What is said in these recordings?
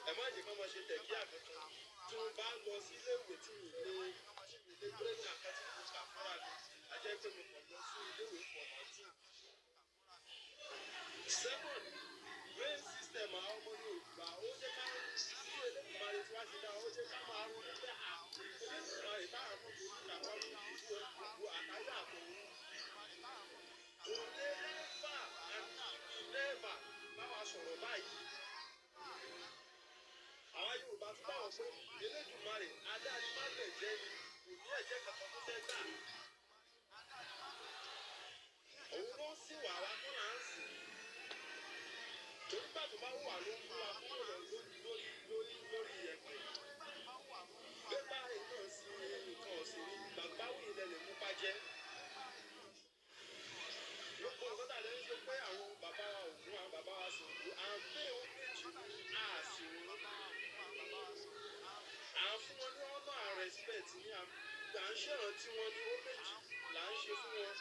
ẹ má jẹ́ kán máa ṣe tẹ̀kí àkọ́kọ́ tí wọ́n bá lọ sí ilé ìwé tí mi lè bírèkì àkàtì mo kà fúnra mi a jẹ́ pé mo kàn lọ sí ilé ìwé for nothing. Second, brain system àwọn ọmọ Yorùbá ó jẹ́ ká sí Elédùmarè tí wàá ti dá ó jẹ́ ká máa ronú pé Elédùmarè táwọn ọmọ mi kà wá ní ìlú gbogbo àtàyà àtọ̀hún. Kò lè never bá wa sọ̀rọ̀ báyìí. Àwọn Yorùbá tún bá wọn pé Elédùmarè adáni má lè jẹ́ ni kò ní ẹ̀jẹ̀ kankan tó fẹ́ gbà. Òun ló ń sìn wá wá tó là ń sìn. Torí gbà tó bá wà ló ń mú wa kúrò lórí ẹ̀pẹ̀. Bébà èèyàn sí nǹkan ọ̀sìn ní bàbá wí ilẹ̀ lè mú pàjẹ́. Gbogbo nǹkan tà lè ń sọ pé àwọn bàbá wa Ògún àwọn bàbá wa Ṣàngó à ń gbé ohun méjì ní àsìwò. À ń fún wọn ní ọ̀nà respect ní à ń ṣèrántí wọn ní ó méjì là ń ṣe fún wọn.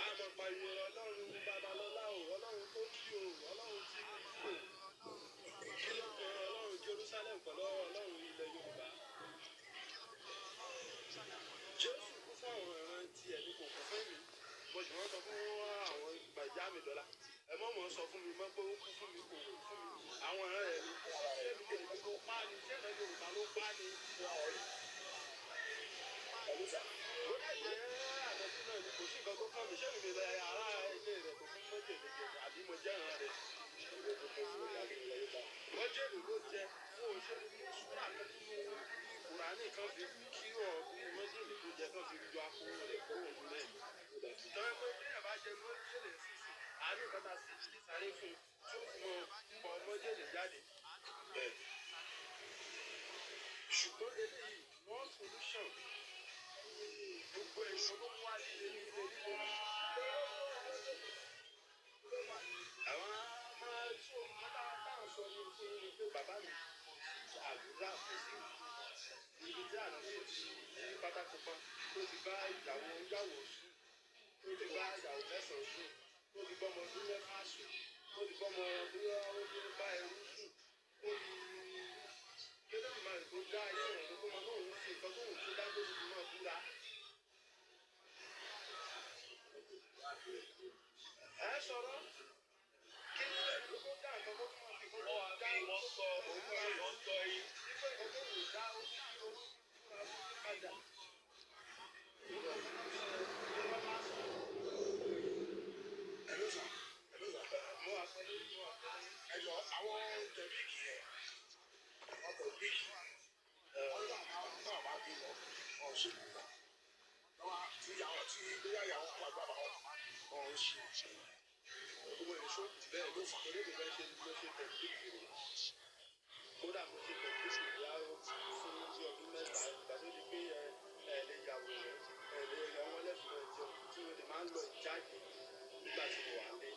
Àmọ̀ pariwo Ọlọ́run Babalọ́lá o, Ọlọ́run tó kí o, Ọlọ́run tí kò. Kí ló kan Ọlọ́run Jerusalem pẹ̀lú Ọlọ́run ilẹ̀ Yorùbá? Jésù kú fún àwọn ìran tiẹ̀ ní kò kún fún mi. Mo sì wọ́n sọ fún àwọn ìgbà ìjà mi dọ́là. Ẹ mọ̀ mọ̀ sọ fún mi mọ́ pé ó kú fún mi kò kú fún mi. Àwọn ìran rẹ̀ ní ṣé mi ló pa ni, ṣé ìran Yorùbá ló pa ni. Ó lè jẹ́ àdọ́tún náà ni kò sí nǹkan tó kàn mí. Ṣé mi lè ará ilé rẹ̀ tó fún mọ́jèlé jẹ àbí mo jẹ́ ìran rẹ̀? Mọ́jèlé ló jẹ fún òṣèlú súrà kan nínú Kùránì kan fi kí ọ̀gbìn mọ́jèlé tó jẹ kan fi yọ akóró rẹ̀ kúrò nílẹ̀. Ìtọ́jú pé bí ẹ̀ bá jẹ mọ́jèlé sísìn, àánú ìkọ́ta sí ti sáré fún tó mọ pọ̀ mọ́jèlé jáde. Ṣùgbọ́n eléyìí one solution gbogbo ẹ̀ṣọ́ ló wá líle líle líle. Àwọn máa tí o mọ́tà táwọn sọ ní pé bàbá mi àdúrà kò sí ibi tí àná sí ní pátákó pa tó ti bá ìyàwó sùn tó ti bá ìyàwó mẹ́sàn-án sùn tó ti bọ́mọ ọdún mẹ́fà sùn tó ti bọ́mọ ọdún ọdún bá ẹrú sùn tó ti kéde ìmọ̀ ètò dá ayé ìrọ̀lẹ́ tó máa lóun sí nǹkan tó ń tó dá tó ti máa búra. Ẹ sọ̀rọ̀ kí ni ìlú tó dá nǹkan tó máa fi kó dá wọ́n sọ òun náà wọ́n sọ yìí nígbà tó lè dá ó sí owó padà. Ẹ̀jọ̀ àwọn tẹ̀bíkì yẹn ọkọ̀ bíkì náà bá bí lọ ọ̀ṣun nìkan lọ́wọ́ tí ìyàwó tí bóyá ìyàwó kan àgbàbà ọ̀hún ṣe owó èso bẹ́ẹ̀ ló fà torí mi bẹ́ẹ̀ ṣe tẹ̀bíkì rẹ̀ kódà mo ṣe tẹ̀bíkì ìyá fún bí ọdún mẹ́ta ìgbà tó di pé ẹ̀ lè yàwó rẹ̀ ẹ̀ lè yọ wọn lẹ́fọ̀ọ́ ẹ̀jẹ̀ tí mo lè máa ń lọ ìjáde nígbà tí mo wà lé.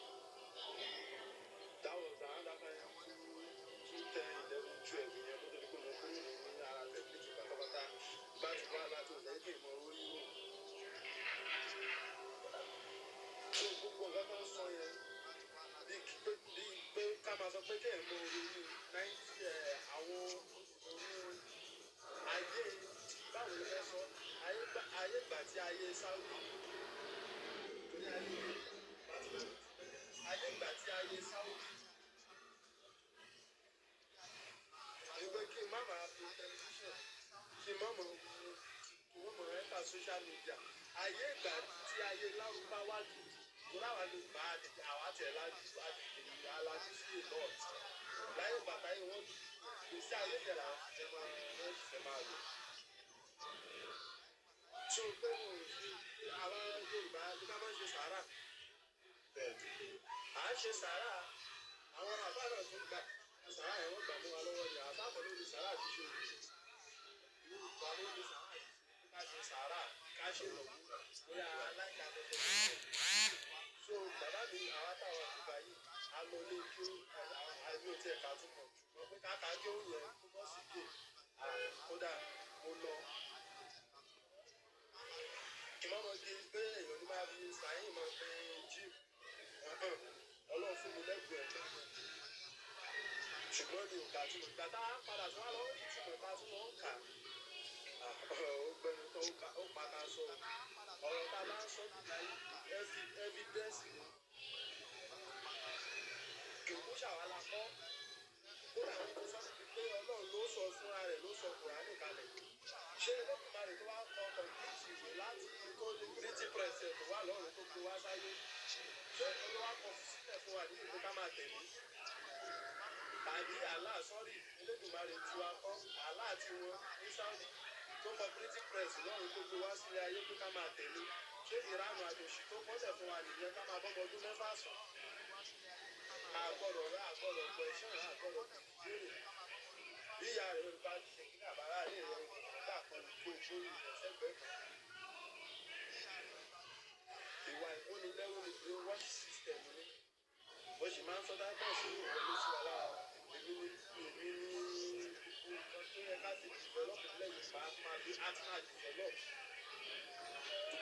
That was another time 210 11 12 yẹn mo tóbi pé mo kúrò ní ara tẹ̀bíkì pátápátá bá ti wá láti ọ̀sẹ̀ kí n mọ orí wò. So gbogbo nǹkan tó ń sọ yẹn bí pé ká máa sọ pé kéèyàn mọ orí ní àwọn ayé báwo ló fẹ́ sọ ayé ìgbà tí ayé Sáúdì torí ayé ìgbà tí ayé Sáúdì ìgbé kí n má máa fi tẹlifíṣàn kí n má mọ̀ ẹ́ta social media ayé ìgbà tí ayé Lárúbáwá jù torí àwọn lè bá àwa tẹ̀ alájú sí ìlọ́ọ̀t láyé bàtà yìí wọ́n gbèsè ayé yẹn làwọn ti fẹ́ máa lò. So pé mo fi àwọn Yorùbá tó bá máa ń ṣe sàárà à ń ṣe sàárà àwọn àbá náà tó gbà sàárà yẹn wọ́n gbà mú wa lọ́wọ́ ni àbábọ̀ ló ní sàárà ti ṣe Yorùbá ló ní sàárà ká ṣe sàárà ká ṣe lọ́wọ́ bóyá aláìka tẹ̀tẹ̀ so bàbá mi àwọn táwọn àgbà yìí a lọ lé kí àìní ò tiẹ̀ ká tún mọ̀ ṣùgbọ́n pé káka kí ó yẹ kó bọ́ sí gé kódà mo lọ. Ìmọ̀mọ̀ di pé èèyàn ní máa fi sàyìn mọ̀ pé jíìmù Ọlọ́run fún mi lẹ́gbẹ̀ẹ́ ṣùgbọ́n mi ò kà tí mo gbà tá a padà tí wọ́n lọ rí ìtumọ̀ tá a tún lọ ń kà ó gbẹnu tó ó pata sọ ọ̀rọ̀ tá a bá ń sọ nígbà yìí evidence ni kò ṣàwálà kọ́ kódà ó ti sọ níbi pé ọlọ́run ló sọ fúnra rẹ̀ ló sọ Kùránì kalẹ̀ ṣé Olódùmarè tó wá kọ kọ̀ǹpútì ìwé láti kó ní pírítì pẹ̀sẹ̀ tó wà lọ́rùn tó gbé wá sáyé ṣé olówó kọ sílẹ̀ fún wa nínú ká máa tẹ̀lé tàbí Allah sọ́rí Olódùmarè tí wá kọ́ Allah tí wọn ní Saudi tó kọ pírítì pẹ̀sì lọ́rùn tó gbé wá sílé ayé pé ká máa tẹ̀lé ṣé ìranù àjòṣì tó kọ́lẹ̀ fún wa nìyẹn ká máa bọ́mọ ọdún mẹ́fà sùn àgọ́dọ̀ rẹ̀ àgọ́dọ̀ pẹ̀ṣẹ̀ àgọ́dọ̀ ìbéèrè bí ìyá rẹ̀ bá ti ṣe kí àbára rẹ̀ rẹ̀ nígbà kan tó gbórí ìrẹsẹ̀gbẹ́ kan ìwà ìkónilẹ́rù ni pé wọ́n system ni bó ṣe máa ń sọ dáńtọ̀ sí ìwọlé sí wa lára èmi ní nǹkan tó yẹ ká ti develop lẹ́yìn máa bí a ti máa develop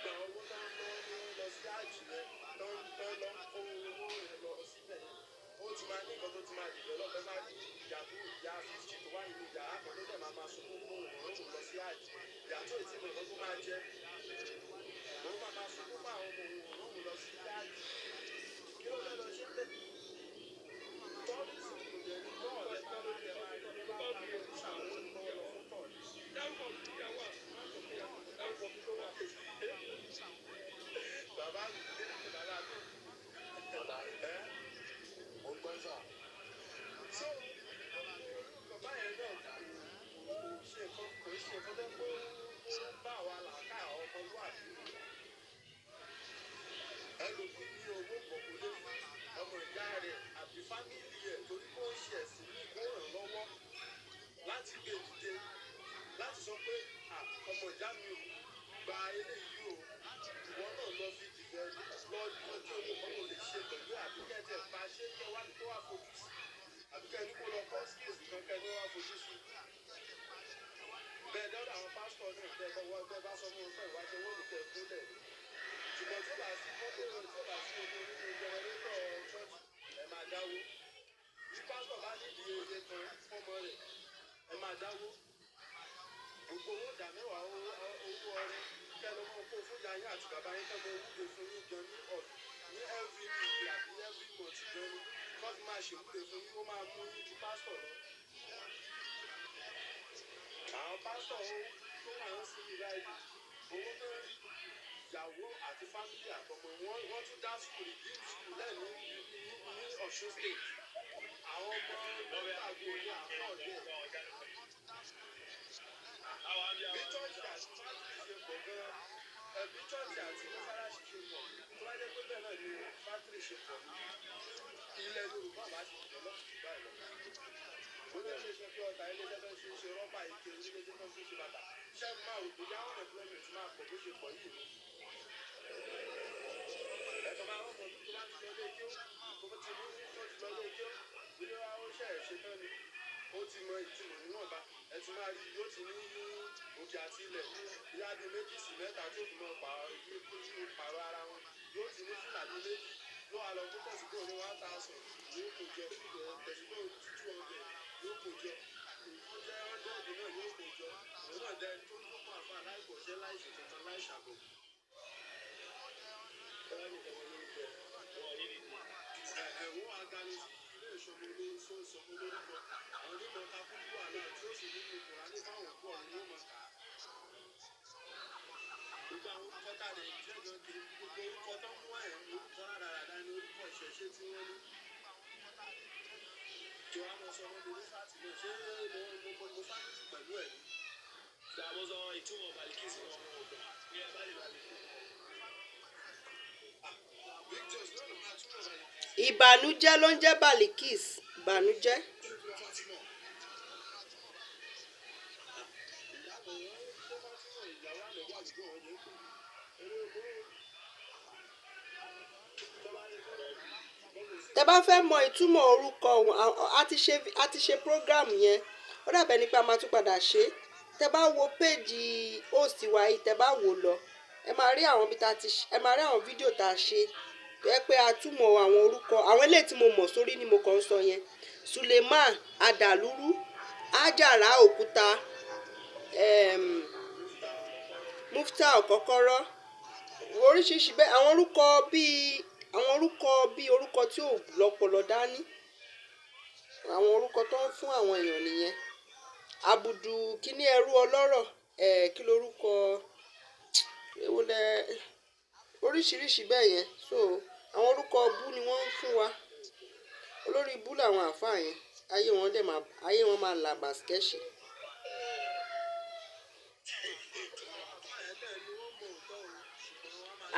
gbogbo àwọn owó tó ń lọ sí àjì rẹ tó ń lọ kó owó rẹ lọ síbẹ̀ ó ti máa ní nǹkan tó ti máa develop ẹ máa rí ìyá tó ìyá 50 tó wà nínú yàrá kan tó dẹ̀ máa sọ fún òun lọ sí àjì ìyá tó ì tí mo nǹkan tó máa jẹ òun máa sọ fún àwọn ọmọ òun lọ sí àjì kí ló fẹ́ lọ ṣe bẹ́ẹ̀ tọ́lísì kò dẹ̀ ní bọ́ọ̀ lẹ́tọ́ lórí ẹ̀ máa rí ọdún bá wà ní ìṣàwọn olùkọ́ lọ fún tọ́lí dárúkọ ìyàwó dárúkọ bí tó wà bàbá mi bàbá mi ẹ́ mo gbọ́ sà so bàbá yẹn náà kò ṣe nǹkan tó pé ó bá wa làákà ọmọlúwàbí ẹlòmíì ní owó gbọ̀gbọ̀ lé ọmọ ìyá rẹ̀ àbí fámìlì ẹ̀ torí kó ń ṣe ẹ̀sìn ní kó ràn lọ́wọ́ láti gbé dìde láti sọ pé ọmọ ìyá mi ò gba eléyìí o ìwọ náà lọ fi dìbẹ̀ lọ́dún ojú owó kan kò lè ṣe pẹ̀lú àbíkẹ́tẹ̀ bá ṣe kẹ́ wá ní kó wá fojú sí àbíkẹ́ ní kó lọ kọ́ skills kan kẹ́ ní wá fojú sí. bẹ́ẹ̀ dọ́dọ̀ àwọn pásítọ̀ náà tẹ́ bá sọ fún un pé ìwádìí owó nìkẹ́ kúlẹ̀ ṣùgbọ́n tó bá sí mọ́tò tó bá sí omi nínú jẹnẹrétọ̀ ṣọ́ọ̀ṣì ẹ máa dáwó bí pásítọ̀ bá nídìí oye kan fọ́mọ rẹ̀ ẹ máa dáwó gbogbo owó ìdá mẹ́wàá owó ọrẹ kẹ́lọ́ mọ́ kó fún yàyà àti bàbá yín kẹ́lọ́ wúlò fún yín gan ní ọ̀dún ní every week àbí every month gan ni wọ́n fi máa ṣèwúlò fún yín ó máa mú yín ju pásítọ̀ lọ. àwọn pásítọ̀ tó wà ń sin ìlà ìlú owó tó ìyàwó àti fámìlì àtọmọ wọ́n tún dá sùkúl redeem school lẹ́nu ní Ọ̀ṣun state àwọn ọmọ lọ́gbàgbé ní àkọọ́dẹ bí chọ́ọ̀chì àti fátìrì ṣe pọ̀ gan bí chọ́ọ̀chì àti mọ́sálásí ṣe pọ̀ tó bá jẹ́ pé bẹ́ẹ̀ náà ni fátìrì ṣe pọ̀ ní ilẹ̀ Yorùbá bá ti jọ lọ́kùnrin báyìí lọ. ó ní ṣe ṣe pé ọ̀tá ilé iṣẹ́ fẹ́ ṣe rọ́bà ike onílé-iṣẹ́ fẹ́ ṣe bàtà ṣẹ́ máa rò bóyá unemployment máa pọ̀ bó ṣe pọ̀ yìí ni. ẹ̀tọ́ máa rọ́pò tó bá ti lọ lé ijó tó ti ní tó ti lọ lé ijó bí ó ṣe é ṣe tán ni ó ti mọ ìtumọ̀ níwọ̀nba ẹ ti máa rí yóò ti ní òkè àti ilẹ̀ ìyá di méjì sí mẹ́ta tó fi mọ pààrọ̀ ara wọn yóò ti ní fìlà ní méjì yóò wá lọ fún tẹ̀síbò ní 1000 yóò kó jọ tẹ̀síbò 200 yóò kó jọ ó jẹ́ 100 náà yóò kó jọ òun náà jẹ́ tó ń kópa àfa aláìkọ̀ṣẹ́ láìsí tuntun láìṣàbò. ẹ̀wọ̀n agani sí ilé ìṣòro ilé ìṣòro lórúkọ àwọn onímọ̀ kakúkú àná tí ó sì nínú Kùránì fáwọn òkú ọ̀run yóò mọ̀ ká. gbogbo àwọn orúkọ tá a lè jẹ́ gan kiri gbogbo orúkọ tó ń mú ẹ̀ orúkọ rádaràdá ní orúkọ ìṣẹ̀ṣe tí wọ́n ní. tí wọ́n á mọ sọ wọ́n lórí fáàtì náà ṣé mo fáàtì pẹ̀lú ẹ̀ ní. ìgbàgbọ́ sọ ìtumọ̀ Balikisi wọn ò gbà ní ẹ bá lè bá lè. ìbànújẹ́ ló ń jẹ́ Balikis ìbànújẹ́. tẹ́ bá fẹ́ mọ ìtumọ̀ orúkọ a ti ṣe program yẹn ó dàbẹ̀ nípa máa tún padà ṣe tẹ́ bá wo péjì host wa yìí tẹ́ bá wò lọ ẹ máa rí àwọn fídíò tá a ṣe jẹ́ pé a túmọ̀ àwọn orúkọ àwọn eléyìí tí mo mọ̀ sórí ni mo kàn ń sọ yẹn Suleiman Adaluru Ajara Òkúta um, Mufta Ọ̀kọ́kọ́rọ́ oríṣiríṣi bẹ́ẹ̀ àwọn orúkọ bíi orúkọ tí ò lọ́pọlọ dání àwọn orúkọ tó ń fún àwọn èèyàn nìyẹn abudu kíní ẹrú ọlọ́rọ̀ kí lorúkọ ewúlẹ oríṣiríṣi bẹ́ẹ̀ yẹn so àwọn orúkọ bú ni wọ́n ń fún wa olórí bú làwọn àáfàá yẹn ayé wọn máa là bàskẹ́ṣì.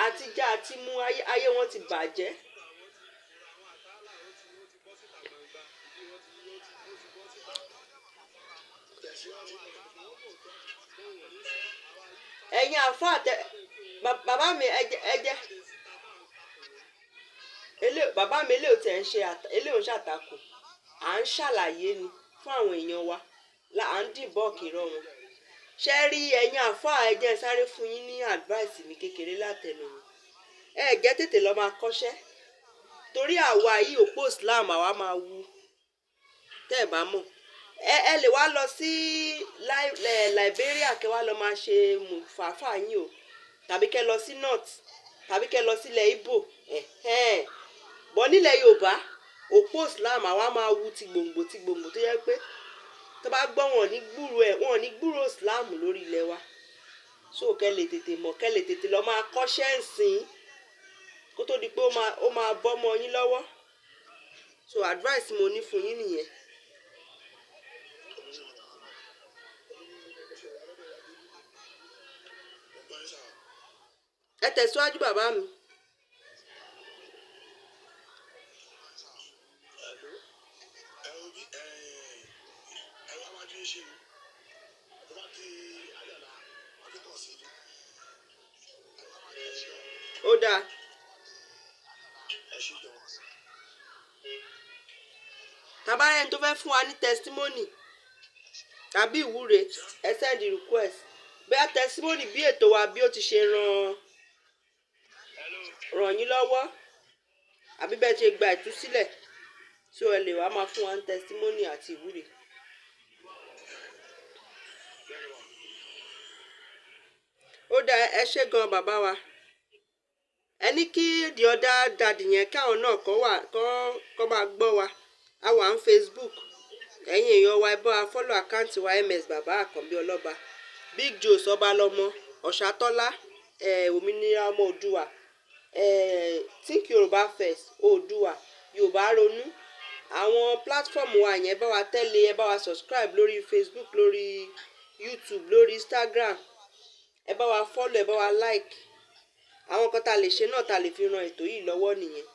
àtijọ́ àti mú ayé wọn ti bàjẹ́. ẹ̀yin àáfàá bàbá mi ẹjẹ́ bàbá mi eléyìí tẹ̀ ń ṣe eléyìí ń ṣàtakò à ń ṣàlàyé ni fún àwọn èèyàn wa à ń dìbọ́ọ̀kì irọ́ wọn ṣe rí ẹ̀yin àáfàá ẹjẹ́ sáré fún yín ní advice mi kékeré látẹnu mi ẹ jẹ́ tètè lọ máa kọ́ṣẹ́ torí àwa yìí òpó Islam àwa máa wu tẹ́ ẹ bá mọ̀ ẹ lè wá lọ sí Liberia kẹ́ wá lọ máa ṣe mùfàfà yín o tàbí kẹ́ lọ sí north tàbí kẹ́ lọ sílẹ̀ Ìgbò bọ́ nílẹ̀ Yorùbá òpó Islam àwa máa wu ti gbòǹgbò tó yẹ pé tó bá gbọ́ wọn ní gbúrò Islam lórí ilẹ̀ wa so kẹ́ lè tètè mọ̀ kẹ́ lè tètè lọ máa kọ́ṣẹ́ ìsìn kó tó di pé ó máa bọ́mọ yín lọ́wọ́ so advice mo ní fún yín nìyẹn. ẹ tẹ̀síwájú bàbá mi. ó dáa. tàbá ẹni tó fẹ́ fún wa ní testimony tàbí ìwúre ẹ send request bẹ́ẹ̀ testimony bí ètò wa bí ó ti ṣe ràn yín lọ́wọ́ àbí bẹ́ẹ̀ ṣe gba ìtúsílẹ̀ so ẹ lè wá máa fún wa ní testimony àti ìwúre. ó dá ẹ ṣé gan bàbá wa ẹ ní kí the other daddy yẹn káwọn náà kọ́ máa gbọ́ wa a wà ní Facebook ẹ̀yin èèyàn wa ẹ bá wa follow àkáǹtì wa ms bàbá àkànbí ọlọ́ba big joe ọbalọmọ ọ̀ṣátọ́lá òmìnira ọmọ òdùwà think yorùbá first òdùwà yorùbá ronú àwọn platform wa yẹn bá wa tẹ̀lé ẹ bá wa subscribe lórí Facebook lórí YouTube lórí Instagram ẹ bá wa follow ẹ bá wa like àwọn kan tá a lè ṣe náà tá a lè fi ran ètò yìí lọ́wọ́ nìyẹn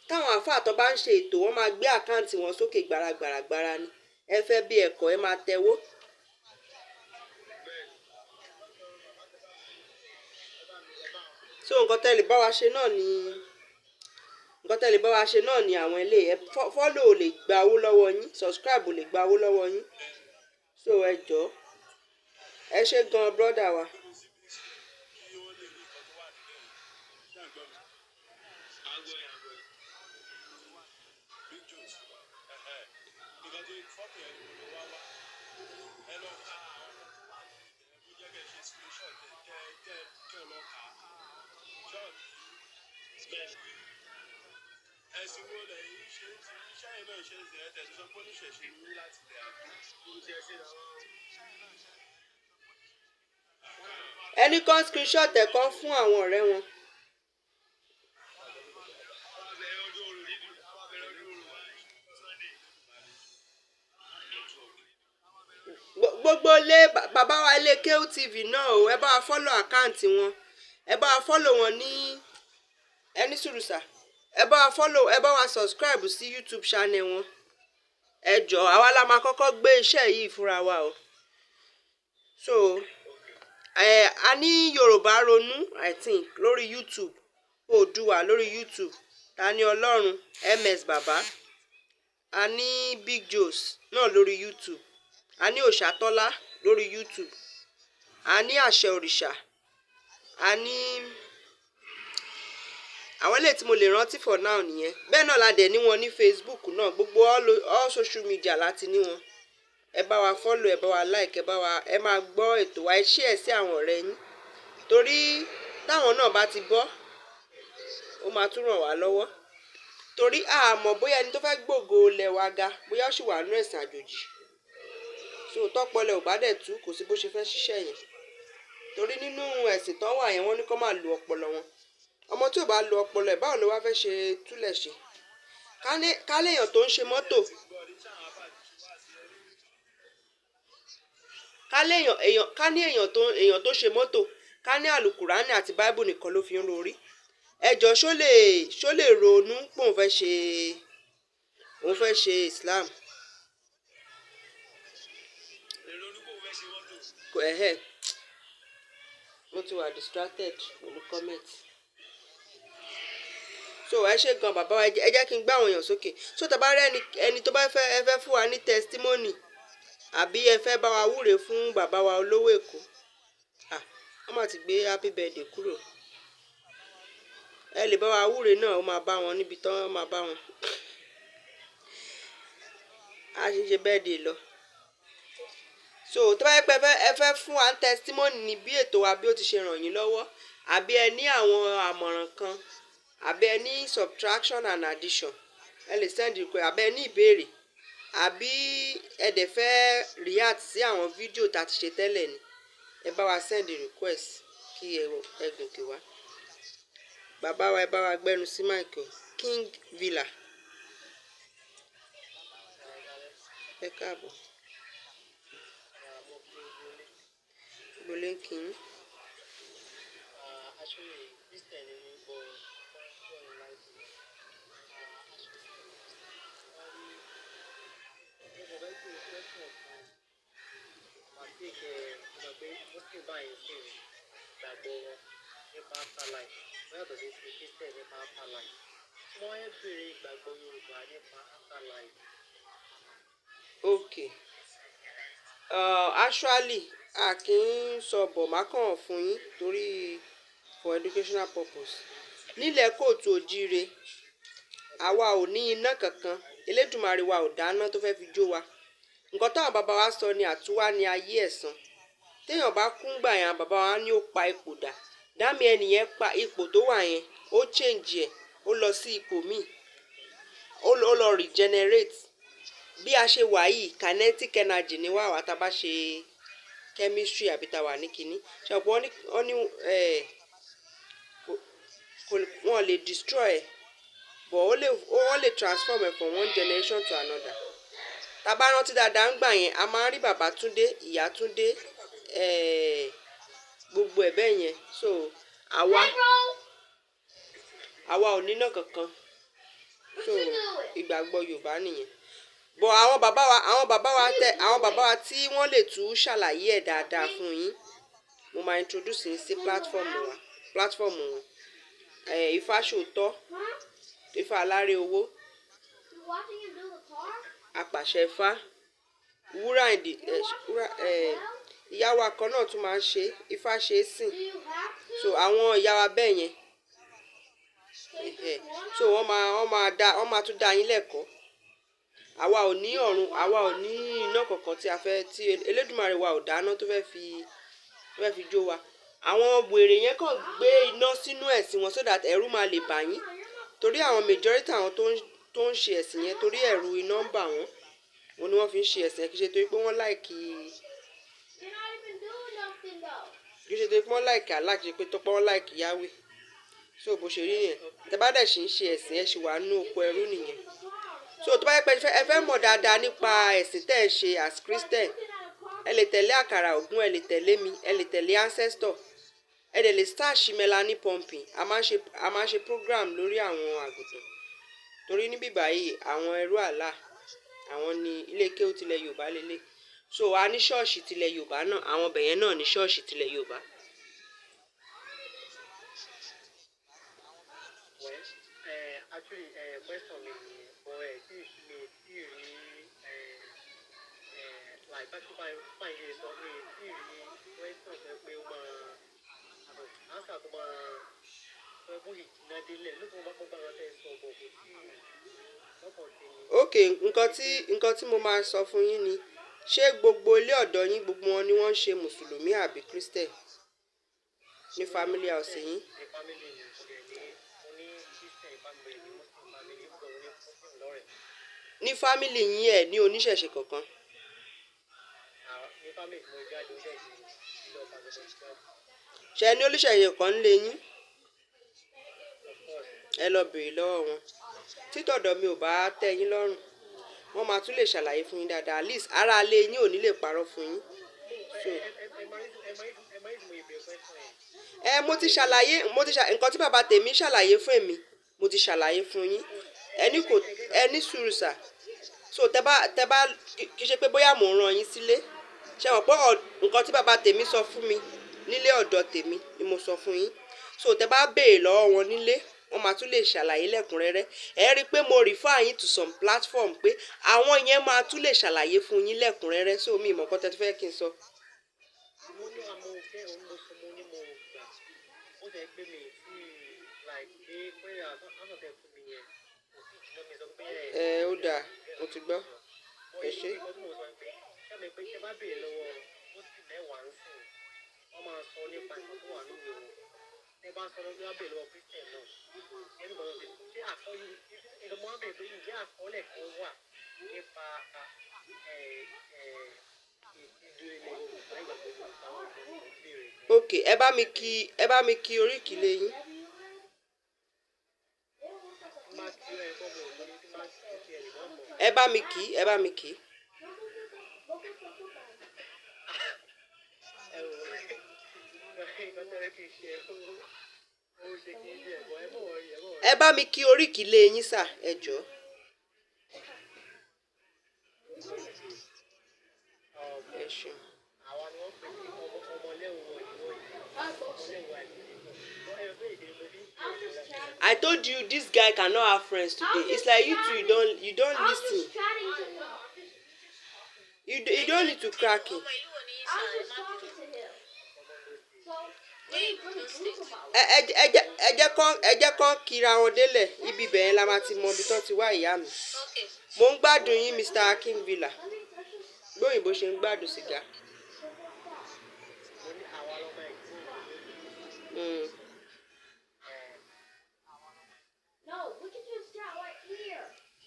táwọn àfáà tó bá ń ṣe ètò wọn máa gbé àkáǹtì wọn sókè gbàràgbàràgbàrà ni ẹ fẹ́ bí ẹ̀kọ́ ẹ máa tẹwó. so nǹkan tẹ́lẹ̀ bá wa ṣe náà ni àwọn ilé ẹ follow ò lè gba owó lọ́wọ́ yín subscribe ò lè gba owó lọ́wọ́ yín so ẹ jọ̀ọ́ ẹ ṣé gan brother wa. ẹ̀sìn wo lẹ́yìn ṣe ti ṣáyẹn náà ṣe ń ṣe ẹ̀ tẹ̀sí sọ pé oníṣẹ̀ṣe ní láti lẹ̀ ẹnì kan screenshot ẹ̀ kan fún àwọn ọ̀rẹ́ wọn. gbogbo ilé bàbá wa ilé KO TV náà o ẹ bá wa follow àkáǹtì wọn ẹ bá wa follow wọn ní ẹni sùrùsà ẹ bá wa follow ẹ bá wa subscribe sí YouTube channel wọn ẹ jọ̀ọ́ àwa la máa kọ́kọ́ gbé iṣẹ́ yìí fúnra wa o so a ní Yorùbá ronú I think lórí YouTube Oòduà lórí YouTube Tani Ọlọ́run ms baba a ní Big Joes náà lórí YouTube a ní Òṣàtọ́lá lórí YouTube a ní Àṣẹ Òrìṣà a ní àwọn eléyìí tí mo lè rántí for now nìyẹn. Bẹ́ẹ̀ náà la dẹ̀ ní wọn ní Facebook náà, gbogbo all social media láti ní wọn. Ẹ bá wa follow, ẹ bá wa like, ẹ máa gbọ́ ètò wa, ẹ share sí àwọn ọ̀rẹ́ yín. Torí táwọn náà bá ti gbọ́, ó máa tún ràn wá lọ́wọ́. Torí a mọ̀ bóyá ẹni tó fẹ́ gbògo lẹ̀ wa ga, bóyá ó sì wà nínú ẹ̀sìn àjòjì. So tọ́pọ̀lọ̀ ò bá dẹ̀ tú, kò sí bó ṣe fẹ́ ṣiṣẹ́ yẹn. Torí nínú ẹ̀sìn tán wà yẹn, wọ́n ní kó máa lo ọpọlọ wọn. Ọmọ tí ò bá lo ọpọlọ ẹ̀, báwo ló wá fẹ́ ṣe túlẹ̀ ṣe? Ká léèyàn tó ń ṣe mọ́tò. Ká ní èèyàn tó ṣe mọ́tò, ká ní àlùkùránì àti báíbù nìkan ló fi ń rorí. Ẹjọ́ ṣó lè ronú pé òun fẹ́ ṣe Islam. Mo ti wà distracted pẹ̀lú comment. So ẹ ṣé gan bàbá wa, ẹ jẹ́ kí n gbá àwọn èèyàn sókè. So tá bá rí ẹni tó bá fẹ́ fún wa ní testimony, àbí ẹ fẹ́ bá wa wúre fún bàbá wa olówó Èkó. Wọ́n máa ti gbé happy birthday kúrò. Ẹ lè bá wa wúre náà, ó máa bá wọn níbi tán máa bá wọn. A ṣe ṣe birthday lọ. So tó bá yẹ pé ẹ fẹ́ fún wa testimony ní bí ètò wa bí ó ti ṣe ràn yín lọ́wọ́, àbí ẹ ní àwọn àmọ̀ràn kan, àbí ẹ ní subtraction and addition, ẹ lè send request, àbí ẹ ní ìbéèrè, àbí ẹ dẹ̀ fẹ́ react sí àwọn fídíò tá ti ṣe tẹ́lẹ̀ ni, ẹ bá wa send request kí ẹ gòkè wá. Bàbá wa, ẹ bá wa gbẹ́nu sí Michael King Villa. Ẹ káàbọ̀. Bolinkin. Okay. Actually, a kì í sọ bọ̀ má kàn fún yín torí for educational purpose. Nílẹ̀ kóòtù òjíire, àwa ò ní iná kankan. Elédùmarè wa ò dáná tó fẹ́ fi jó wa. Nǹkan táwọn bàbá wa sọ ni àtúwá ni ayé ẹ̀san. Téèyàn bá kú ńgbà yẹn, bàbá wa ní ó pa ipò dà. Dámi ẹnìyẹn pa ipò tó wà yẹn, ó change ẹ̀, ó lọ sí ipò míì, ó lọ regenerate. Bí a ṣe wà yìí, kinetic energy ni wà tá bá ṣe chemistry àbí tá wà ní kinní. Ṣé ọ̀pọ̀ wọ́n lè destroy ẹ̀, but wọ́n lè transform ẹ̀ from one generation to another. Tá bá rántí dáadáa ńgbà yẹn, a máa ń rí bàbá Túndé, ìyá Túndé, gbogbo ẹ̀ bẹ́ẹ̀ yẹn. So àwa ò níná kankan. So ìgbàgbọ́ Yorùbá nìyẹn. But àwọn bàbá wa tí wọ́n lè tún ṣàlàyé ẹ̀ dáadáa fún yín, mo máa introduce yín sí platform wọn. Ifáṣòótọ́, Ifá aláré owó, apàṣẹ Ifá, wúrà ìyá wa kan náà tún máa ń ṣe Ifá ṣe é sìn. So àwọn ìyá wa bẹ́ẹ̀ yẹn. So wọ́n máa tún dá yín lẹ́kọ̀ọ́. Àwa ò ní ọ̀run, àwa ò ní iná kankan tí Elédùmarè wa ò dáná tó fẹ́ fi jó wa. Àwọn wèrè yẹn kàn gbé iná sínú ẹ̀sìn wọn so that ẹ̀rù máa lè bà yín. Torí àwọn majority àwọn tó ń ṣe ẹ̀sìn yẹn, torí ẹ̀rù iná ń bà wọ́n. Wọ́n ní wọ́n fi ń ṣe ẹ̀sìn yẹn, kì í ṣe torí pé wọ́n like Allah, kì í ṣe pé tọ́pọ̀ wọ́n like Yahweh. So bó ṣe rí yẹn, tẹ́ bá dẹ̀ ṣì ń ṣe ẹ̀sìn, ẹ ṣì wà nínú oko ẹrú nìyẹn. So tó bá yẹ pé ẹ fẹ́ mọ̀ dáadáa nípa ẹ̀sìn tẹ́ ẹ ṣe as Christian, ẹ lè tẹ̀lé àkàrà ògún, ẹ lè tẹ̀lé mi, ẹ lè tẹ̀lé ancestor, ẹ lè start Melanie pumping. A máa ń ṣe program lórí àwọn àgùntàn. Torí níbí báyìí àwọn ẹrú Allah, àwọn ni ilé kéwú tilẹ̀ Yorùbá lélẹ̀. So a ní ṣọ́ọ̀ṣì tilẹ̀ Yorùbá náà, àwọn bẹ̀yẹn náà ní ṣọ́ọ̀ṣì tilẹ̀ Yorùbá. Actually, question mi ni for tí mi tí rí like bá ṣe máa ń sọ mi tí rí question fẹ́ pé ó máa answer tó máa ẹ bó ṣe jìnnà délẹ̀ ló tó bá gbọ́ bá wọn tẹ́ sọ bọ̀ kò tí lọ́kàn tèmi. ok nǹkan tí mo máa sọ fún yín ni ṣé gbogbo ilé ọ̀dọ́ yín gbogbo wọn ni wọ́n ń ṣe mùsùlùmí àbí christian ní family house yín. ní family mi kò dẹ̀ ní mo ní christian family ní muslim family kò dẹ̀ ní muslim lọ́rẹ̀. ní family yín ẹ̀ ní oníṣẹ̀ṣe kankan. ní family tí mo jáde ó dẹ̀ ṣe ilé ọba gbọdọ̀ jáde. ṣé ní oníṣẹ̀ṣe kan ń lé yín of course ẹ lọ bèrè lọ́wọ́ wọn títọ̀dọ̀ mi ò bá tẹ́ yín lọ́rùn wọ́n máa tún lè ṣàlàyé fún yín dáadáa at least ara alẹ́ yín ò ní lè parọ́ fún yín. So, ẹ máa ń mú ìbéèrè question yẹn. mo ti ṣàlàyé nǹkan tí bàbá tèmi ṣàlàyé fún èmi mo ti ṣàlàyé fún yín ẹni kò ẹni sùúrù sà so tẹ bá kì í ṣe pé bóyá mò ń rán yín sílé ṣe mọ̀ pé nǹkan tí bàbá tèmi sọ fún mi nílé ọ̀dọ̀ tèmi ni mo sọ fún yín so tẹ bá béèrè lọ́wọ́ wọn nílé wọ́n máa tún lè ṣàlàyé lẹ́kùnrẹ́rẹ́ ẹ rí i pé mo refer yín to some platform pé àwọn yẹn máa tún lè ṣàlàyé fún yín lẹ́kùnrẹ́rẹ́ so mi ìmọ̀ kan tẹ́ ti fẹ́ kí n sọ. mo ní àmọ́ òfin òun mo sọ mo ní mo gbà ó jẹ́ pé mi tí like pé àtọ̀tẹ̀ fún mi yẹn kò sí ìjìnà mi sọ pé ó dáa mo ti gbọ́ ẹ ṣé. ìkọ́ tí mo sọ pé ṣáàmì pé ṣe bá béèrè lọ́wọ́ ó sì mẹ́wàá ń sìn wọ́n máa sọ nípa ìkọ́ tó wà lóde wọn ẹ bá sọ lọ́wọ́ béèrè lọ́wọ́ christian náà ẹni bọ̀ lọ́wọ́ ṣé àkọ́lé ìdánwò wọn béèrè pé ìjẹ́ àkọọ́lẹ̀ kan wà nípa ìdílé ilẹ̀ Yorùbá ìgbà tó kọ́ àwọn ọ̀dọ́ béèrè. ok ẹ bá mi kí oríkì lé yín. máa kí ẹ kọ́ mọ̀ lórí tí máa kí ẹ nìkan mọ̀. ẹ bá mi kí ẹ bá mi kí. ẹ wò ó nǹkan tẹ́lẹ̀ kì í ṣe ó ṣe kí n jẹ́ ẹ̀gbọ́n ẹ bọ̀ wọ̀nyí ẹ bọ̀ wọ̀nyí. ẹ bá mi kí oríkì lé yín sà ẹ jọ̀ọ́. ẹ ṣeun. àwa ni wọ́n pè ní ọmọlẹ́wọ̀ ìwọ yìí ọmọlẹ́wọ̀ àìsíkò wọ́n ẹ pé èdè mo fi ń pè é. I told you this guy cannot have friends today. It's like you two you don't listen. You don't need to crack it. ẹ jẹ́ kán kira wọn délẹ̀ ibi bẹ̀rẹ̀ la máa ti mọ ibi tán ti wá ìyá mi. Mo ń gbádùn yín Mr. Akínbílà gbóyìnbó ṣe ń gbádùn sìgá. mo ní àwa lọ́mọ ẹ̀gbọ́n Mm.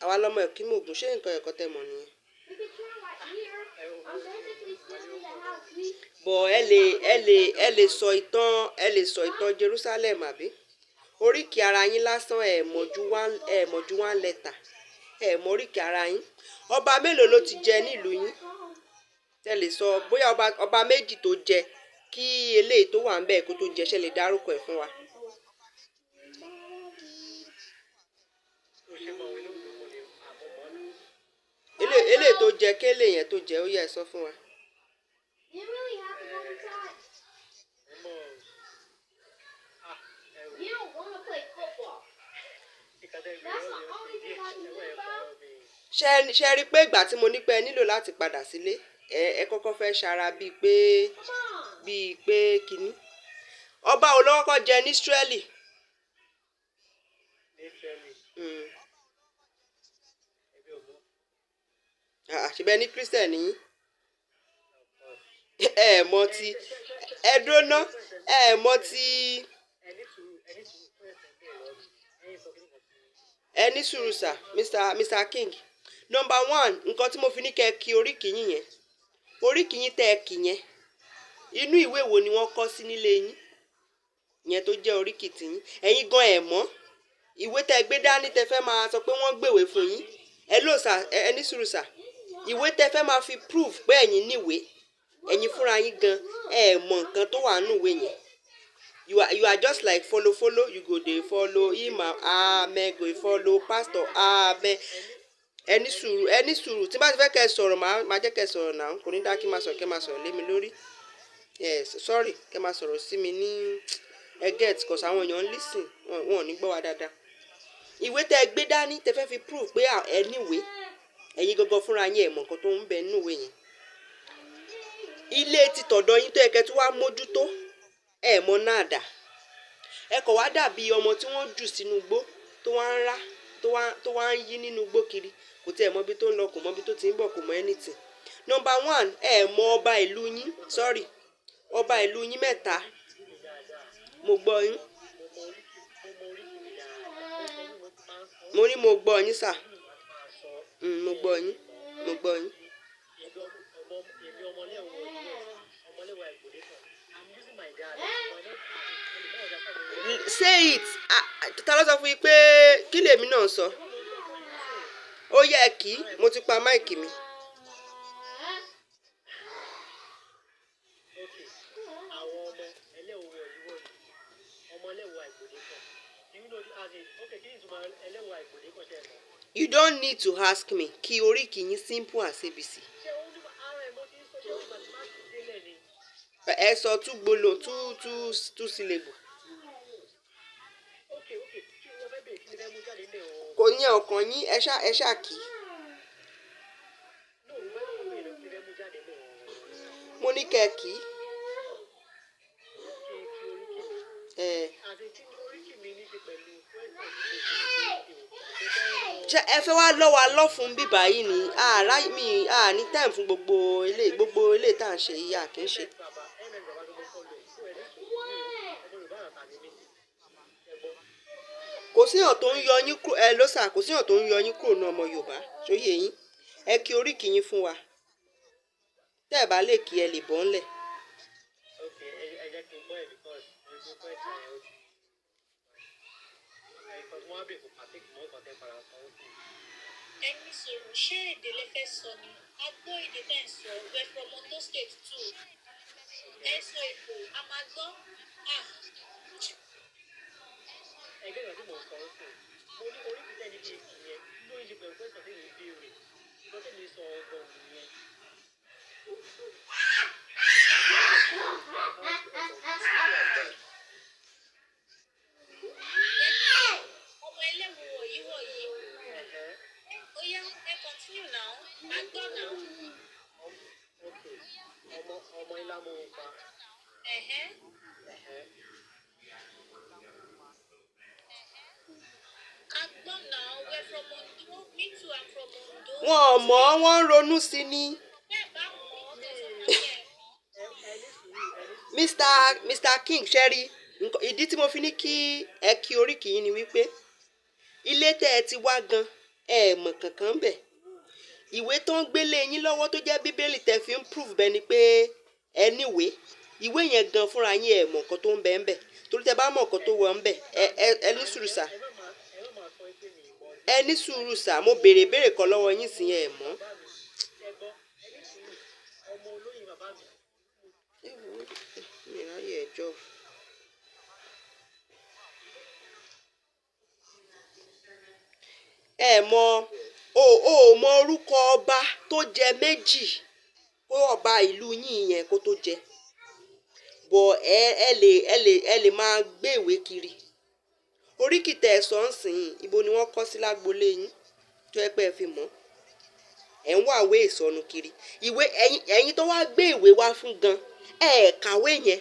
àwa lọmọ ẹ̀kí mògùn ṣé nǹkan ẹ̀kọ́ tẹ́ mọ̀ nìyẹn. bọ̀ ẹ lè sọ ìtàn Jerusalem àbí oríkì ara yín lásán ẹ mọ̀ ju one letter ẹ mọ̀ oríkì ara yín ọba mélòó ló ti jẹ nílùú yín tẹ́ lè sọ bóyá ọba méjì tó jẹ kí eléyìí tó wà ń bẹ̀ kó tó jẹ ṣe lè dárúkọ ẹ̀ fún wa. tó ṣe mọ̀ wí lóògùn mo lè àbọ̀mọ́ ní. eléyìí tó jẹ kéèlè yẹn tó jẹ ó yẹ ẹ sọ fún wa. mo You don't want to play football. ìkàtẹ́ ìgbéyàwó mi ó ṣe díẹ̀ ẹ̀wọ̀n ẹ̀fọ́ mi. ṣe rí i pé ìgbà tí mo ní pé ẹ nílò láti padà sílé ẹ kọ́kọ́ fẹ́ ṣara bíi pé kínní ọba olówókọ́ jẹ ní Ísírẹ́lì. ní Ísírẹ́lì Mm. ẹbí ògún àṣìbẹ ní Christian yín ẹ mọ̀ ti ẹ dúró ná ẹ mọ̀ ti ẹni sùúrù fún ẹ̀sẹ̀ bẹ́ẹ̀ lọ́dún ẹ̀yìn sọ fún ìgbà tí ẹ ní sùúrù sà Mr. King number one nǹkan tí mo fi ní kẹ́ ẹ kí oríkì yín yẹn oríkì yín tẹ́ ẹ kì yẹn inú ìwé wo ni wọ́n kọ sí nílé yín yẹn tó jẹ́ oríkì tiyín ẹ̀yin gan ẹ̀ mọ̀ ìwé tẹ́ ẹ gbé dání tẹ́ fẹ́ máa sọ pé wọ́n gbèwé fún yín ẹ lò sà ẹ ní sùúrù sà ìwé tẹ́ fẹ́ máa fi proof pé ẹ̀yin níwèé ẹ̀yin fúnra yín gan ẹ mọ̀ nǹkan tó wà nínú ìwé yẹn you are just like follow you go dey follow imam amen go follow pastor amen ẹni sùúrù tí bá ti fẹ́ kẹ́ ẹ sọ̀rọ̀ máa jẹ́ kẹ́ ẹ sọ̀rọ̀ náà kò ní dá kí máa sọ̀rọ̀ kẹ́ máa sọ̀rọ̀ lé mi lórí yes sorry kẹ́ máa sọ̀rọ̀ sí mi ní get cause àwọn èèyàn ń listen wọn ò ní gbọ́ wa dáadáa ìwé tẹ́ ẹ gbé dání tẹ́ fẹ́ fi prove pé ẹ níwèé ẹ̀yin gangan fúnra yín ẹ mọ̀ nǹkan tó ń bẹ nínú ìwé yẹn ilé ti tọ̀dọ̀ yín tó yẹ kẹ́ tí wàá mójútó ẹ mọ̀ náà dà ẹ kọ̀ wá dàbí ọmọ tí wọ́n jù sínú igbó tó wá ń rá tó wá ń yí nínú igbó kiri kò tiẹ̀ mọ ibi tó ń lọ kò mọ ibi tó ti ń bọ̀ kò mọ anything. Number one, ẹ mọ ọba ìlú yín, sorry, ọba ìlú yín mẹ́ta. Mo gbọ́ yín. Mo ní mo gbọ́ yín sà. Mo gbọ́ yín. Mo gbọ́ yín. Say it. Ta ló sọ fún yín pé kí lèmi náà sọ? Ó yẹ kí mo ti pa máìkì mi. You don't need to ask me. Kí oríkì yín simple as ABC. Ẹ sọ two gbólóhùn two syllable. Kò ní ọkàn yín ẹ ṣá kí. Mo ní kẹ́ kí. Ẹ fẹ́ wá lọ́ wa lọ́ fún bíbá yìí ni ní time fún gbogbo ilé tá à ń ṣe yìí kì í ṣe. Kò síyàn tó ń yọ yín kúrò lọ́sà kò síyàn tó ń yọ yín kúrò ní ọmọ Yorùbá ṣóyè yín ẹ kí oríkì yín fún wa tẹ́ ẹ bá lè kí ẹ lè bọ́ ńlẹ̀. Ẹni sọ̀rọ̀ ṣé èdè lè fẹ́ sọ ni? A gbọ́ èdè tẹ́ ẹ̀ sọ, we're from Ondo State too. Ẹ sọ èdè, a máa gbọ́. Ẹgbẹ́ ìgbà tí mo sọ ọ́ sùn, mo ní orí kìí tẹ́ni kí n kì yẹn, ló ń ṣe pẹ̀lú pẹ́sàn tí mi ń béèrè, lọ́sẹ̀ mi sọ ọgbọ̀n nìyẹn. Ọmọ ẹlẹ́wọ̀n wọ̀nyí. Ó yá, ẹ continue now. A gbọ́ now. Okay, ọmọ ilá mo ń pa. We're from Ondo. Me too, I'm from Ondo. Wọn ò mọ̀ wọ́n ń ronú sí ni. Mr. King ṣẹ́rí ìdí tí mo fi ní kí ẹ kí oríkì yín ni wípé ilé tẹ́ ẹ ti wá gan ẹ mọ̀ kankan bẹ̀. Ìwé tó ń gbélé yín lọ́wọ́ tó jẹ́ bíbélì tẹ́ fi ń prove bẹ́ẹ̀ ni pé ẹ níwèé ìwé yẹn gan fúnra yín ẹ mọ̀ nǹkan tó ń bẹ ń bẹ̀ torí tẹ́ bá mọ̀ nǹkan tó wọ ń bẹ̀ ẹ ní sùúrù sà. Ẹ ní sùúrù sà mo béèrè kan lọ́wọ́ yín sí ẹ mọ̀. Ẹ mọ̀ mọ orúkọ ọba tó jẹ méjì kó ọba ìlú yín yẹn kó tó jẹ bọ̀ ẹ lè máa gbé ìwé kiri oríkì tẹ́ ẹ sọ ń sìn ibo ni wọ́n kọ́ sí lágbolé yín tó ẹ pé ẹ fi mọ̀ ẹ ń wá ìwé ìsọnù kiri ìwé ẹ̀yin tó wá gbé ìwé wá fún gan ẹ kàwé yẹn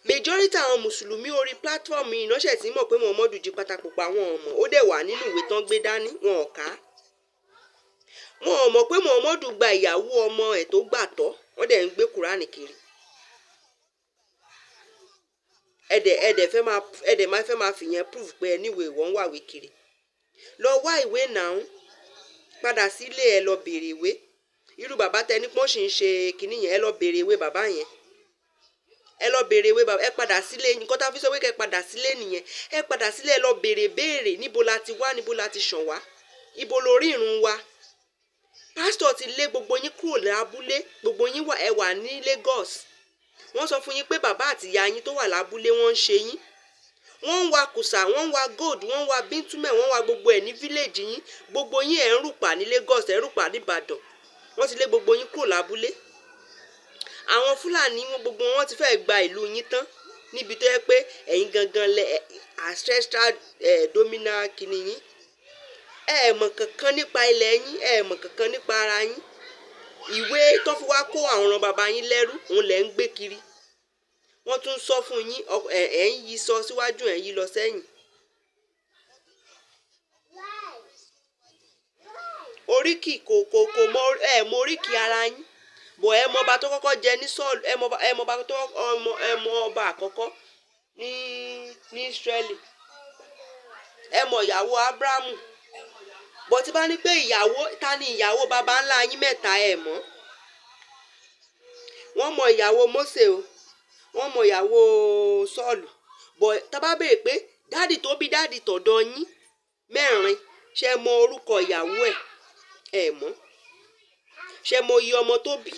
majority àwọn mùsùlùmí orí platform yìí ìnáṣẹ́ tí mọ̀ pé Muhammadu jí pátákópa wọn ò mọ̀ ó dẹ̀ wà nínú ìwé tán gbé dání wọn ò kà á wọn ò mọ̀ pé Muhammadu gba ìyàwó ọmọ ẹ̀ tó gbàtọ́ wọ́n dẹ̀ ń gbé kúránì kiri ẹ̀dẹ̀ máa fẹ́ máa fìyẹn prove pé ẹ níwèé wọ́n ń wàwé kiri lọ wá ìwé náà padà sílé ẹ lọ béèrè ìwé irú bàbá tẹni pọ́n sì ń ṣe kinní yẹn ẹ lọ béèrè ìwé bàbá yẹn ẹ lọ béèrè ìwé bàbá ẹ padà sílé nǹkan tá a fi sọ pé kẹ padà sílé nìyẹn ẹ padà sílé ẹ lọ béèrè níbo la ti wá níbo la ti ṣàn wá ibo lórí ìrun wa pásítọ̀ ti lé gbogbo yín kúrò lábúlé gbogbo yín ẹ wà ní Lagos wọ́n sọ fún yín pé bàbá àti ìyá yín tó wà lábúlé wọ́n ń ṣe yín wọ́n ń wa kùsà wọ́n ń wa gold wọ́n ń wa bíntúmẹ̀ wọ́n ń wa gbogbo ẹ̀ ní village yín gbogbo yín ẹ̀ ń rùpà ní Lagos ẹ̀ ń rùpà ní Ìbàdàn wọ́n ti lé gbogbo yín kúrò lábúlé àwọn Fúlàní gbogbo wọn ti fẹ́ gba ìlú yín tán níbi tó yẹ pé ẹ̀yin gangan lẹ ancestral dominant kìíní yín ẹ mọ̀ kankan nípa ilẹ̀ yín ẹ mọ̀ kankan nípa ara yín ìwé tó fi wá kó àwọn ọ̀ràn bàbá yín lẹ́rú òun lẹ̀ ń gbé kiri wọ́n tún sọ fún yín ẹ̀ ń yí sọ síwájú ẹ̀ ń yí lọ sẹ́yìn. oríkì kò mọ oríkì ara yín bọ̀ ẹ mọ ọba tó kọ́kọ́ jẹ ní Sọ́ọ̀lù ẹ mọ ọba tó ẹ mọ ọba àkọ́kọ́ ní Ísírẹ́lì ẹ mọ ìyàwó Ábúráhámù bọ̀ tí bá ní pé ta ni ìyàwó baba ńlá yín mẹ́ta ẹ mọ̀ wọ́n mọ ìyàwó Mósè o wọ́n mọ ìyàwó Sọ́ọ̀lù bọ̀ tá bá béèrè pé dáàdì tó bí dáàdì tọ̀dọ̀ yín mẹ́rin ṣe mọ orúkọ ìyàwó ẹ mọ̀ ṣe mọ iye ọmọ tó bí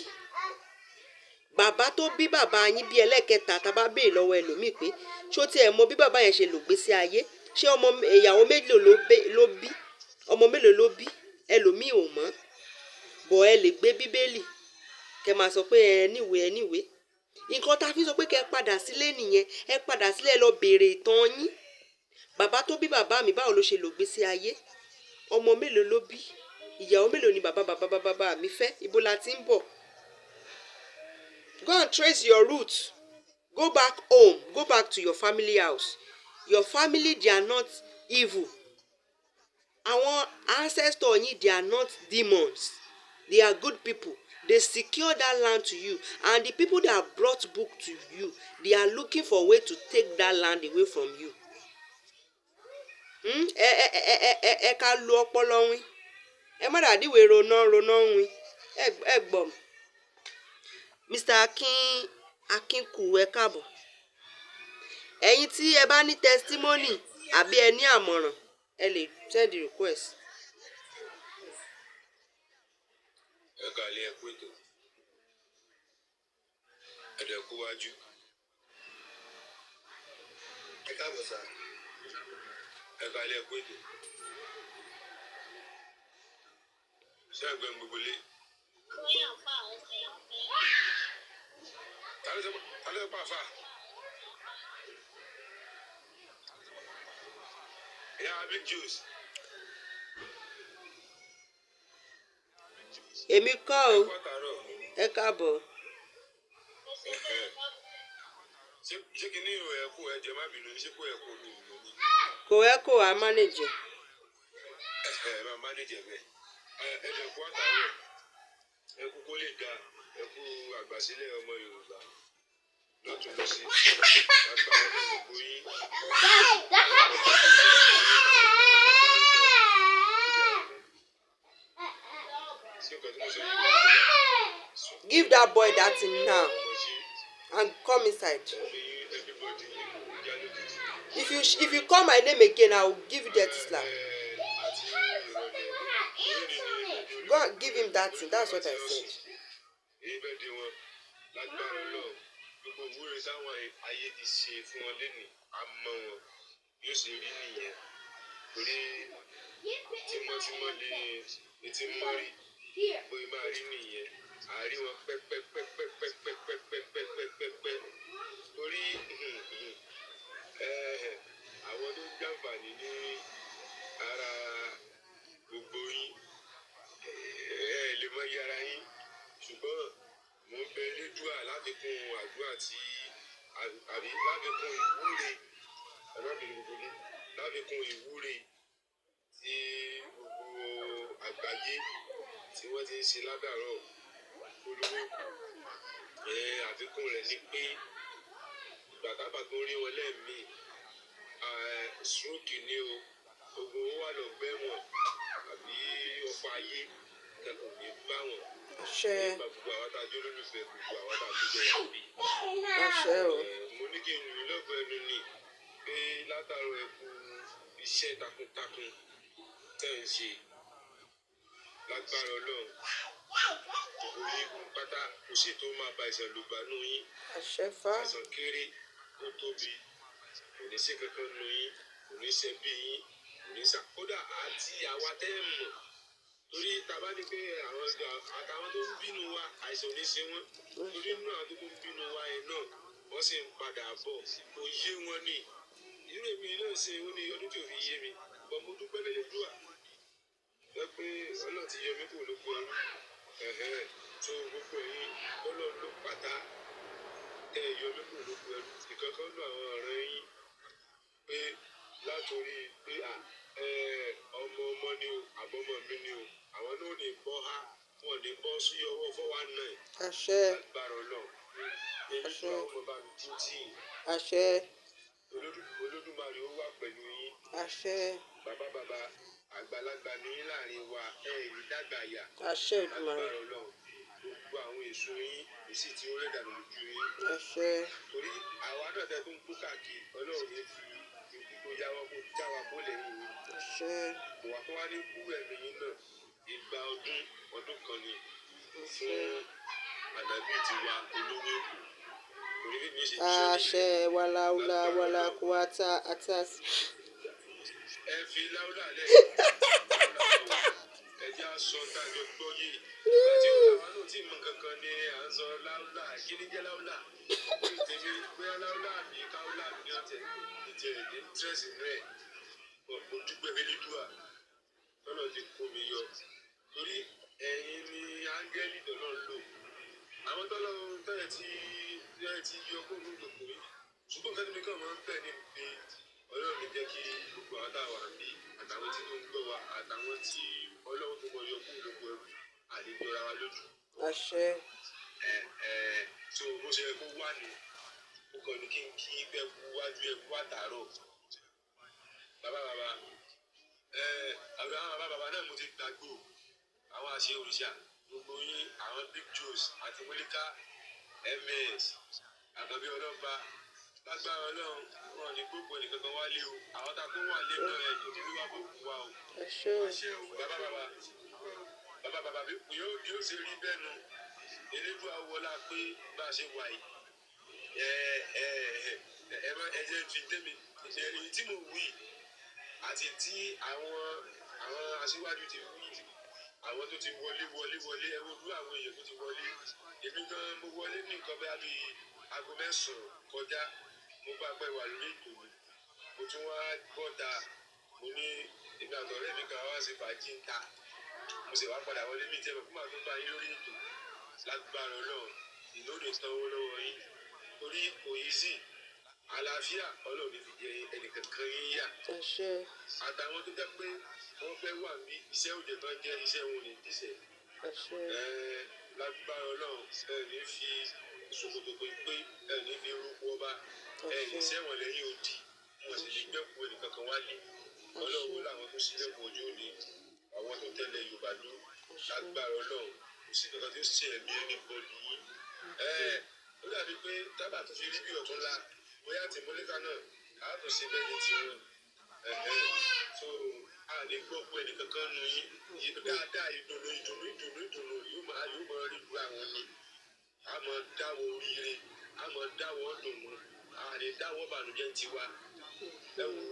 bàbá tó bí bàbá yín bí ẹlẹ́kẹta tá bá béèrè lọ́wọ́ ẹlòmíì pé ṣó tiẹ̀ mọ bí bàbá yẹn ṣe lò gbésí ayé ṣé ọmọ ìyàwó mélòó ló bí ọmọ mélòó ló bí ẹlòmíì ò mọ̀ bọ̀ ẹ lè gbé bíbélì kẹ máa sọ pé ẹ níwèé nǹkan tá a fi sọ pé kẹ padà sílé nìyẹn ẹ padà sílé ẹ lọ béèrè ìtàn yín bàbá tó bí bàbá mi báwo ló ṣe lò gbésí ayé ọmọ mélòó ló bí ìyàwó mélòó ni bàbá mi fẹ́ ibo la ti ń bọ̀. Go and trace your roots. Go back home. Go back to your family house. Your family, they are not evil. Our ancestors, they are not demons. They are good people. They secure that land to you. And the people that have brought book to you, they are looking for a way to take that land away from you. Ẹ ká lo ọpọlọ wín. Ẹ má dàdíwèé ronú wín. Ẹ gbọ́. Mr. Akinku ẹ káàbọ̀. Ẹ̀yin tí ẹ bá ní testimony àbí ẹ ní àmọ̀ràn ẹ lè send the request. Ẹ kálẹ́ ẹ kú ètò. Ẹ dẹ̀ kú wájú. Ẹ káàbọ̀ sá. Ẹ kálẹ́ ẹ kú ètò. Ṣé ẹgbẹ́ ń gbogbo lé? Ta ló pa àfà? Yeah, big juice. Èmi kọ́ o. Ẹ káàbọ̀. Ṣé kí ní ìrò ẹ̀kú ẹ̀jẹ̀ má bínú ṣé kó ẹ̀kú mi ìlú ni? Kò ẹ́ kò wá manage. Máa manage bẹ́ẹ̀. Ẹ̀jẹ̀ kú àtàrọ̀. Ẹ̀kú kó lè ga. Ẹ̀kú àgbàsílẹ̀ ọmọ Yorùbá. Lọ́tún lọ sí. Agbára gbogbo yín. Give that boy that thing now and come inside. If you call my name again, I will give you that slap. Go and give him that thing. That's what I said. Bóyá máa rí nìyẹn àárí wọn pẹ́pẹ́pẹ́pẹ́pẹ́pẹ́pẹ́pẹ́pẹ́ torí àwọn tó jàǹfààní ní ara gbogbo yín lè mọ iye ara yín ṣùgbọ́n mo ń bẹ lédùá láfikún àdúrà tí àbí láfikún ìwúre láfikún ìwúre tí gbogbo àgbáyé tí wọ́n ti ń ṣe ládàárọ̀ olówó àfikún rẹ̀ ni pé ìgbà tábà tó rí wọn lẹ́ẹ̀mí stroke ni o ogun owó wà lọ bẹ́ wọn àbí ọkọ̀ ayé kẹ́kọ̀ọ́ ní bá wọn. Gbogbo àwọn tá a jó lólùfẹ́ gbogbo àwọn tá a tó jẹ́ wà bí. Mo ní kí n lù lọ́gbọ̀ọ́ ẹnu ni pé látàrọ̀ ẹ kú iṣẹ́ takuntakun tẹ́ ń ṣe lágbára Ọlọ́run oyin pátá kò sí tó máa ba ìṣàn lùgbà nù yín àìsàn kéré tó tóbi kò ní sí kankan nù yín kò ní ṣe bí yín kò ní sà kódà àti àwa tẹ́ ẹ̀ mọ̀ torí tàbá ní pé àwọn àtàwọn tó ń bínú wa àìsàn ò ní ṣe wọ́n torí inú àwọn tó ń bínú wa yẹn náà wọ́n sì ń padà bọ̀ kò yé wọn ni irú èmi náà ṣe ó ní ọdún tí ò fi yé mi bọ̀ mo dúpẹ́ lẹ́lẹ́dùà pé Ọlọ́run ti yọ mí kúrò lóko ẹrú tó gbogbo yín Ọlọ́run ló pátá ẹ̀yọ́ lóko lóko ẹrú ìkankan lọ àwọn ọ̀rẹ́ yín pé látòrí pé ọmọ ọmọ ni o àbọ̀mọ mi ni o àwọn náà ní bọ́ ha wọn ní bọ́ sí ọwọ́ 419 àṣẹ agbára ọlọ́run èyí tó àwọn ọmọ bá mi kú tí àṣẹ olódùmarè ó wà pẹ̀lú yín àṣẹ bàbá àgbàlagbà ní láàrin wa ẹ̀yìn dàgbà yà àṣẹ Èdùmàrè agbára ọlọ́run gbogbo àwọn èso yín èsì tí ó rẹ̀ dànù lójú yín àṣẹ torí àwa náà tẹ tó ń kú káàkiri ọlọ́run ní fi ìgbó jáwọ́ kó jáwa kó lẹ́yìn yín àṣẹ ìwà tó wá ní kú ẹ̀mí yín náà ìgbà ọdún kan ni àṣẹ fún àdàbí tiwa olówó èkó torí bí mi ṣe àṣẹ wàláwùlà wàlàkùwàtà àtàs. ẹ fi láúlà lẹ ẹ jẹ́ àsọ tájọ gbọ́ yé àti òkàwá náà tí mọ kankan ni à ń sọ láúlà kí ni jẹ́ láúlà tèmi bóyá láúlà mi káúlà mi ní ọ̀tẹ̀ ìjẹ́ ìdí tírẹ̀sì rẹ̀ mo dúpẹ́ Elédùà lọ́nà ti kó mi yọ torí ẹ̀yin ni áńgẹ́lì tọ́lọ́ ń lò àwọn tọ́lọ́ tẹ́lẹ̀ tí yọ kó ní gbogbo yìí ṣùgbọ́n kẹ́ni mi kàn máa ń bẹ̀ ní pé ọlọ́run ní jẹ́ kí gbogbo àwọn táwa bí àtàwọn tí tó ń gbọ́ wa àtàwọn tí ọlọ́run tó mọ yọ kó lóko ẹrú àlejòra wa lójú. àṣẹ tó bó ṣe yẹ kó wà ní ó kàn ní kí n kí bẹ́ẹ̀ kú wájú ẹ̀ kú àtàárọ̀ bàbá àwọn bàbá náà mo ti gbàgbó àwọn àṣẹ òrìṣà gbogbo yín àwọn big joes àti mólíkà ms àkànbí ọlọ́ba lágbára ọlọ́run wọn ní gbogbo ẹnìkankan wálé o àwọn tá a kó wà lé náà ẹ̀yìn ìdílé wa bò kú wa o. àṣẹ bàbá yóò ṣe rí bẹ́ẹ̀ nu Elédùà wọlá pé bá a ṣe wà yìí ẹ jẹ́ fi tẹ́mi èyí tí mo wí àti tí àwọn aṣíwájú ti wí àwọn tó ti wọlé ẹ wo dúró àwọn èèyàn tó ti wọlé èmi gan mo wọlé ní nǹkan bẹ́ẹ̀ bí aago 9 kọjá mo bá pẹ́ wà lórí ètò mi mo tún wá bọ́ta mo ní èmi àtọ̀rẹ́ mi kan wá sí fàájì ń ta mo sì wá padà wọlé mi tẹ́lẹ̀ fún màá tó bá yín lórí ètò lágbára ọlọ́run ìlóde tán owó lọ́wọ́ yín torí kò yí sí àlàáfíà ọlọ́run ní fi jẹ ẹnìkankan yín yá àṣẹ àtàwọn tó jẹ́ pé wọ́n fẹ́ wà ní iṣẹ́ òde kan jẹ́ iṣẹ́ wọn ní díṣẹ́ àṣẹ lágbára ọlọ́run ẹ ní fi ṣòkòtò pé ẹ ní fi rúkú ọba ẹ ní sẹ́wọ̀n lẹ́yìn odi wọn sì ní gbẹ́kú ẹnìkankan wálé ọlọ́run làwọn tó sílẹ̀kùn ojú òní àwọn tó tẹ̀lé Yorùbá dúró lágbára ọlọ́run kò sí kankan tó ṣe ẹ̀mí ẹni bọ́ọ̀lù yín ó dàbí pé tábà tó fi rí bí ọ̀tún la bóyá tí mọ́lẹ́ká náà á tó ṣe bẹ́ẹ̀ ní tiwọn so a ní gbọ́ pé ẹnìkankan nu yín dáadáa ìdùnnú yóò máa rí lu àwọn ni a máa dáwọ́ oríire a máa dáwọ́ dùnnú a lè dáwọ́ bànújẹ́ tiwa ẹ wo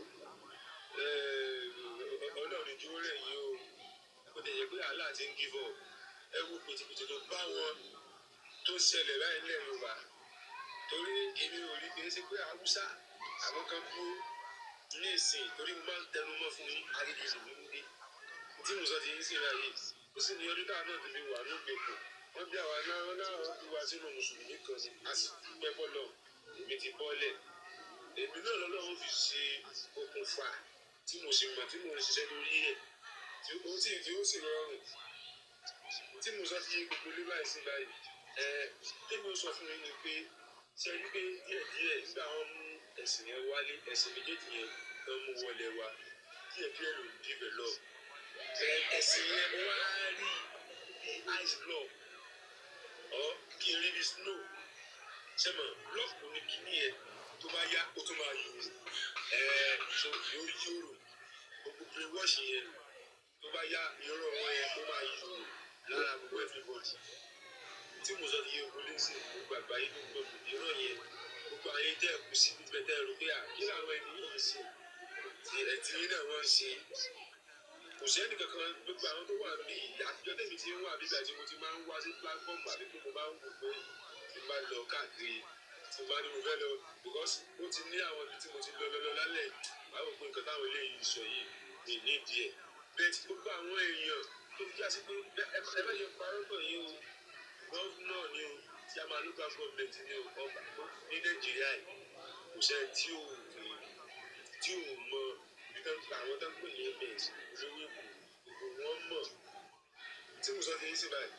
ọlọ́run ìdúró rẹ̀ yìí o kò tẹ̀ yẹ pé àlá ti ń gíbọ̀ ẹ wo pìtìpìtì tó bá wọn tó ṣẹlẹ̀ láì lẹ̀ Yorùbá torí èmi ò rí pé pé Haúsá àwọn kan kú ní ìsìn torí mo máa ń tẹnu mọ́ fún agídí ìlú nílé tí mo sọ ti yín sí ìráyè ó sì ní ọdún táwọn náà ti fi wà ní ìgbèkùn wọ́n bí àwa náà wọ́n fi wá sínú mùsùlùmí kan ni a sì dúpẹ́ bọ́lọ̀ èmi ti bọ́lẹ̀ èmi náà lọ́lọ́run fi ṣe okùnfà tí mo sì mọ̀ tí mo ń ṣiṣẹ́ lórí ẹ̀ tí ó sì rọrùn tí mo sọ ti gbogbo ilé báyìí sí báyìí tẹ́mi ó sọ fún mi ni pé ṣe rí pé díẹ̀díẹ̀ nígbà wọn mú ẹ̀sìn yẹn wálé ẹ̀sìn méjèèjì yẹn wọ́n mú wọlé wa díẹ̀díẹ̀ ló ń develop ẹ̀sìn yẹn mo wá rí bí ice block ọ kí n rí bí snow sẹ́mọ̀ blọọkù ní kíní yẹn tó bá yá ó tún máa yòrò so yóò yòrò gbogbo brainwash yẹn tó bá yá irọ́ wọn yẹn ó máa yòrò lára gbogbo everybody tí mo sọ ti yẹ wọlé sí gbogbo àgbáyé tó gbọdọ̀ irọ́ yẹn gbogbo ayé tẹ́ ẹ̀ kú sí bíbẹ̀ tẹ́ ẹ̀ rò pé kí làwọn ènìyàn yìí ṣe tí ẹtì yín náà wọ́n ṣe kò sẹ́ni kankan gbogbo àwọn tó wà ní àtijọ́ tẹ̀mí tí ń wà bíbẹ̀ tí mo ti máa ń wá sí platform àbí pé mo máa ń wò pé tí n bá lọ káàkiri tí n bá ní mo fẹ́ lọ because ó ti ní àwọn ibi tí mo ti lọ lálẹ́ báwo pé nǹkan táwọn eléyìí sọ yìí mi nídìí ẹ̀ bẹ́ẹ̀ tí gbogbo àwọn èèyàn tó fi já sí pé ẹ bá yọ parọ́ tọ̀ yín o gọ́vnọ̀ ni o tí a máa local government ni o ọba ní Nàìjíríà yìí kò sẹ́ni tí ò mọ àwọn tó ń pè ní ms olówó èkó gbogbo wọn mọ̀ tí mo sọ fún yín sí báyìí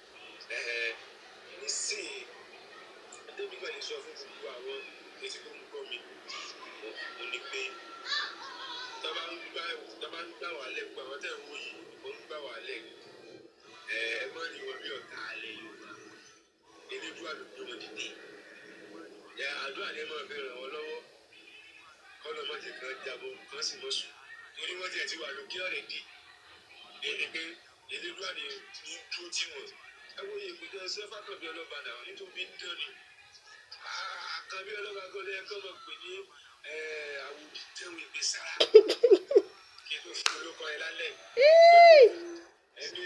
nísìnyí débi kan lè sọ fún gbogbo àwọn etí tó ń gbọ́ mi mo ní pé tá bá ń gbà wá lẹ́ gbogbo àwọn tẹ̀ ń wò yìí ó ń gbà wá lẹ́ ẹ mọ́ ni wọ́n bí ọ̀tá alẹ́ Yorùbá elédùn àdúgbò wọn dìde àdúrà ni ẹ máa fi ràn wọ́n lọ́wọ́ kọ́lọ́mọ́tì kan jábọ̀ kan sì mọ́ sùn torí wọ́n tiẹ̀ ti wà lókè ọ̀rẹ́ dì èyí pé elédùn àdé ní dúró tí wọ́n ẹ wo iye ìpínlẹ̀ sẹ́fà kan bí ọlọ́ba náà nítorí ń dán ni kan bí ọlọ́ba kan lẹ́yìn kan mọ̀ pé ní àwòdì tẹ̀wé gbé sára kí ló fún olókọ ẹ lálẹ́ ẹni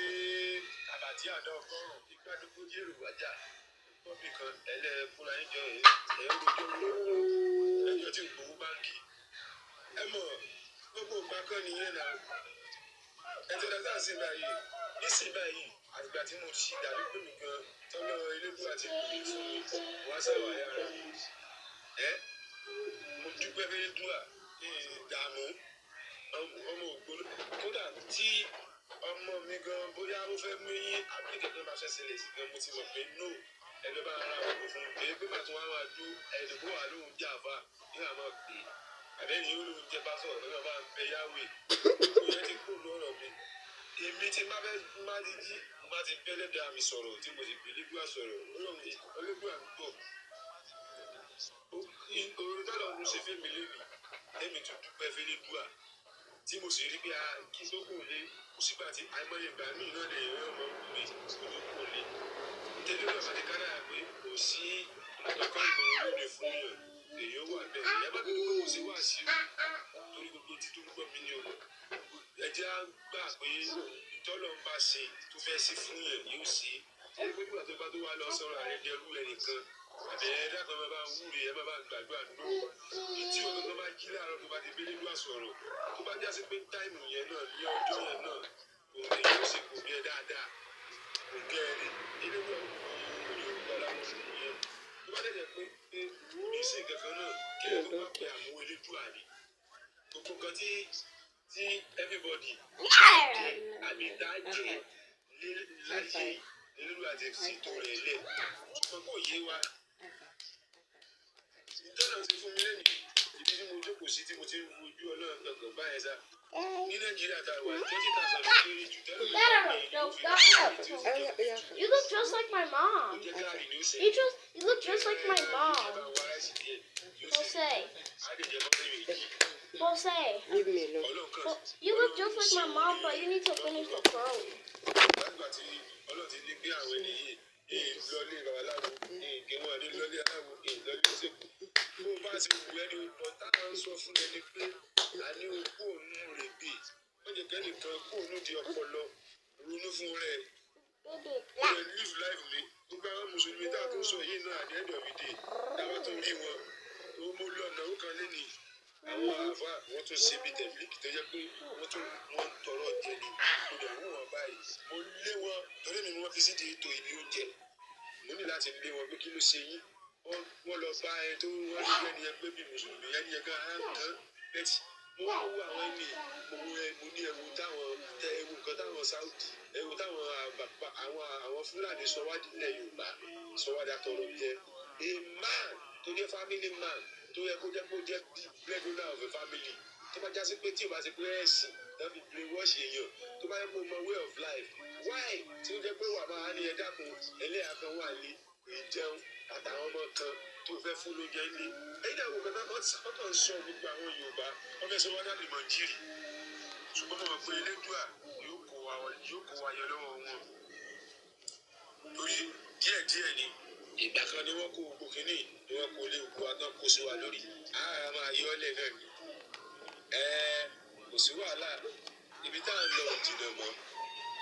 àbàtì àdá ọgọ́rùn-ún ìgbàdógún yẹ̀rù wájà bọ́bí kan ẹlẹ́fúnra yín jọ ẹjọ́ tí gbowó báńkì ẹ mọ̀ gbogbo nǹkan kan nìyẹn náà ẹ̀jẹ̀ dáadáa sí báyìí nísìnyí báyìí àtìgbà tí mo ti dàbí pé mi gan tọ́lọ́ elédùn àti ìpínlẹ̀ fún mi wá sáwà yára mo dúpẹ́ fẹ́ẹ́ dúà ìdààmú ọmọ ògbóló kódà tí ọmọ mi gan bóyá ó fẹ́ mú yín àbí kẹ̀kẹ́ máa ṣẹ̀ṣẹ̀ lè sí gan mo ti mọ̀ pé no ẹgbẹ́ bá ara òkú fún un èyí pé màtún wá máa dú ẹ̀dùnkú wà lóhun jẹ́ àfa ní àmọ́ pé àbẹ́ni yóò lóhun jẹ́ pásọ̀ lọ́wọ́ bá ń bẹ yáwé kó yẹ ti kó lọ́rọ̀ mi èmi ti má ti jí má ti bẹ́lẹ̀ dá mi sọ̀rọ̀ tí mo sì fi lébùá sọ̀rọ̀ olóògbé àgbọ̀ òun tó lọ́ọ́ ṣe fún mi lẹ́nu èmi tún dúpẹ́ fẹ́ lébùá tí mo sì rí pé kí tó kò lé kò sígbà tí àìmọye ìgbà míì náà lè rí ọmọ mi kò tó kò lé tẹ́lẹ̀ náà bá ti ká náà pé kò sí àtọ́kọ́ ìgbọ̀n lóde fún yàn èyí ó wà bẹ́ẹ̀ ìyá bá gbogbo kò sí wá sí o torí gbogbo tí tó ń gbọ́ mi ní o ẹ jẹ́ á gbà pé ìtọ́lọ̀ ń bá ṣe tó fẹ́ sí fún yàn yóò ṣe é pé nígbà tó bá tó wá lọ sọ̀rọ̀ àrẹ dẹrú ẹnìkan àbẹ̀yẹ dákan máa bá wúre ẹ máa bá gbàdúrà nù tí o kankan bá jí láàárọ̀ tó bá ti bẹ́lẹ́ lúwà sọ̀rọ̀ tó bá jásí pé táìmù yẹn náà ní ọjọ́ yẹn náà òun lè yóò ṣe kò gẹ dáadáa kò gẹ ẹni ilé wọn kò ní orúkọ láwọn fún yẹn tó bá dẹ̀ pé kò ní sí kankan náà kí ẹ tó bá pẹ àmúwò elédùà ni gbogbo nǹkan tí everybody jẹ àbí tá jẹ láyé elédùà àti ṣètò rẹ̀ lẹ̀ ṣùgbọ́n kò yé wa ìtọ́nà ti fún mi lẹ́nu ibi tí mo jókòó sí tí mo ti ń wojú ọlọ́run kankan báyẹn sá ní Nàìjíríà tá a wà 20,000 kéré jù tẹ́lẹ̀ You look just like my mom. You look just like my mom. Jose. Leave me alone. You look just like my mom, but you need to finish the curl. Ọlọ́run ti ní gbé àwọn ènìyàn lọlé babaláwo ìgbéwọ̀n ní lọlé aláwo ìlọlé ṣèkú bó bá ti wù ẹni ọ̀pọ̀ táwọn ń sọ fún ẹni pé àní okú òun rè gbé wọ́n jẹ́ kẹ́nìkan kú òun di ọpọlọ ronú fún rẹ̀ rẹ̀ live life mi gbogbo àwọn mùsùlùmí tá a tún sọ yìí náà at the end of the day táwọn tó rí wọn mo lọ ọ̀nà kan lẹ́nìí àwọn àfa wọ́n tún ṣe bí tẹ̀blíkì tó jẹ́ pé wọ́n tọrọ jẹ ni mo dẹ̀ wú wọn báyìí mo lé wọn torí mi ni wọ́n fi sí di ètò ibi oúnjẹ mo ní láti lé wọn pé kí ló ṣe yín wọ́n lọ bá ẹ tó wọ́n ní ẹni yẹn pé bí mùsùlùmí ẹni yẹn gan án tán bẹ́tì mo wá wú àwọn ẹni mo ní ẹwu táwọn ẹwu nǹkan táwọn Saudi ẹwu táwọn àwọn Fúlàní sọwádìí ilẹ̀ Yorùbá sọwádìí àtọrọ jẹ a man tó jẹ́ family man tó yẹ kó jẹ́ bí breadwinner of a family tó bá jásí pé tí o bá ti pé ẹ̀sìn tàbí brainwash èèyàn tó bá yẹ kó mọ way of life why tí ó jẹ́ pé wà máa ní ẹ̀dá kan ẹlẹ́yà kan wà lé ìjẹun àtàwọn ọmọ kan tó fẹ́ fún lóúnjẹ ilé ẹ̀yìn náà wò kọ́tà ọ̀tọ̀ ń sọ gbogbo àwọn Yorùbá wọ́n fẹ́ sọ wọ́n dàbí Nàìjíríà ṣùgbọ́n mo mọ̀ pé Elédùà yóò kó wa yọ lọ́wọ́ wọn torí díẹ̀díẹ̀ ni ìgbà kan ni wọ́n kó gbogbo kínní ni wọ́n kó lé gbogbo àtàn kó sí wa lórí àárá máa yọ ọ́lẹ̀ náà ni kò sí wàhálà ibi tá à ń lọ jìnnà mọ́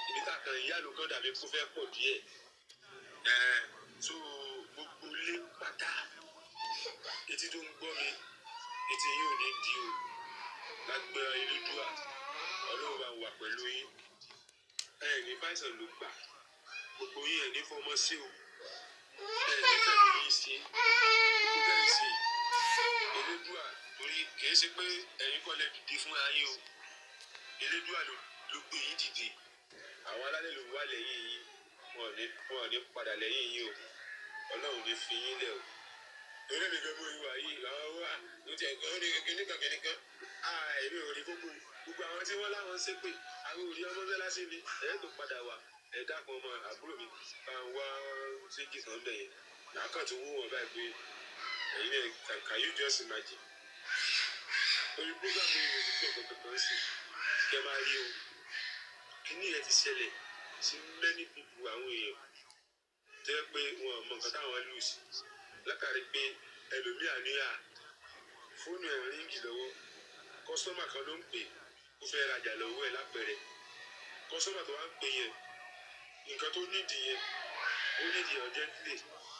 ibi tá a kàn yá ló kàn dàbí kó fẹ́ pọ̀ díẹ̀ so gbogbo ilé pátá etí tó ń gbọ́ mi etí yìí ò ní di o lágbára Elédùà Ọlọ́run bá wà pẹ̀lú yín ní fáìsàn ló gbà gbogbo yín ẹ̀ ní fọmọ sí o Elédùà torí kìí ṣe pé ẹ̀yin kọ́ lẹ dìde fúnra yín o. Elédùà ló gbé yín dìde. Àwọn alálẹ̀ ló wà lẹ́yìn yín. Wọn ò ní padà lẹ́yìn yín o. Ọlọ́run ní fi yín lẹ̀ o. Torí mi gbogbo ìwà yìí àwọn wà ló ti ẹ̀gbọ́n ní kìnìkan. Èmi ò rí gbogbo àwọn tí wọ́n láwọn ṣépè. Àwọn ò rí ọmọ bẹ́ẹ̀ lásì ni. Ẹ̀yẹ́ tó padà wà. Ẹ dákun ọmọ àbúrò mi bá ń wá séjì kan bẹ̀ yẹn. Làákàn tó wú wọn báyìí pé ẹ̀yin náà can you just imagine? Orí program yìí mo ti gbọ́ kankan sí kẹ́ máa rí o. Kíní yẹn ti ṣẹlẹ̀ sí many people àwọn èèyàn tó yẹ pé wọn ò mọ nǹkan táwọn lù sí. Látàrí pé ẹlòmíà ní fóònù ẹ̀ ríngì lọ́wọ́. Kọ́sọ́mà kan ló ń pè ó fẹ́ rajà lọ́wọ́ ẹ̀ lápẹ̀rẹ̀. Kọ́sọ́mà tó wá ń pè yẹn nǹkan tó nídìí yẹn ó nídìí urgently.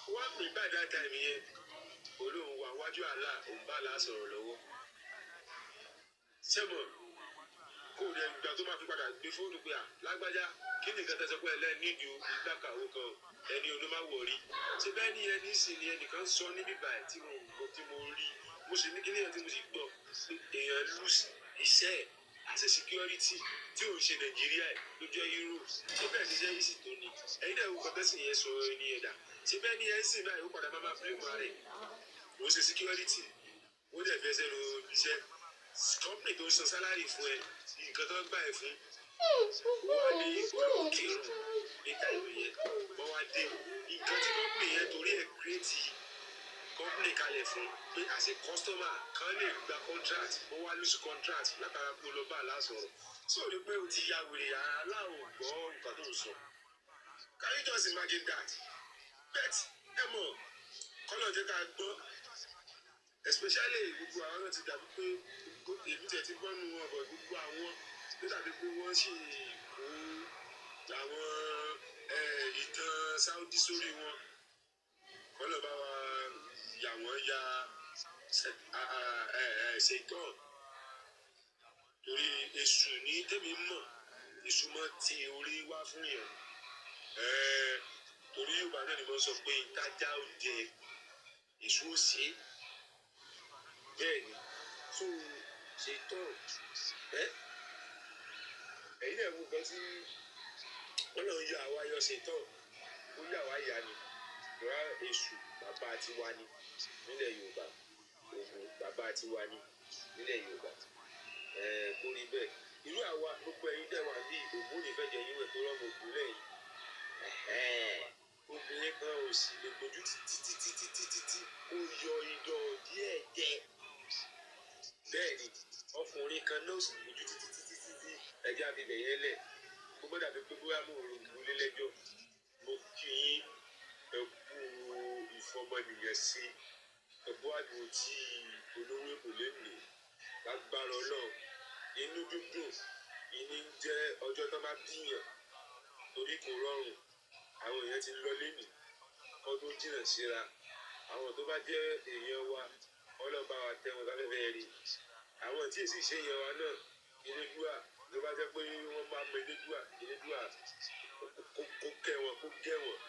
Ó wá pè by that time yẹn olóhùn wà wájú àlá òun bá àlá sọ̀rọ̀ lọ́wọ́. Sẹ́mọ̀ kó o dẹ̀ gbà tó máa fi padà gbé fóònù pé lágbájá kí ni nǹkan tẹ̀sán pé ẹlẹ́nìdìí ìgbàkàwé kan ẹni olú máa wọ̀ rí. Ṣé bẹ́ẹ̀ ni ẹni sì ni ẹnìkan sọ níbí báyìí tí mo rí mo sì ní kíní yẹn tí mo sì gbọ́ èèyàn lose iṣẹ́ ẹ̀ as a security tí ò ń ṣe Nàìjíríà ẹ̀ ló jẹ́ Europe tó bẹ́ẹ̀ ní iṣẹ́ yìí sì tó ní. Ẹ̀yin náà wò kọ́tẹ́sì yẹn sọ ẹni ẹ̀dá. Ṣé bẹ́ẹ̀ ni ẹ̀ ń sìn náà ó padà máa blame rẹ̀ ó ṣe security ó dẹ̀ fẹ́ sẹ́nu iṣẹ́ company tó ń san salary fún ẹ nǹkan tó ń gbà ẹ fún wọ́n ní olókèrò ní táìmù yẹn wọ́n wá dé nǹkan tí company yẹn torí ẹ̀ create company kalẹ̀ fún pé as a customer kan lè gba contract wọ́n wá lose contract látara pé lọ bá aláṣọrọ̀ tí ò ní pé o ti ya wèrè aláwọ̀ gbọ́ nǹkan tó ń sọ. Can you just imagine that? Bet ẹ mọ̀ kọ́lọ̀ jẹ́ ká gbọ́ especially gbogbo àwọn náà ti dàbí pé èmi tẹ̀ ti gbọ́ nu wọn bọ̀ gbogbo àwọn tó dàbí pé wọ́n sì kó àwọn ìtàn Saudi sórí wọn kọ́lọ̀ bá wa yà wọ́n ya ṣètọ́ torí èṣù ní tèmi mọ̀ èṣù mọ́ ti orí wá fún yàn torí Yorùbá náà ni wọ́n sọ pé ìtajà òde èṣù ó ṣe bẹ́ẹ̀ ni tó ṣètọ́ ẹ̀yin náà mú nǹkan tí wọ́n náà yọ àwa yọ ṣètọ́ ó yà wá yà ni ìwà èṣù bàbá tiwa ni nílẹ̀ Yorùbá Ògún bàbá tiwa ni nílẹ̀ Yorùbá kó rí bẹ́ẹ̀ irú àwa gbogbo ẹ̀yin tẹ̀ wá bí Ògún ní fẹ́ jẹ yín wẹ̀ tó rọ́mọ Ògún lẹ́yìn obìnrin kan ò sì lè gbójú títí kó yọ idọ̀ díẹ̀ jẹ bẹ́ẹ̀ ni ọkùnrin kan náà sì gbójú títí ẹja bíbẹ̀ yẹn lẹ̀ kó gbọ́dọ̀ àbí pé bóyá mo rò gbólé lẹ́jọ́ mo kí yín ẹkú ìfọmọnìyàn sí ẹbú àdúró tí olówó èkó lè nì lágbára Ọlọ́run inú dúdùn ìní ń jẹ́ ọjọ́ tó bá bíyàn torí kò rọrùn àwọn èèyàn ti lọ lẹ́nì ọdún jìnnà síra àwọn tó bá jẹ́ èèyàn wa ọlọ́ba wa tẹ wọn láfẹ́fẹ́ rí àwọn tí èsì ṣe èèyàn wa náà Elédùà ló bá jẹ́ pé wọ́n máa mọ Elédùà kó kẹ́ wọn kó gẹ́ wọn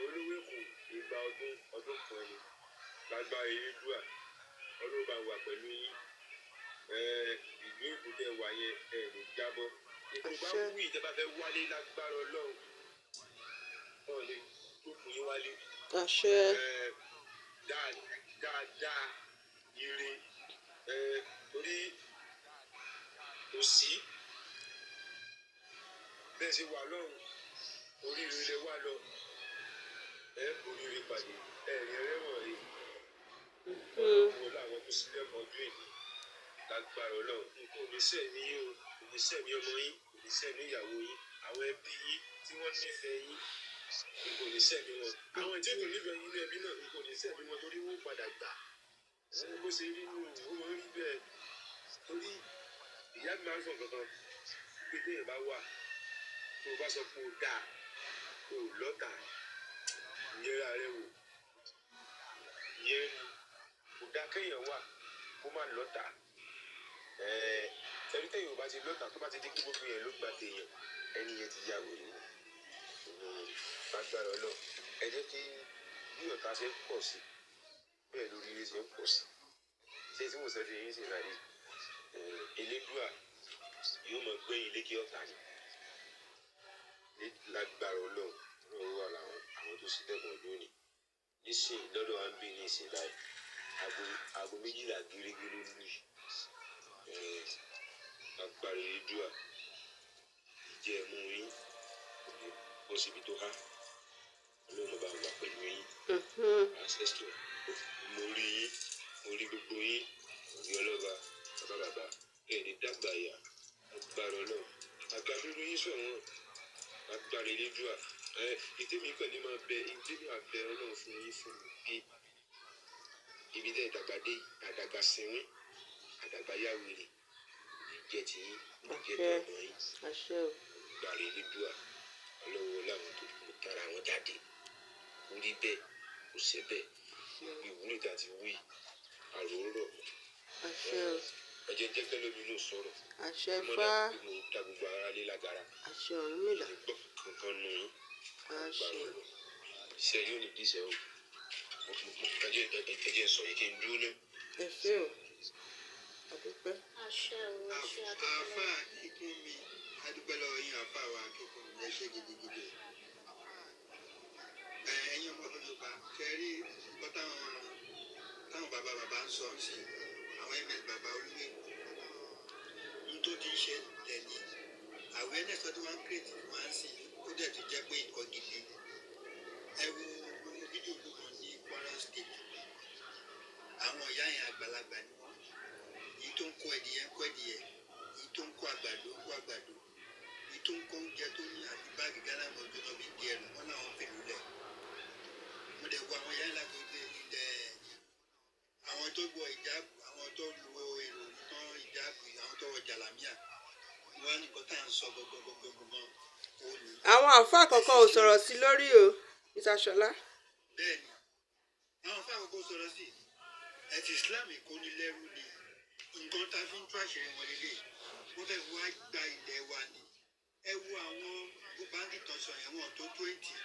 olówó èkó ìgbà ọdún kan ni lágbára Elédùà ọlọ́ba wà pẹ̀lú yín ìlú èkó tẹ wà yẹn lè jábọ́ ètò bá wù ìjọba fẹ́ wálé lágbára Ọlọ́run ọ̀ lè gbókùn yín wálé dáadáa ire torí kò sí bẹ́ẹ̀ ṣe wà lọ́run oríire lè wá lọ oríire pàdé ẹ̀rín ẹlẹ́wọ̀n rí wọ́n láwọn tó sílẹ̀ mọ́jú èyí lágbára Ọlọ́run nǹkan oníṣẹ́ ní yín o oníṣẹ́ ní ọmọ yín oníṣẹ́ ní ìyàwó yín àwọn ẹbí yín tí wọ́n nífẹ̀ẹ́ yín nǹkan oníṣẹ́ ní wọn àwọn tí kò nífẹ̀ẹ́ yín ní ẹbí náà nǹkan oníṣẹ́ ní wọn torí wọ́n padà gbà bó ṣe rí nù ó máa ń rí bẹ́ẹ̀ torí ìyá mi máa ń sọ kankan pé téèyàn bá wà tó o bá sọ pé o dáa o lọ́tà ìyẹra rẹ wò ìyẹn kò dá kéèyàn wà kó má lọ́tà tẹ̀lé téèyàn ò bá ti lọ́tà tó bá ti dé kí gbogbo yẹn ló gba téèyàn ẹni yẹn ti yá wèrè Agbára Ọlọ́run ẹ jẹ́ kí bí ọ̀tá ṣe ń pọ̀ sí bẹ́ẹ̀ lórí ilé ṣe ń pọ̀ sí. Ṣé tí mo sọ fi yín sí ìbàdí elédùà yóò mọ gbẹ̀yìn lékè ọ̀tá ni lágbára Ọlọ́run Ọlọ́run wà láwọn àwọn tó sílẹ̀kùn lónìí nísìnyí lọ́dọ̀ wa ń bí ní ìsìn báyìí aago méjìlá gírígí ló lù yìí agbára elédùà ìjẹ́ ẹ̀mú yín bọ́ síbi tó há Ọlọ́run bá wà pẹ̀lú yín ancestor mo rí yín mo rí gbogbo yín orí ọlọ́ba bàbá ẹni dàgbà yà agbára Ọlọ́run àgbàdo yín sọ̀wọ́n agbára elédùà ìtẹ́mi pẹ̀lú máa bẹ ìtẹ́mi àbẹ Ọlọ́run fún yín fún mi ibi tẹ́ ìdàgbà dé àdàgbà sẹ́wọ́n àdàgbà yàwèrè ìjẹ́ ti yín ìjẹ́ tó ọmọ yín agbára elédùà ọlọ́wọ́ láwọn tó kù tara wọn jáde orí bẹ́ẹ̀ kò ṣe bẹ́ẹ̀ ìwúlò tá a ti wí àròrọ̀ ẹ jẹ́ jẹ́ kẹ́lẹ́ mi ló sọ̀rọ̀ mọ́dà pé mo ta gbogbo ara lé lágara gbọ́ kankan nù yín agbára ọlọ́ iṣẹ́ yóò ní díṣẹ́ o ẹ jẹ́ sọ yìí kí n dúró náà. ẹ ṣé o àdúpẹ́. àáfà ikún mi adúpẹ́ lọ́wọ́ yín àáfà wa akẹ́kọ̀ọ́ mi ẹ ṣe gidigidi ẹ̀yin ọmọ Yorùbá kẹrí nǹkan táwọn bàbá ń sọ sí àwọn ms bàbá olúwe ní tó ti ṣe tẹ̀lé awareness tó wọ́n ń create wọ́n sì ó dẹ̀ ti jẹ́ pé nǹkan gidi ẹ wo fídíò tó kàn ní Kwara State àwọn ìyá yẹn àgbàlagbà ni wọ́n èyí tó ń kó ẹdìyẹ èyí tó ń kó àgbàdo èyí tó ń kó oúnjẹ tó ní àti báàgì gánà mọ́tò náà fi di ẹrù wọn làwọn fèrè lẹ̀ mo dẹ̀ wo àwọn ìyá yẹn lágbègbè ilẹ̀ àwọn tó wọ ìjáàbù àwọn tó lo èrò tán ìjáàbù àwọn tó wọ jàlámíà wọn nìkan tá à ń sọ gbọgbọgbọgbọgbọ òní. àwọn àáfàá kankan ò sọ̀rọ̀ sí lórí o Mr. Ṣọlá. bẹ́ẹ̀ni àwọn àáfàá kankan ò sọ̀rọ̀ sí ẹ̀sìn Islam ìkónilẹ́rú ni nǹkan tá a fi ń tú àṣírí wọn lélẹ̀ wọ́n fẹ́ wá gba ilẹ̀ wa ni ẹ wo àwọn báńkì tán sọ yẹn wọn tó 20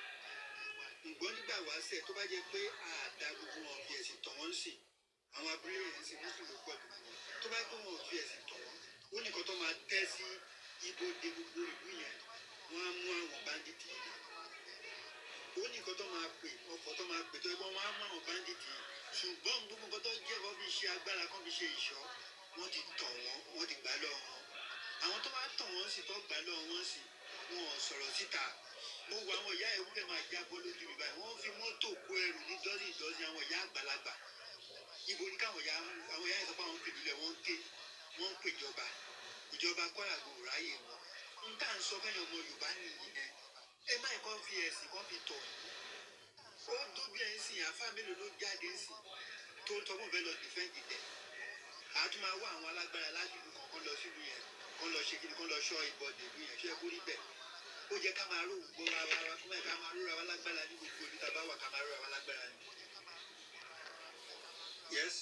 ǹgbọ́n nígbà wáṣẹ̀ tó bá jẹ́ pé àdá gbogbo wọn fi ẹ̀sìn tàn wọ́n sí àwọn abúlé yẹn sì mùsùlùmí pọ̀ jù wọn tó bá gbé wọn fi ẹ̀sìn tàn wọ́n ó nìkan tó máa tẹ́ sí ibodè gbogbo ìlú yẹn wọ́n á mú àwọn báńdíìtì yìí ó nìkan tó máa pè ọkọ̀ tó máa pè tó ẹgbọ́n wọn á mú àwọn báńdíìtì yìí ṣùgbọ́n gbogbo nǹkan tó jẹ́ kó fi ṣe agbára kó fi ṣe ìṣọ́ wọ́n ti tàn wọ́n ti gbà lọ́wọ́ wọn àwọn tó bá tàn wọ́n sì tó gbà lọ́wọ́ wọn sì wọn ò sọ̀rọ̀ síta mo wo àwọn ìyá ewúrẹ́ máa jábọ́ lójú mi báyìí wọ́n fi mọ́tò kó ẹrù ní dọ́sìn àwọn ìyá àgbàlagbà ibo ní káwọn ìyá yẹn sọ pé àwọn fìlú lẹ̀ wọ́n ń pè ìjọba Kwara kò ráyè wọn n tá à ń sọ fẹ́yìn ọmọ Yorùbá nìyẹn ẹ má ẹ̀kọ́ fi ẹ̀sìn kan fi tọ̀ ó dóbi ẹ̀ ń sìn àfá mélòó ló jáde ń sìn tó ń tọ́gbọ̀n fẹ́ lọ dìfẹ́ǹdì tẹ̀ àtún máa wá àwọn alágbára lájúlù kan lọ sílùú yẹn kan lọ ṣe kí ni kan lọ ṣọ́ ìbọdè ìlú yẹn ṣé ẹ kó rí bẹ́ẹ̀ ó jẹ́ ká máa róhùn gbọ́ ra wa kó máa ká máa róra wa lágbára ní gbogbo ibi tá a bá wà ká máa róra wa lágbára ní. yes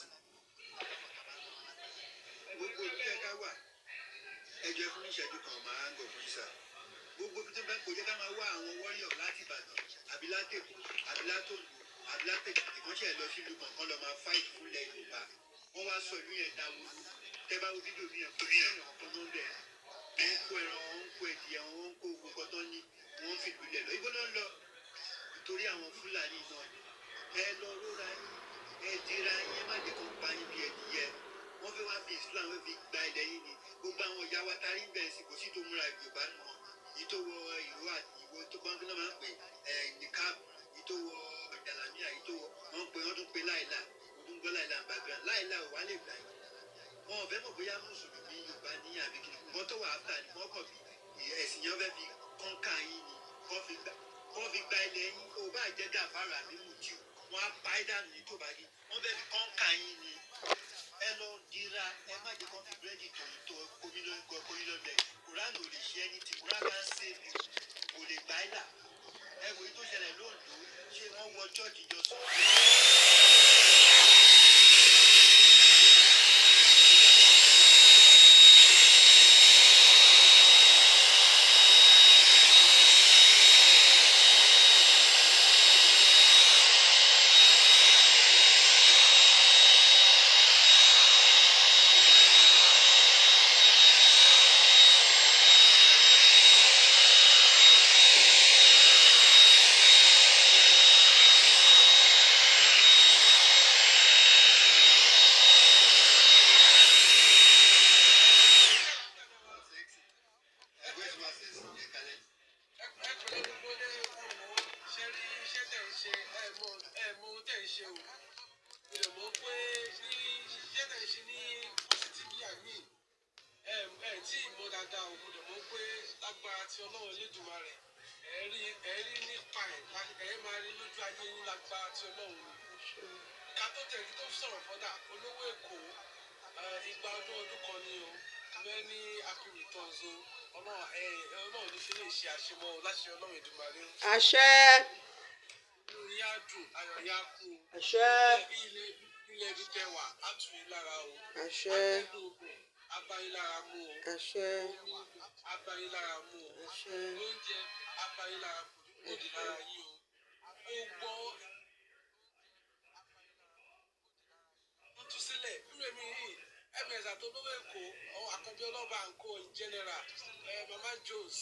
gbogbo ibi tẹ́ ká wà ẹjọ́ fún ìṣẹ́jú kan máa ń gọ̀ fún ìṣà gbogbo ibi tó bá kò jẹ́ ká máa wá àwọn wọ́ríọ̀ láti Ìbàdàn àbí látẹ̀kọ́ àbí látòǹdó àbí látẹ̀kìtì kan ṣẹ̀ lọ sílùú kankan lọ máa fáìtì fúnlẹ̀ Yorùbá wọ́n wá sọ ìlú yẹn dáwọ́ tẹ́ bá wo fídíò mi yẹn kò ní ẹ̀yàn kan ló ń bẹ̀ wọ́n ń kó ẹran wọ́n ń kó ẹ̀dìyẹ wọ́n ń kó ogun kan tán ní wọ́n ń fìlú lẹ̀ lọ ibo náà lọ nítorí àwọn Fúlàní náà ẹ lọ róra yín ẹ dira yín ẹ má jẹ́ kó pa yín bí ẹ̀dìyẹ wọ́n fẹ́ wá fi Islam wọ́n fi gba ilẹ̀ yín ni gbogbo àwọn ìyá wa tarí ń bẹ̀ sí kò sí tó múra Yorùbá nù wọn yìí tó wọ ìró àti ìwọ tó bá ń gbé náà máa ń pè nìkáàbù yìí tó wọ jàlámíà yìí tó wọ wọ́n tún pè láìla ọdún gbọ́ láìla background láìla ò wá lè gbà yín wọn ò fẹ́ mọ̀ bóyá mùsùlùmí Yorùbá ní àbí kìnnì nǹkan tó wà áfà ni wọ́n kọ̀ bí ẹ̀sìn yẹn fẹ́ fi kọ́ńkà yín ni wọ́n fi gba ilẹ̀ yín ó bá jẹ́ Gàfárà àbí Mùtíù wọ́n á pa ìdánù ní tòbáyé wọ́n fẹ́ fi kọ́ńkà yín ni ẹ lọ dira ẹ má jẹ́ kó fi búrẹ́dì tó kóyílọ́lẹ̀ Kùránì ò lè ṣe ẹni tí Kùránì bá ń sèbí kò lè gbá ìlà ẹ wòye tó ṣẹlẹ̀ lóòdó ṣé wọ́n wọ chọ́ọ̀chì jọ sọ. ṣe o mo lè mọ̀ pé ní iṣẹ́ tẹ̀ ṣe ní positive àmì tí ìmọ̀ dáadáa o mo lè mọ̀ pé lágbára tí Ọlọ́run Elédùmarè ẹ̀rí nípa ẹ̀ máa rí lójú ayé yín lágbára tí Ọlọ́run ni. Ká tó tẹ̀lé tó sọ̀rọ̀ fọ́dà olówó Èkó igba ọdún kan ni o many happy returns o Ọlọ́run ní fi lè ṣe àṣemọ́ láṣẹ Ọlọ́run Èdùmarè. Àṣẹ. Inú yín á dùn ayọ̀ yín á kún o. Àṣẹ. Ilé ibi tẹ wà á tù yín lára o. Àṣẹ. Atẹ́gùn ògùn á bá yín lára mu o. Àṣẹ. Omi á bá yín lára mu o. Àṣẹ. Oúnjẹ á bá yín lára mu kò dì lára yín o. Ó gbọ́ sílẹ̀ nínú èmi yìí ms àtolówó Èkó àkànbí ọlọ́ba àǹkó in general mama Jones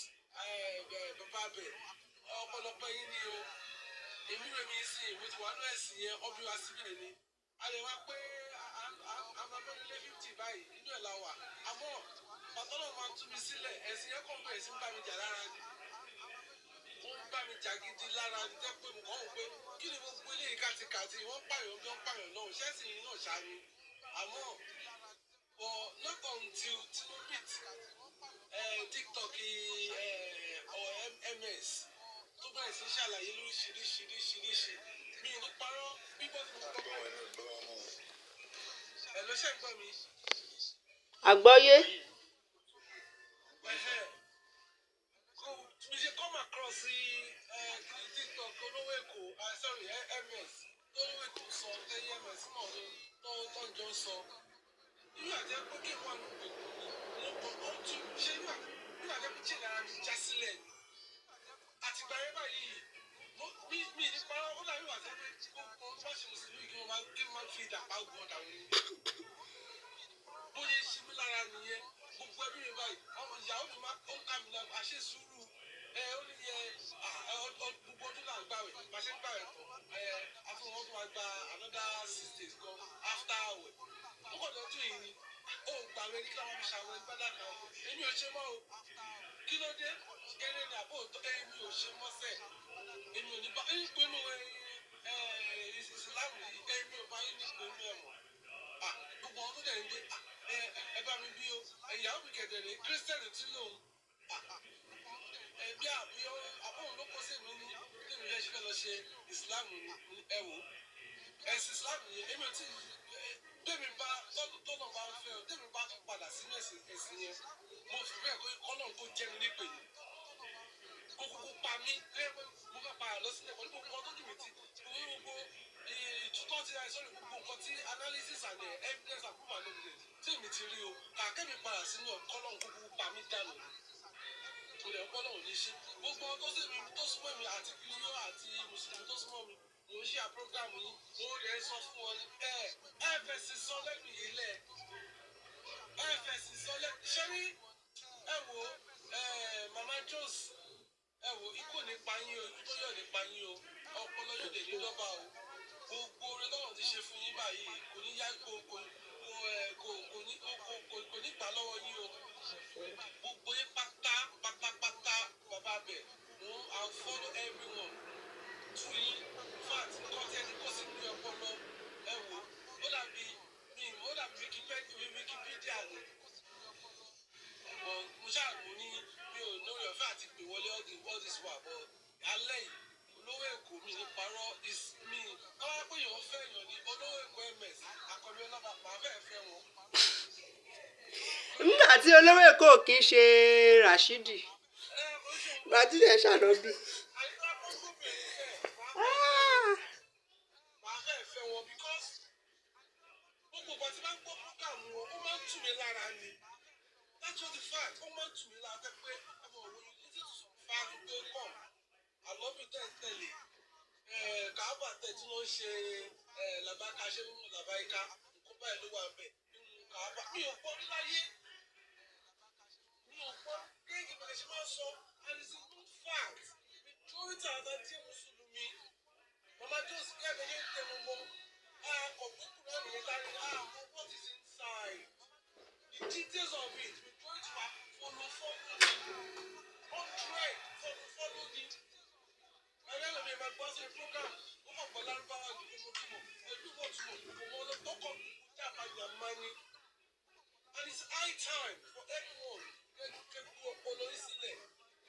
bàbá abẹ ọ̀pọ̀lọpọ̀ yín ni o èmi rẹ̀ mi sì mo ti wà ní ẹ̀sìn yẹn ọbí wa síbẹ̀ ni a lè wá pé àmàmẹ́lẹ́lẹ́ 50 báyìí nínú ẹ̀ la wà àmọ́ pàtọ́nà máa tú mi sílẹ̀ ẹ̀sìn yẹn kàn bẹ̀rẹ̀ sí ń bá mi jà lára ni ó ń bá mi jà gidi lára ni jẹ́ pé mo kàn ń pé kí ni gbogbo eléyìí kàtìkàtì wọ́n pààyàn bí wọ́n pààyàn náà ṣẹ́sìn yìí náà ṣáá ni àmọ́ not until tinobit TikTok or ms tó bẹ̀rẹ̀ sí ṣàlàyé lóríṣiríṣiríṣiríṣi mi ò ní parọ́ bíbọ́ tí mo gbọ́ ẹ̀ ló ṣe gbọ́ mi. Àgbọ́yé. Mi ṣe come across TikTok olówó Èkó sorry ms olówó Èkó sọ lẹ́yìn ms náà tó ń jọ sọ irú àjẹ́ pé kí wọ́n lò pé mo kọ̀ ọ́ tún ṣé irú àjẹ́ pé kí ìlara mi já sílẹ̀ ni àtìgbà yẹn báyìí mi ní pa ó dàbí wà sẹ́pẹ́ gbogbo bá ṣe mùsùlùmí kí wọ́n máa fi ìdàpá ogun ọ̀dà wọn ni bóyá ṣe mí lára nìyẹn gbogbo ẹbí mi báyìí ọmọ ìyàwó mi máa ń ká mi lọ àṣẹ sùúrù ó ní gbogbo ọdún là ń gbàwẹ̀ bá ṣe ń gbàwẹ̀ tán àfihàn tó máa gba another 6 days kan after àwẹ̀ ó kọ̀ lọ́dún yìí ni ó gbàwẹ̀ ní káwọn fi ṣàwọn ìgbádà kan èmi ò ṣe mọ́ o kí ló dé eré ni àbò tó èmi ò ṣe mọ́sẹ̀ èmi ò ní bá ìpinnu ìsìlámù yìí èmi ò bá yín nípinnu ẹ̀ mọ́ gbogbo ọdún dẹ̀ ń dé ẹ bá mi bí o ìyàwó mi kẹ̀dẹ̀rẹ̀ kírísítẹ́nì tí lòun bí àbóhùn ló kó sí mi ní tèmi fẹ́ ṣe fẹ́ lọ ṣe ìsìlámù ẹ wò ẹ̀sìn ìsìlámù yẹn èmi ò tí tèmi bá tọ́nà bá ń fẹ́ o tèmi bá tún padà sínú ẹ̀sìn yẹn mo fi bẹ́ẹ̀ kọ́nà kó jẹ́ mi nípè ní kó kúkú pa mí lẹ́yìn mo fẹ́ padà lọ sílẹ̀ pẹ̀lú gbogbo ọdún jù mí tí gbogbo ìtútọ́ ti àìsàn rẹ̀ gbogbo nǹkan tí analysis and evidence and proof and evidence tí èmi ti rí o kàkẹ́ mi padà sínú kọ́nà kó kúkú pa mí dànù mo lè kọ́ lọ́wọ́ ní ṣe gbogbo tó súnmọ́ mi àti kìnìún àti mùsùlùmí tó súnmọ́ mi mo ń ṣe àpọ́gàmù yìí mo rẹ̀ sọ fún wọn ẹ fẹ̀sì sọ lẹ́nu yìí lẹ̀ ẹ fẹ̀sì sọ lẹ́nu ṣé rí ẹ wo mama Jones ẹ wo ikú nípa yín o ikú tó yọ̀ nípa yín o ọpọlọ yóò dé ní lọ́ba o gbogbo orin lọ́wọ́ ti ṣe fún yín báyìí kò ní yá kò ní gbà lọ́wọ́ yín o gbogbo yín pátápátá bàbá bẹ̀ mo I follow everyone to yín fat kọ́tẹ́ ní kó sì ní ọpọlọ ẹ wò ó dàbí Wikipedia ni mo ṣàmù ní mi ò lórí ọ̀fẹ́ àti pè wọlé all this wa bọ̀ alẹ́ yìí olówó Èkó mi ní parọ́ mi káwá pé èèyàn fẹ́ èèyàn ní olówó Èkó ms àkọ́bí ọlọ́ba máa fẹ́ wọn. Nígbà tí olówó Èkó kì í ṣe Rashidi Rashidi ẹ̀ ṣàlọ́bí. Màá fẹ́ wọn because gbogbo ìgbà tí máa ń gbọ́ program wọn ó máa ń tù mí lára ni that's just the fact ó máa ń tù mí lára pé ọmọ òun yìí ní sísè fáà tó kọ̀ àlọ́bí tẹ̀lé kàábà tẹ̀ tí wọ́n ṣe làbáka ṣé nínú làbáyíká nǹkan báyìí ló wà ń bẹ̀ nínú kàábà mi ò gbọ́ ní láyé mi ò gbọ́ kéèkì bẹ̀rẹ̀ ṣe máa sọ and it's a good fact majority àwọn àti mùsùlùmí mama Jones kẹ́kẹ́ ní tẹnu mọ́ kọ̀ọ̀kúkú náà nìyẹn lárí what is inside the details of it majority wa follow 100 follow ni ẹlẹ́rìí mi máa gbọ́ sí program ó kàn gbọ́ lárúbáwá ní kí mo túmọ̀ ẹbí wọ́n túmọ̀ kò mọ ọlọ́tọ́kọ̀ jábàjàmá ni. And it's high time for everyone kẹ́ gbé ọpọlọ yín sílẹ̀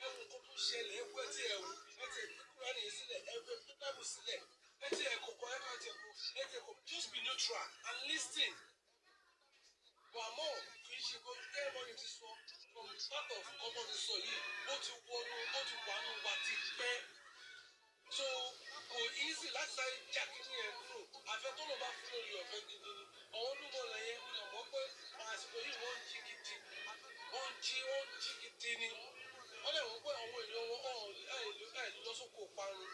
ẹ̀wù nǹkan tó ṣẹlẹ̀ ẹ̀wù ẹ̀tí ẹ̀wù ẹ̀tí ẹ̀kúkúrá nìyí sílẹ̀ ẹ̀wù ẹ̀kúkúrá sílẹ̀ ẹ̀tí ẹ̀kọ̀kọ̀ ẹ̀tí ẹ̀kọ̀ just be neutral and listen. Àmọ́ kì í ṣe gbogbo everybody ti sọ from the start of ọmọ ti sọ yìí ó ti wà nù wà ti pẹ́. So kò easy láti sáré já kínní ẹ̀ kúrò àfẹ́ tó lọ bá fún lórí ọ̀fẹ́ gidi ni àwọn olúmọ̀lẹ̀ yẹn ó lè mọ̀ pé àsìkò yìí wọ́n ń jí gidi ni wọ́n lè mọ̀ pé àwọn èèyàn wọn ẹ̀ lọ́sọ̀kò parun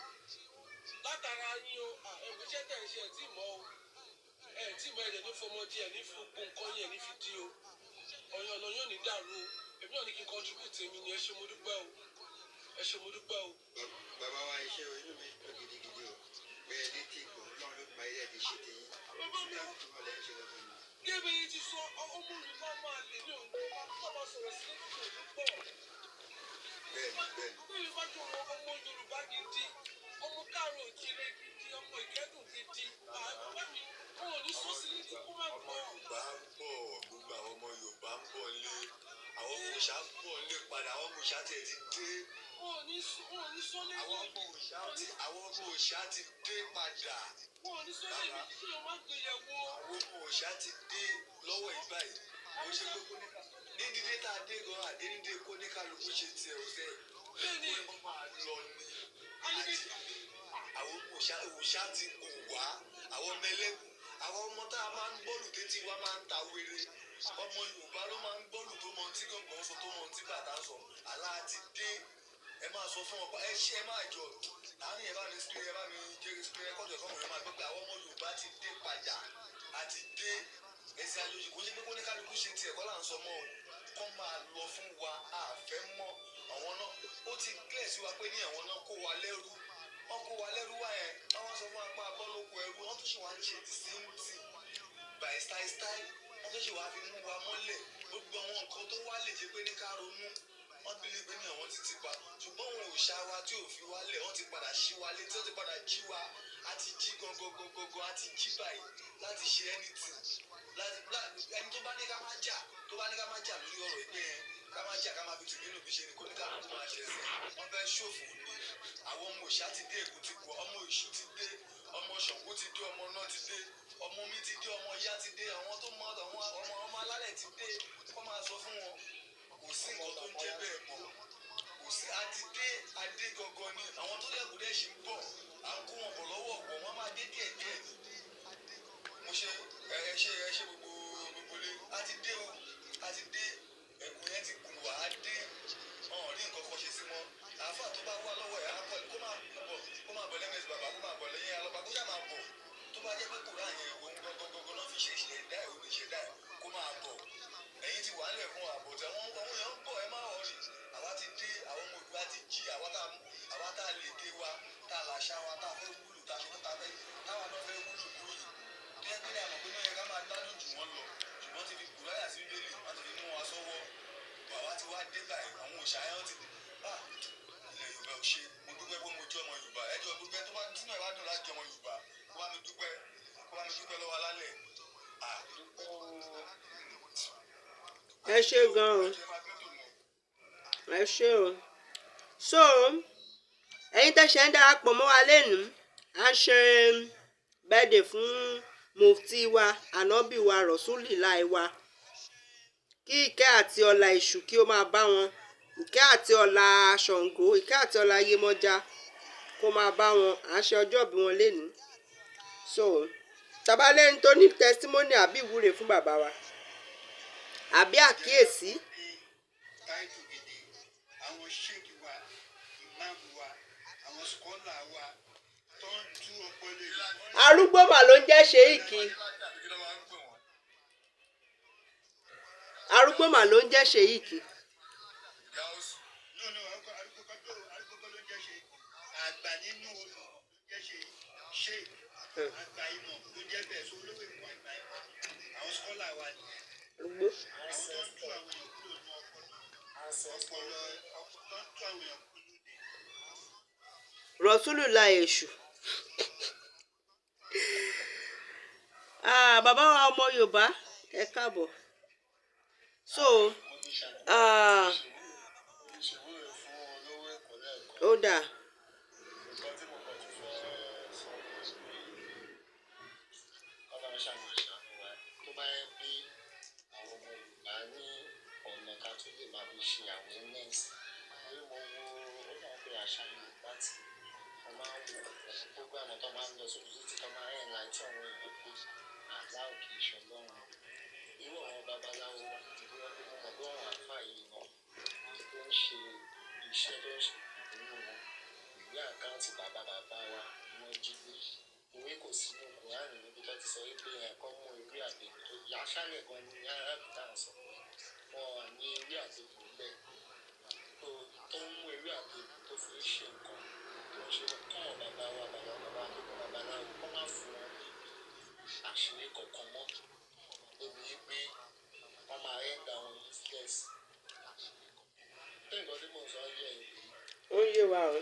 látara yín o ẹ̀wọ̀n iṣẹ́ tẹ̀ ń ṣe ẹ̀ tí mọ́ o ẹ̀ tí mọ́ ẹ̀jẹ̀ ní fọmọdé ẹ̀ ní fún nǹkan yẹn ní fi dí o ọ̀yàn ọ̀nà yóò ní dàrú o èmi náà ní kí n contribute èmi ni ẹ ṣé mo dúpẹ́ o. Bàbá wa iṣẹ́ inú mi tó gidigidi o bẹ́ẹ̀ ní tí ìgbọ̀n náà ló máa yẹ ti ṣe ti yín nígbà tó wà lẹ́yìn ṣe lọ́dún mi. Gébé yìí ti sọ ọmọ mi máa lè ní òun tó máa sọ̀rọ̀ sí lẹ́yìn òun pọ̀. Bẹ́ẹ̀ni. Ọmọ Yorùbá jọ ọmọ Yorùbá gidi ọmọ káàrọ̀ òjìrè gidi ọmọ ìkẹ́dùn gidi bàbá mi wọn ò ní sọ sí létí kó má gbọ́. Yorùbá ń bọ̀ gbogbo àwọn ọmọ Yorùbá ń bọ̀ lé àwọn mùsà ń bọ̀ lé padà àwọn mùsà tiẹ̀ ti dé. Wọn ò ní sọ létí. Àwọn ọmọ òòṣà ti dé padà. Wọn ò ní sọ létí kí o má gbéyàwó. Àwọn ọmọ òòṣà ti dé lọ́wọ́ ìbáyìí. Mo ṣe gbogbo ní dídé tá a dé gan àdénídé kó ní kálukú ṣe tiẹ̀ ọ̀sẹ̀. Bẹ́ẹ̀ni wọ́n máa lọ ní. Àwọn òòṣà ti kò wá àwọn ọmọ ẹlẹ́gùn àwọn ọmọ tá a máa ń gbọ́lù tètè wá máa ń ta wéré ọmọ Yorùbá ló máa ń gbọ́lù tó mọ tí gbọ̀ngàn sọ tó mọ tí bàtà sọ àlá ti dé ẹ máa sọ fún ọ̀pá ẹ ṣe ẹ máa jọ láàrin ẹ bá mi sílẹ̀ ẹ bá mi jẹ́rìí sílẹ̀ ẹ kọ́jọ́ fún ọmọ ẹ máa gbọ́ pé àwọn ọmọ Yorùbá ti dé padà àti dé ẹsẹ̀ àjòjì kò ṣe pé kó ní kálukú ṣe tiẹ̀ kọ́ là ń sọ mọ́ ọ kọ́ máa lọ fún wa àfẹ́ mọ́ àwọn náà ó ti kílẹ̀ sí wa pé ní àwọn náà kó wa lẹ́rú wọ́n kó wa lẹ́rú wá yẹn wọ́n sọ fún apá abọ́lóko ẹrú wọ́n tún ṣe wá ń ṣe ti sí ń tì by style wọ́n tún ṣe wá fi mú wa mọ́lẹ̀ gbogbo àwọn nǹkan tó wá lè jẹ́ pé ní ká ronú wọ́n bí lè gbé ní àwọn títí pa ṣùgbọ́n wọn ò ṣá wa tí ò fi wá lẹ̀ wọ́n ti padà ṣí wa létí wọ́n ti padà jí wa a ti jí gangan a ti jí báyìí láti ṣe anything ẹni tó bá ní ká má jà lórí ọ̀rọ̀ ẹgbẹ́ yẹn ká má jà ká má fi tùbínú bí ṣe ni kò ní ká lóko máa ṣẹ̀ṣẹ̀ wọ́n fẹ́ ṣòfò ní àwọn ọmọ òṣà ti dé èkó ti pọ̀ ọmọ ìṣù ti dé ọmọ ṣàngó ti dé ọmọ náà ti dé ọmọ mi ti dé ọmọ ìyá ti dé àwọn tó mọ ọmọ alálẹ̀ ti dé kọ́ máa sọ fún wọn kò sí nǹkan tó ń jẹ́ bẹ́ẹ̀ mọ́ kò sí adé gangan ni àwọn tó yẹ kó dẹ́ ṣe ń bọ̀ à ń kó wọn bọ̀ lọ́wọ́ ọ̀pọ̀ wọn máa dé díẹ̀díẹ̀ mo ṣe ẹ ṣe gbogbo lé a ti dé ẹ̀kú yẹn ti kùn wá á dé ọ̀hún rí nǹkan kan ṣe sí wọn àáfà tó bá wà lọ́wọ́ ẹ̀ á kọ́ kó máa bọ̀ lẹ́mẹ̀sì bàbá kó máa bọ̀ lẹ́yìn alọ́ba kó ṣáà máa bọ̀ tó bá jẹ́ pé kòrán yẹn òun gangan náà fi ṣe ìṣẹ̀dá ẹ̀ òun ìṣẹ̀dá ẹ̀ kó máa bọ̀ ẹ̀yin ti wà ń lẹ̀ fún àbọ̀ tí àwọn èèyàn ń bọ̀ ẹ máa wọ̀ rí àwa ti dé àwọn ọmọ òdùwà ti jí àwa tá a lè dé wa tá a làṣà wa tá a fẹ́ wúlò tá a ṣe tó ta fẹ́ táwa náà fẹ́ wúlò lóyè bí ẹgbẹ́ náà mọ̀ pé náà yẹ ká máa gbádùn jù wọ́n lọ ṣùgbọ́n ti fi kùráyà sí bẹ́ẹ̀lì wọ́n ti fi mú wa sọ́wọ́ àwa ti wá dé báyìí àwọn òṣàyàn ti ilẹ̀ Yorùbá ò ṣe mo dúpẹ́ pé mo jẹ́ ọmọ Yorùbá ẹjọ́ gbogbo ẹ tó bá sínú ẹ̀ bá dùn láti jẹ́ ọmọ Yorùbá kó bá mi dúpẹ́ lọ́wọ́ alálẹ̀. ẹ ṣé gan o ẹ ṣé o so ẹ̀yin tẹ́ ṣe ń darapọ̀ mọ́ wa lẹ́nu à ń ṣe birthday fún mufti wa ànábì wa Rasulillah wa kí ìkẹ́ àti ọlá èṣù kí ó máa bá wọn ìkẹ́ àti ọlá Ṣàngó ìkẹ́ àti ọlá Yemọja kó máa bá wọn à ń ṣe ọjọ́ bí wọn lẹ́nu so tabalẹ́ni tó ní testimony àbí ìwúre fún bàbá wa àbí àkíyèsí. Àwọn ṣéèkì wa ìmáàmù wa àwọn skọ́là wa tó ń tú ọpọlọ ìlànà. arúgbó mà ló ń jẹ́ ṣèyíkì arúgbó mà ló ń jẹ́ ṣèyíkì. Àgbà nínú olùkọ́ ló jẹ́ ṣe àgbà ìmọ̀ ló jẹ́ bẹ́ẹ̀ sọ olówó ìmọ̀ àgbà ìmọ̀ àwọn skọ́là wa ni àwọn tó ń tú àwọn èèyàn kúrò ní ọpọlọ tó ń tú àwọn èèyàn kúrò lóde. Rasulillah èṣù Bàbá wa ọmọ Yorùbá ẹ káàbọ̀. So ó dà. Ó ń yé wa o.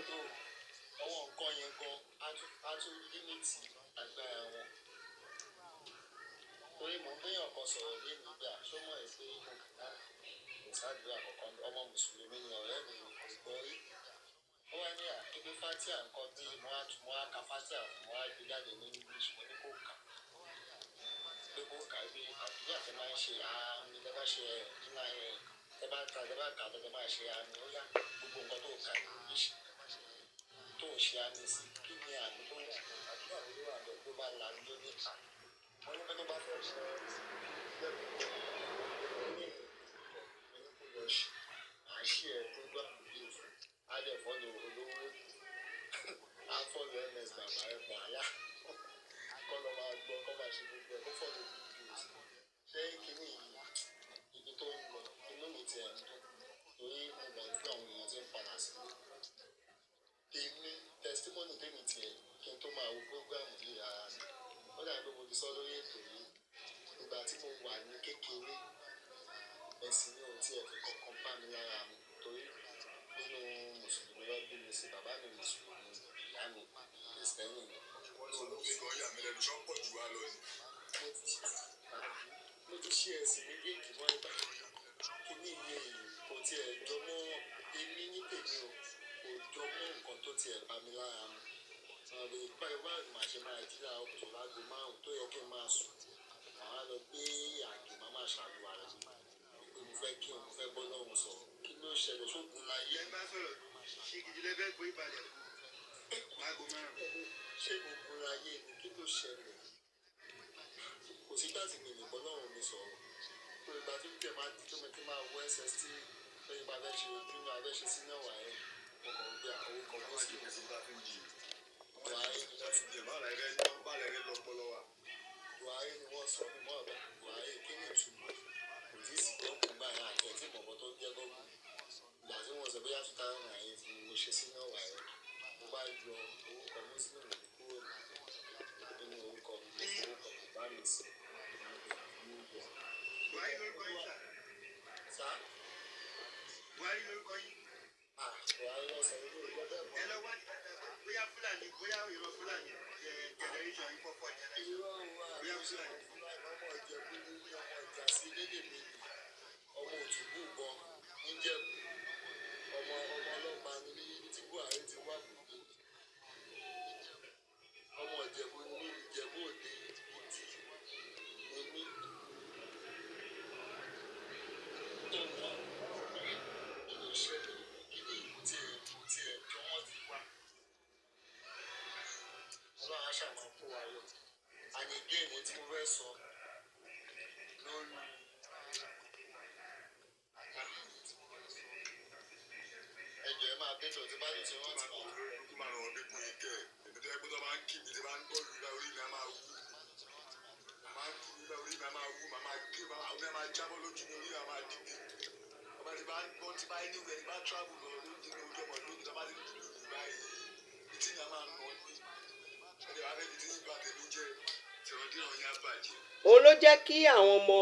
Òun ló jẹ́ kí àwọn ọmọ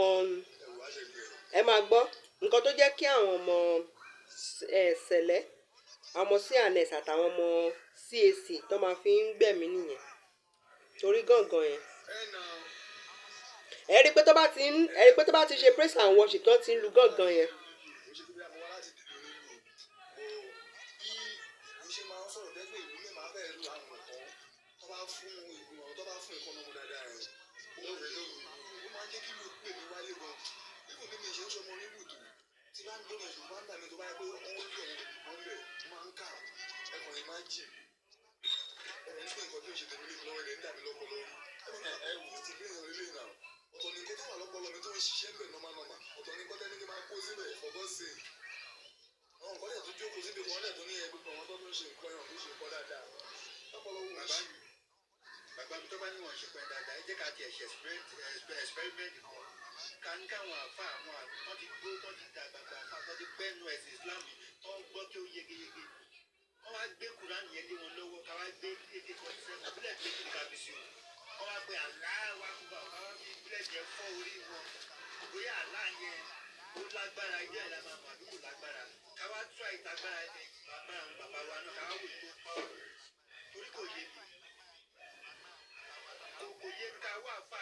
ẹ máa gbọ́ nǹkan tó jẹ́ kí àwọn ọmọ sẹ̀lẹ̀ àwọn ọmọ CNS àtàwọn ọmọ CAC tó máa fi ń gbẹ̀mí nìyẹn torí gángan yẹn. ẹ rí i pé tó bá ti ṣe praise and worship tán ti ń lu gángan yẹn. Mo ṣe bí mo wá láti dìde onílù bí mo ṣe máa ń sọ̀rọ̀ dẹ́gbẹ́ ìlú lè máa bẹ̀rẹ̀ lu àwọn nǹkan tó bá fún ìgbìmọ̀ tó bá fún ìkànnì ọmọ dáadáa rẹ̀ ó rẹ̀ lóru ó máa ń jẹ́ kí ló pè mí wálé gan ibù bí mi ṣe ń sọmọ onílù tó tí bá ń gbé yẹn ṣùgbọ́n bá mi tó bá yẹ pé ó ń lò wọ́n lẹ̀ ó máa ń kà ẹ̀kọ́ yẹn máa ń jì ẹ̀rọ ń pè nǹkan tó ń ṣe tẹ̀lé mi lọ́wọ́ ilẹ̀ ń dàbí lọ́pọ̀lọ́ ẹ̀wù ti gbé yẹn lílé náà ọ̀tọ̀ ni nǹkan tó wà lọ́pọ̀lọ́ mi tó ń ṣiṣẹ́ bẹ̀ nọ́mà ọ̀tọ̀ ni nǹkan tẹ́ni kí máa kó síbẹ̀ for God's sake àwọn nǹkan tẹ̀ tó jókòó síbi kan tẹ̀ tó ní ẹ̀ gbogbo àwọn tó ń ṣe nǹkan yẹn tó ń ṣe nǹkan dáadáa lọ́pọ̀lọ́ wò ó ṣì. bàbá mi tó bá ní wọn ṣe pẹ́ dáadáa ẹ jẹ́ ká ti ẹ̀ṣẹ̀ experiment kan ká ní káwọn àfa àwọn àtọ́ ti gbó tó ti dàgbàgbà àfa tó ti gbẹ́nu ẹ̀sìn Islam tó ń gbọ́ kí ó yegeyege wọ́n wá gbé Kùránì yẹn lé wọn lọ́wọ́ ká wá gbé kéde kọ́sẹ́ ìbílẹ̀ gbé kiri kábíyèsí o wọ́n wá gbé aláwa kúbà ká wá fi ìbílẹ̀ jẹ fọ́ orí wọn bóyá àlá yẹn ó lágbára ilé ẹ̀ la máa mọ̀ àdúgbò lágbára ká wá tú àìtagbára ẹ̀ agbára àwọn bàbá wa náà ká wá wò tó pọ̀ torí kò yé mi kò yé ká wá fà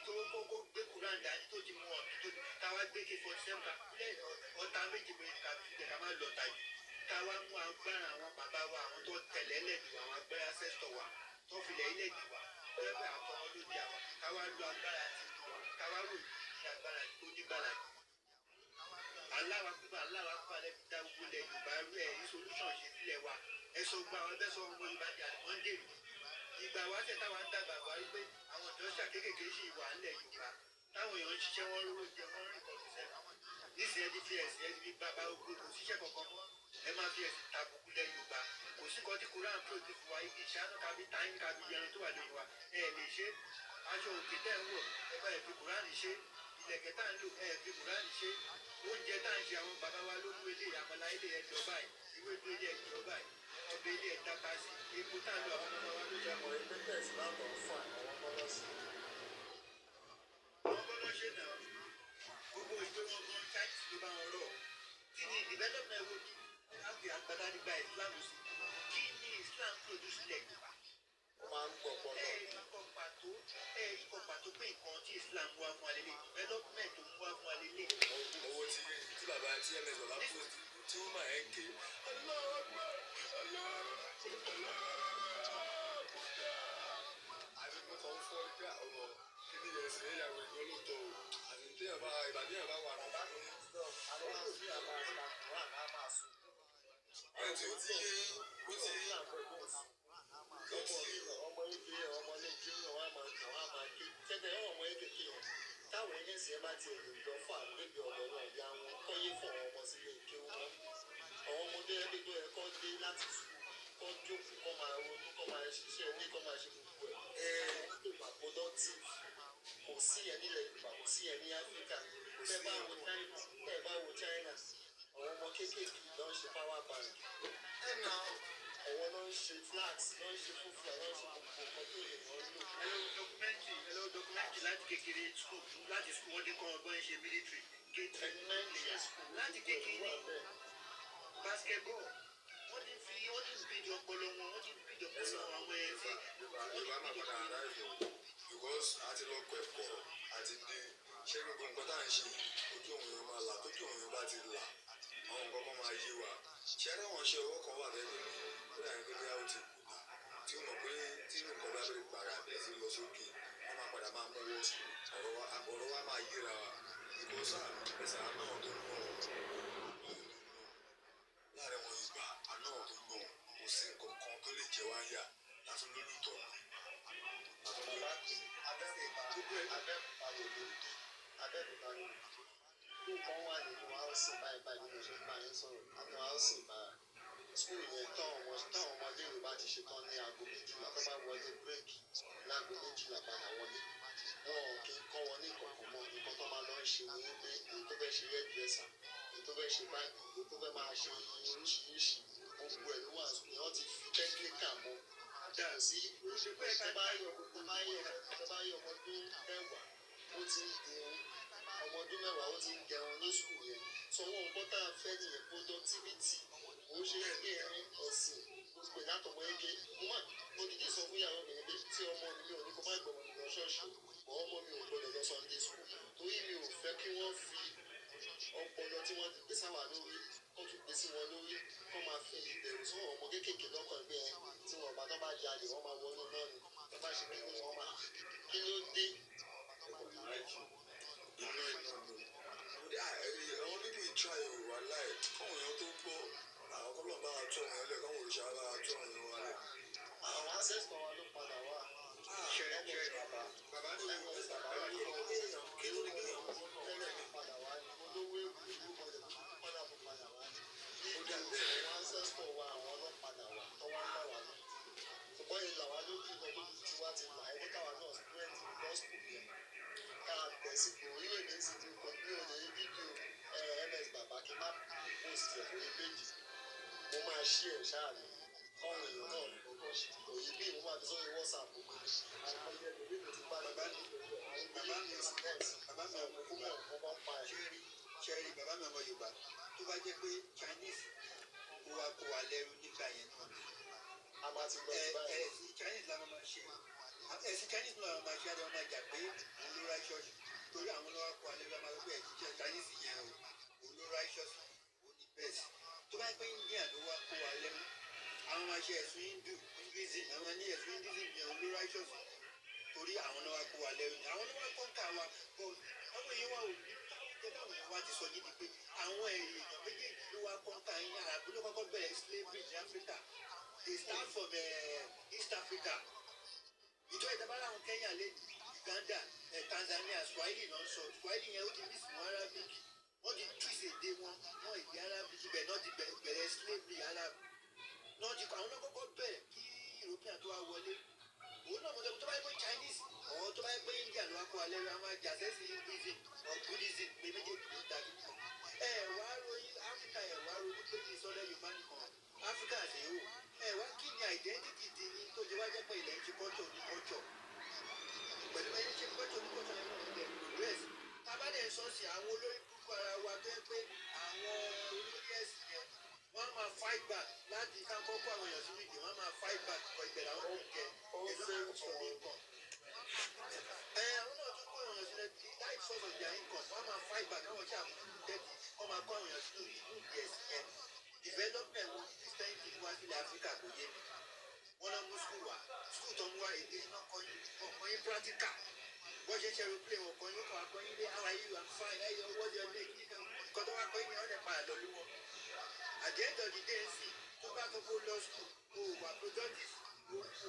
tó kókó gbé Kùránì dání tó ti mú ọ tó ká wá gbé K47 ká lẹ́ ọ̀tá méjì méjì ká fi ká má lọ ta yìí ká wá mú agbára àwọn bàbá wa àwọn tó tẹ̀lé ẹlẹ́dùn àwọn agbára sẹ́sítọ̀ wa tó filẹ̀ ẹlẹ́dùn wa lẹ́gbẹ́ àtọ́ wọn ló di àwọn ká wá lo agbára àti ìlú wa ká wá ròyìn ní agbára tó nígbàlá yìí. aláwa kúbà lẹ́bi dá gbogbo ilẹ̀ Yorùbá rú ẹ̀ ní solution ṣe sílẹ̀ wa ẹ sọ gba àwọn ẹgbẹ́ sọ ọmọ Yorùbá di àdìmọ́ndé ìgbà wa tẹ̀ táwa ń dàgbà wá rí pé àwọn ìjọsà kéékèèké ṣì wà nílẹ̀ Yorùbá táwọn èèyàn ń ṣiṣẹ́ wọn rówó jẹ wọn rìn kọ́ọ̀tù sẹ́nu nísìnyí ẹ ti fi ẹ̀sìn ẹ ti fi bàbá ogun kò síṣẹ́ kankan mọ́ ẹ máa fi ẹ̀sìn tàbùkù lẹ̀ Yorùbá kò sí kan tí Quran tó ti fún wa igi ìṣáná kábí táyín kábí yẹran tó wà lóyún wa ẹ lè ṣe aṣọ òkè tẹ́ ń wọ̀ ẹ bá ẹ fi Quran ṣe ìlẹ̀kẹ̀ tá ń lò ẹ fi Quran ṣe oúnjẹ tá ń ṣe àwọn bàbá wa ló mú ilé àmàlà ilé ẹ jọ báyìí ìwé tó ilé ẹ jọ báyìí ọbẹ̀ ilé ẹ dáta sí epo tá ń lò àwọn bàbá wa ló jẹ àwọn ẹgbẹ́ tẹ̀sí láàbọ̀ fún àwọn bọ́lọ́sì. àwọn bọ́lọ́sì náà gbogbo ìgbé wọn gan cháìtì ló bá wọn rọ kí ni development wo ni àbí àgbàdá nígbà Islam sí kí ni Islam produce lẹ̀ Yorùbá. ó máa ń gbọ́ pọ̀ náà. ikọ̀ pàtó pé nǹkan tí Islam wá fún alẹ́ lè development tó ń wá fún alẹ́ lè. owó tí bàbá tí ms bàbá kú tí ó máa ń ké àti mo kàn ń fọ́ nígbà ọmọ kíní yẹn sì ẹ̀yà wẹ̀ gan lóòótọ́ o àti tí ìbàdí yẹn bá wà ní bá mi. Ẹ̀tí ó ti yé ọmọ eke ọmọ lẹ́jọ́ náà wà máa ké tẹ́tẹ́ ọmọ eke kí wọn táwọn ẹlẹ́sìn ẹ bá ti èrò ìjọ fún àgbébí ọ̀dọ́ náà ìyá wọn kọ́yé fún àwọn ọmọ sílé ike wọn àwọn ọmọdé ẹgbẹ́ tó yẹ kọ́ dé láti sùn kọ́ jókòó kọ́ máa ronú kọ́ máa ṣiṣẹ́ ilé kọ́ máa ṣe gbogbo ẹ̀ tó máa productive kò sí ẹ nílẹ̀ Yorùbá kò sí ẹ ní Áfíríkà tẹ́ bá wo China àwọn ọmọ kéékèèké ló ń ṣe power bank àwọn ló ń ṣe flags ló ń ṣe fúnfà ló ń ṣe gbogbo nǹkan tó lè wọ́n lò. hello documentary láti kékeré school láti school wọ́n dé kọ́ ọgbọ́n ṣe military gate láti kékeré basketball wọ́n ti bíjọ ọpọlọ wọn wọ́n ti bíjọ ọpọlọ àwọn ẹ̀ tí wọ́n ti bíjọ ọpọlọ. because a ti lọ kọ ẹ̀kọ́ àti dé ṣé gbogbo nǹkan tá à ń ṣe ojú òun yẹn máa là tójú òun yẹn bá ti là àwọn nǹkan kan máa yé wa ṣé àwọn ṣe ọwọ́ kan wà lẹ́nu ó dà ní pé bóyá ó ti kù tí ó mọ̀ pé tí nǹkan bá bẹ̀rẹ̀ gbàrà bẹ̀rẹ̀ sí lọ sókè wọ́n máa padà máa mú wọ́ sùn ọ̀rọ̀ wa máa yéra wa ìkọ́sà ẹ̀sà náà tó ń gbọ̀n láàrin wọn ìgbà àná tó ń gbọ̀n kò sí nǹkan kan tó lè jẹ wá yà láti lólùtọ́ nǹkan wà nínú house báyìí nínú ìṣẹ̀lẹ̀ báyìí sọ̀rọ̀ nínú house máa school yẹn táwọn ọmọdé Yorùbá ti ṣe tán ní aago méjìlá tó bá wọlé bírèkì láago méjìlá padà wọlé wọn kì í kọ́ wọn ní ìkọ̀kọ̀ mọ́ nǹkan tó máa lọ ń ṣe ní pé èyí tó fẹ́ ṣe hairdresser èyí tó fẹ́ ṣe báńkì èyí tó fẹ́ máa ṣe oríṣiríṣi gbogbo ẹ̀ ló wà ní wọ́n ti fi technical mọ́ dà sí tó bá yọ ọmọdún mẹ́wàá ó ti ń dirun ọmọdún mẹ́wàá ó ti ń gẹrun ní sùkúl yẹn sọ wọn nǹkan tá a fẹ́ nìyẹn productivity ó ṣe é gbé ẹrin ọ̀sìn gbogbo ìdá látọmọ eke mo dìde sọ fún ìyàwó mi pé tí ọmọ mi ò ní kó má gbọmọ mi lọ ṣọ́ọ̀ṣì o ọmọ mi ò gbọdọ̀ lọ Sunday school torí mi ò fẹ́ kí wọ́n fi ọpọlọ tí wọ́n ti gbé sáwà lórí kó tún gbé sí wọn lórí kó máa fi ìbẹ̀rù sọ̀rọ̀ ọmọ kéékèèké lọ́kàn ẹgbẹ́ tí wọ́n bá tó bá jalè wọ́n máa wọnú náà ni tó bá ṣe kí wọ́n máa kí ló dé inú àwọn bíbí ìtura yorùbá láì káwọn èèyàn tó gbọ́ àwọn kọ́lọ̀ bá wa tó àwọn ẹlẹ́ káwọn òrìṣà bá wa tó àwọn èèyàn wa lẹ̀. àwọn ancestor wa ló padà wá. ṣẹ́ẹ̀ṣẹ́ bàbá ní ìwọ̀n bàbá wa kí ló dé èèyàn kí ló dé èèyàn tẹ́lẹ̀ mi padà wá ní olówó èkó ìlú mọ̀lẹ́ padà bọ̀ padà wá ní. ó dà bẹ́ẹ̀ àwọn ancestor wa àwọn ló padà wá tó wá ń bá wa lọ. ṣùgbọ́n ìlà wa ló bí ìlọ lójú tí wá ti là ẹni káwa náà student gospel yẹn ká tẹ̀síkò ìwé mi ti di kò ní òye fídíò ms bàbá kí n má post ẹ̀ lórí péjì mo máa ṣí ẹ̀ ṣáà ní kọ́ọ̀rọ̀ èèyàn náà ní gbogbo òye bí mo máa fi sórí whatsapp àwọn ọmọ ẹgbẹ́ mi ti bá bàbá mi bàbá mi bàbá mi ọmọ kó mọ̀ ọmọ pa ẹ̀. ṣẹ́rí bàbá mi ọmọ yorùbá tó bá jẹ́ pé chinese kó wa lẹ́rú nígbà yẹn náà a máa ti lọ sí báyìí. ẹ̀sìn chinese la máa ṣe ẹ̀sìn chinese náà máa ṣe àdéhùn máa jà pé òun ló righteous torí àwọn lọ́wọ́ kó alẹ́ máa lọ pé ẹ̀sìn chinese yẹn o òun ló righteous òun ní best tó bá pẹ́ india ló wá kó alẹ́ mú àwọn máa ṣe ẹ̀sìn hinduism àwọn ní ẹ̀sìn hinduism yẹn òun ló righteous torí àwọn lọ́wọ́ kó alẹ́ ni àwọn lọ́wọ́ kó ń kà wá bọ́ àwọn èèyàn wa ò ní táwọn èèyàn wa ti sọ yìí ni pé àwọn èèyàn méjèèjì ló wá kó ń kà yín àràbó ló kọ́kọ́ bẹ̀rẹ̀ slavery ní Africa they start from East Africa ìjọ ìjọba láwọn Kenya lé Uganda Tanzania Swahili náà sọ Swahili yẹn ó ti bí sùn Arabic wọ́n ti twist èdè wọn èdè Arabic ibẹ̀ náà ti bẹ̀rẹ̀ slavery Arab náà ti kọ́ àwọn náà kọ́kọ́ bẹ̀rẹ̀ kí European tó wá wọlé òun náà mo sọ tó bá yẹ pé Chinese ọ̀ tó bá yẹ pé India ló wá kó alẹ́ rẹ̀ a máa jà sẹ́sì Hinduism or Buddhism pé méjèèjì ló dàbí nìkan wá ròyìn Africa wá ròyìn pé kí sọ́dọ̀ Yorùbá nìkan Africa àti ìhò wá kí ni identity ti ní tó ṣe wá jẹ́ pé ilẹ̀ ń ṣe culture ní culture pẹ̀lú ẹni ṣe culture ní culture nínú ilẹ̀ progress tábàdẹ̀ sọ́ọ̀sì àwọn olórí púpọ̀ ara wa tó yẹ pé àwọn olórí ẹ̀sìn yẹn wọ́n máa fight back láti ká kọ́kọ́ àwọn èèyàn sínú ìdè wọ́n máa fight back kọ ìbẹ̀rẹ̀ àwọn tó jẹ ẹ̀lọ́ ọ̀sọ̀ ní nǹkan. àwọn náà tún kọ́ èèyàn sílẹ̀ láì sọ̀rọ̀ their income wọ́n máa fight back káwọn ṣe àbúrò tẹ́tí wọ́n máa kọ́ èèyàn sínú ìlú ẹ̀sìn yẹn development wo christianity wá sílẹ̀ Áfíríkà kò yé mi wọ́n náà mú school wá school tó ń wá èdè iná kọ́yìn practical wọ́n ṣe ṣe aeroplane wọn kọ́yìn kọ́ akọ́yìn lé how are you I'm fine how you what's your name nǹkan tó wá kọ́yìn yẹn wọ́n lè padà lọ lé wọn at the end of the day sí tó bá tó kó lọ school kó o wà productive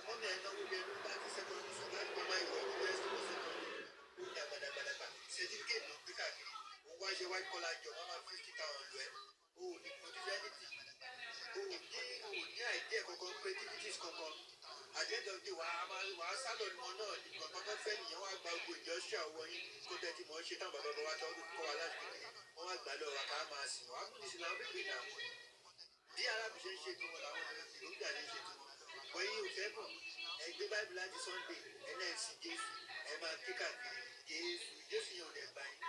mọ́mí ẹ̀ náwó bí ẹnu láti secondary school láti pọ̀ máa ń wọ university lọ secondary ó ní àgbàdàgbàdàgbà certificate ló gbé káàkiri òun wá ṣe white collar job wọ́n máa 50,000 lọ ẹ́ o ò ní produce anything o ò ní idea kankan creativities kankan at the end of the day wàá sálọ ní wọn náà nìkan kankan fẹ́ nìyẹn wọ́n á gba gbogbo industrial wọ yín kó tẹ́tí mọ́ ṣe táwọn bàbá wa tó kọ́ wa láti kékeré wọ́n á gbà lọ́wọ́ ká máa sìn wọ́n á kún ìsìn làwọn bèbè náà bí arábì ṣe ń ṣe tiwọn làwọn ìlúgbà lè ṣe tiwọn wọ́n yín ò fẹ́ bọ̀ ẹgbẹ́ báìbù láti Sunday nfc Jésù ẹ máa ké káàkiri Jésù yẹn ò dẹ̀ gbà yín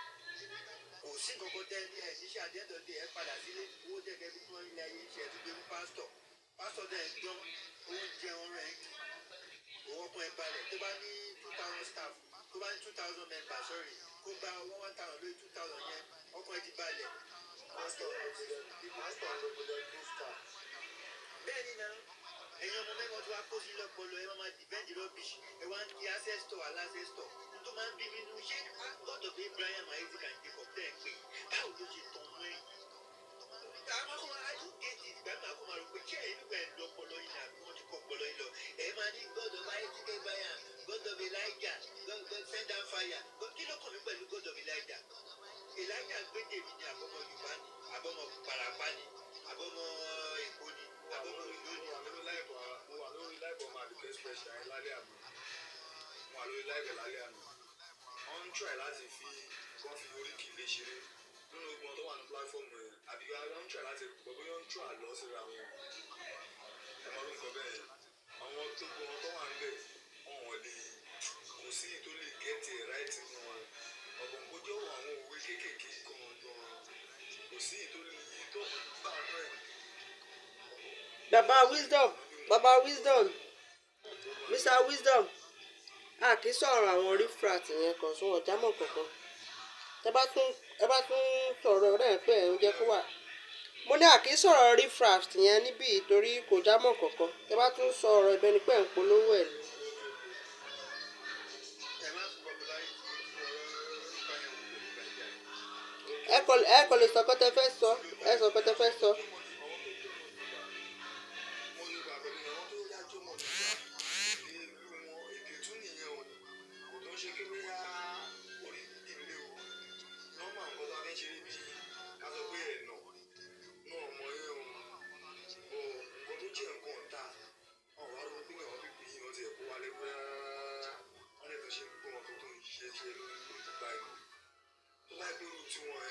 kò sí kankan tẹ́ ní ṣíṣe àdéhùn ẹ padà sílé owó jẹ́gẹ́ bí wọ́n ilé ayé ṣe ti gbé fún pásítọ̀ dẹ̀ ń gbọ́n oúnjẹ ọ̀rọ̀ ẹ̀ owó ọkùnrin ẹ̀ balẹ̀ tó bá ní 2,000 staff tó bá ní 2,000 members sorry kó gba 1,000 lórí 2,000 yẹn ọkùnrin ti balẹ̀. pásítọ̀ ló gbọdọ̀ ní staff. bẹ́ẹ̀ ni náà ẹ̀yin ọmọ mẹ́wọ́n tó wá kó sí lọ́pọ̀lọ́ ẹ máa defend rubbish ẹ wá ń di ancestor aláncestor tó máa ń bí mi nínú ṣé God of Abraham Isaac and Jacob tẹ̀ ẹ́ pé báwo ló ṣe tàn mọ́ ẹ̀yìn. I don't get it ìgbà máa kó máa rò pé ṣé ẹ̀yin nígbà ẹ̀ lọ́pọ̀lọ́ yìí àbí wọ́n ti kọ́ ọpọlọ yìí lọ ẹ̀ máa ní God of Isaac Abraham God of Elijah God send down fire kí ló kàn mí pẹ̀lú God of Elijah gbé dèmi ní àbọ̀mọ̀ Yorùbá ni àbọ̀mọ̀ Parapa ni àbọ̀mọ̀ Èkó ni àbọ̀mọ̀ Ìlú ni. mo wà lórí láìpọ̀ máa dùkẹ́ special ẹ̀ lálẹ́ àná mo wà lórí láìpẹ̀ lálẹ́ àná wọ́n ń try láti fi wọ́n fi oríkì lè ṣeré nínú ogun tó wà ní pláfọ́ọ̀mù ẹ̀ àbí wọ́n ń try láti gbọ́ bóyá ń try lọ síra wọn ẹ̀mọ́ ló ń sọ bẹ́ẹ̀ àwọn tó gbọ́ wọn tó wà ń bẹ̀ wọ́n lè kò sí tó lè get it right nínú wọn ọ̀gbọ̀n kó jẹ́ àwọn òwe kéékèèké gan-an kò sí tó lè tó gbà náà. bàbá wisdom Baba Wisdom, Mr. Wisdom, a kì í sọ̀rọ̀ àwọn refrat yẹn kan sún wọn jámọ̀ kankan. ẹ bá tún sọ̀rọ̀ rẹ̀ pé ẹ̀ ń jẹ́ kó wà. Mo ní a kì í sọ̀rọ̀ refrat yẹn níbí torí kò jámọ̀ kankan. Ẹ bá tún sọ̀rọ̀ ẹbẹ̀ ni pé ẹ̀ ń polówó ẹ̀ ni. ẹ má fún popularity nípa yẹn wò pẹ̀lú gbàjà. Ẹ kò lè sọ pé tẹ fẹ́ sọ. Ẹ sọ pé tẹ fẹ́ sọ. mo ní gbàgbọ́ nínú àwọn tó yá tó mọ̀ nípa irú wọn èdè tún nìyẹn o kò tó ń ṣe kí bóyá orí ìdílé o nọ́mbà nǹkan tó a fẹ́ ṣe rí bí ká sọ pé ẹ̀ nà náà mọ yẹn o nǹkan tó jẹ́ nǹkan ọ̀tá ọ̀rọ̀ àrùn pé àwọn pípé yìí wọ́n ti ẹ̀kọ́ wálé pé wọ́n lè tó ṣe gbogbo wọn tó ń ṣe lórí ìgbà ìmọ̀ tó bá gbé irú tí wọ́n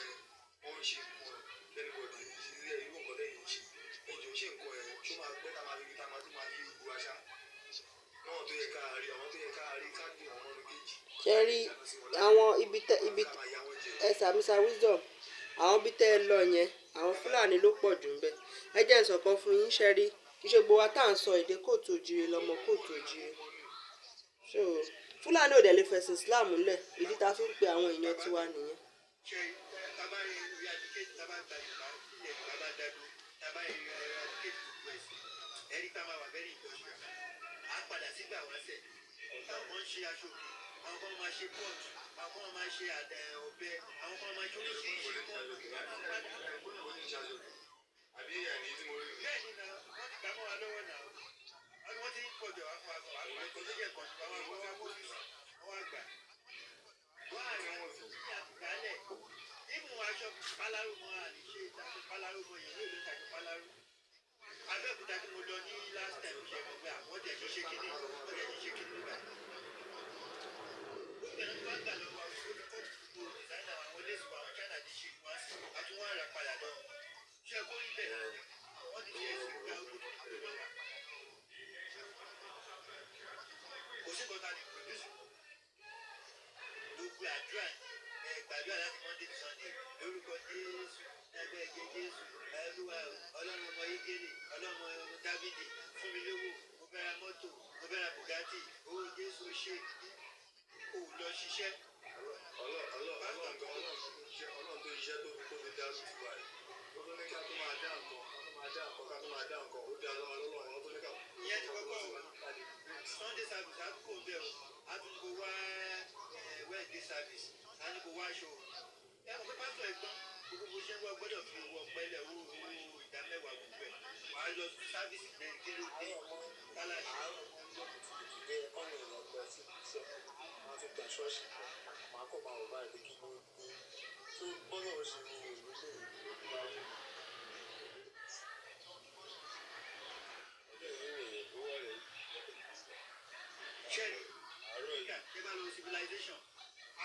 wọ́n ń ṣe nǹkan lẹ́nìbọ̀dì ilé irú nǹkan lẹ́yìn ṣe ẹjọ́ ṣe nǹkan ẹ̀ ṣó máa pẹ́ tá máa rí tá máa tún máa yí gbogbo àṣà náà tó yẹ ká rí àwọn tó yẹ ká rí ká gbé wọn lọ́dún kejì. Ṣé rí àwọn ibi ẹ̀sà Mr. Wisdom, àwọn ibi tẹ́ ẹ lọ yẹn, àwọn Fúlàní ló pọ̀ jù ń bẹ̀. Ẹ jẹ́ ìsọ̀kan fún yín ṣe rí. Iṣẹ́ gbogbo wa tá à ń sọ èdè kóòtù òjìrè lọmọ kóòtù òjìrè. So Fúlàní ò dẹ̀ lè fẹ̀sìn Islam lẹ̀. Ìdí tá a fi ń pe àwọn èèyàn tiwa nìyẹn. ṣe tábà rí eradicate tábà gba yorùbá ilẹ̀ yorùbá bá dádó tábà rí eradicate gbogbo ẹ̀sìn ẹ̀rí tá máa wà very industrial á padà sígbà wáṣẹ̀ àwọn kan ń ṣe aṣòfin àwọn kan máa ṣe port àwọn kan máa ṣe ọ̀bẹ àwọn kan máa ṣe oríṣiríṣi kan àbí ẹni tí mo rí rí. bẹ́ẹ̀ ni náà wọ́n ti gbà mọ́ wa lọ́wọ́ náà wọ́n ti ń pọ̀jọ̀ wá fún wa àwọn ìkọ́jú jẹ́ kan tó àwọn àwọn àgbà wọ́n àgbà ní àtìgbálẹ̀ nínú aṣọ pálárò mọ́ àníṣe ìtàṣe pálárò mọ́ yẹn lóòótọ́ ìtàṣe pálárò abẹ́òkúta tí mo lọ ní last time ṣe mọ̀ pé àwọn ọ̀dẹ̀ ti ṣe kíní ọ̀dẹ̀ ti ṣe kíní nígbà yìí. ó bẹ̀rẹ̀ tó bá gbà lọ́wọ́ àwọn olùkọ́ dìsáínà àwọn olóṣèlú àwọn China ti ṣe wá sí àtúwọ̀n àrà padà lọ ṣé kó rí bẹ́ẹ̀ wọ́n ti ṣe ẹ̀sìn ìgbà owó tó kúrò lọ́wọ́ kò sí kọ́ta ní produce gbogbo àdúrà gbàdúrà láti Monday to Sunday lórúkọ Jésù ẹgbẹ́ ẹ̀jẹ̀ Jésù ẹlúwa ọlọ́run ọmọ igele ọlọ́run ọmọ Dávidi fún mi lówó mo fẹ́ ra mọ́tò mo fẹ́ ra Bugatti owó Jésù ṣe kò lọ ṣiṣẹ́. ọlọ́run tó iṣẹ́ tó fi dárú ti wá yìí ó tó ní ká tó máa dá nǹkan ká tó máa dá nǹkan ó dá ọlọ́run tó ní ká. ìyẹn ti kọ́kọ́ Sunday service àkókò bẹ́ẹ̀ o àtúntò wá Wednesday service àtúntò wá aṣọ ẹ mọ̀ pé pásítọ̀ ẹ̀gbọ́n gbogbo bó ṣe ń wá gbọ́dọ̀ fi owó ọ̀pẹ́lẹ̀ owó ìdá mẹ́wàá gbogbo ẹ̀ wàá lọ sí sáfíìsì bẹ́ẹ̀ kí ló dé kálàṣì. ṣẹ́ni Áfíríkà ṣé bá lọ civilization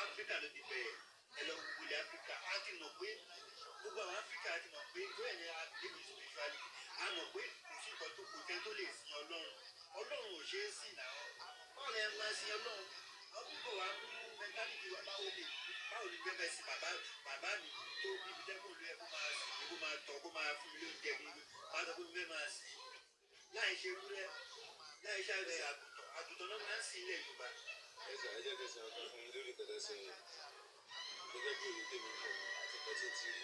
Áfíríkà ló ti bẹ̀rẹ̀ ẹ lọ gbogbo ilẹ̀ Áfíríkà á ti mọ̀ pé gbogbo àwọn Áfíríkà á ti mọ̀ pé bóyá ní àdébí spirituality á mọ̀ pé kò sí nǹkan tó kò tẹ́ tó lè sin Ọlọ́run Ọlọ́run ò ṣeé sìn náà báwo lẹ máa sin Ọlọ́run àwọn púpọ̀ wá mú mẹtálíkì wa báwo ni bẹ́ẹ̀ sin bàbá mi tó níbi dẹ́kun ló yẹ kó máa tọ̀ kó máa fún mi lóúnjẹ mi máa tọ́ kó mi fẹ́ máa sìn láì ṣe wúrẹ́ láì ṣe àgùntàn náà máa ń sin ilẹ̀ Yorùbá. ẹ̀sà ẹ̀jẹ̀ tẹ̀sán ọkọ̀ fún mi lórí kẹ̀tẹ́ sí i gẹ́gẹ́ bí òye tèmi mọ̀ àti pẹ̀tẹ́ ti rí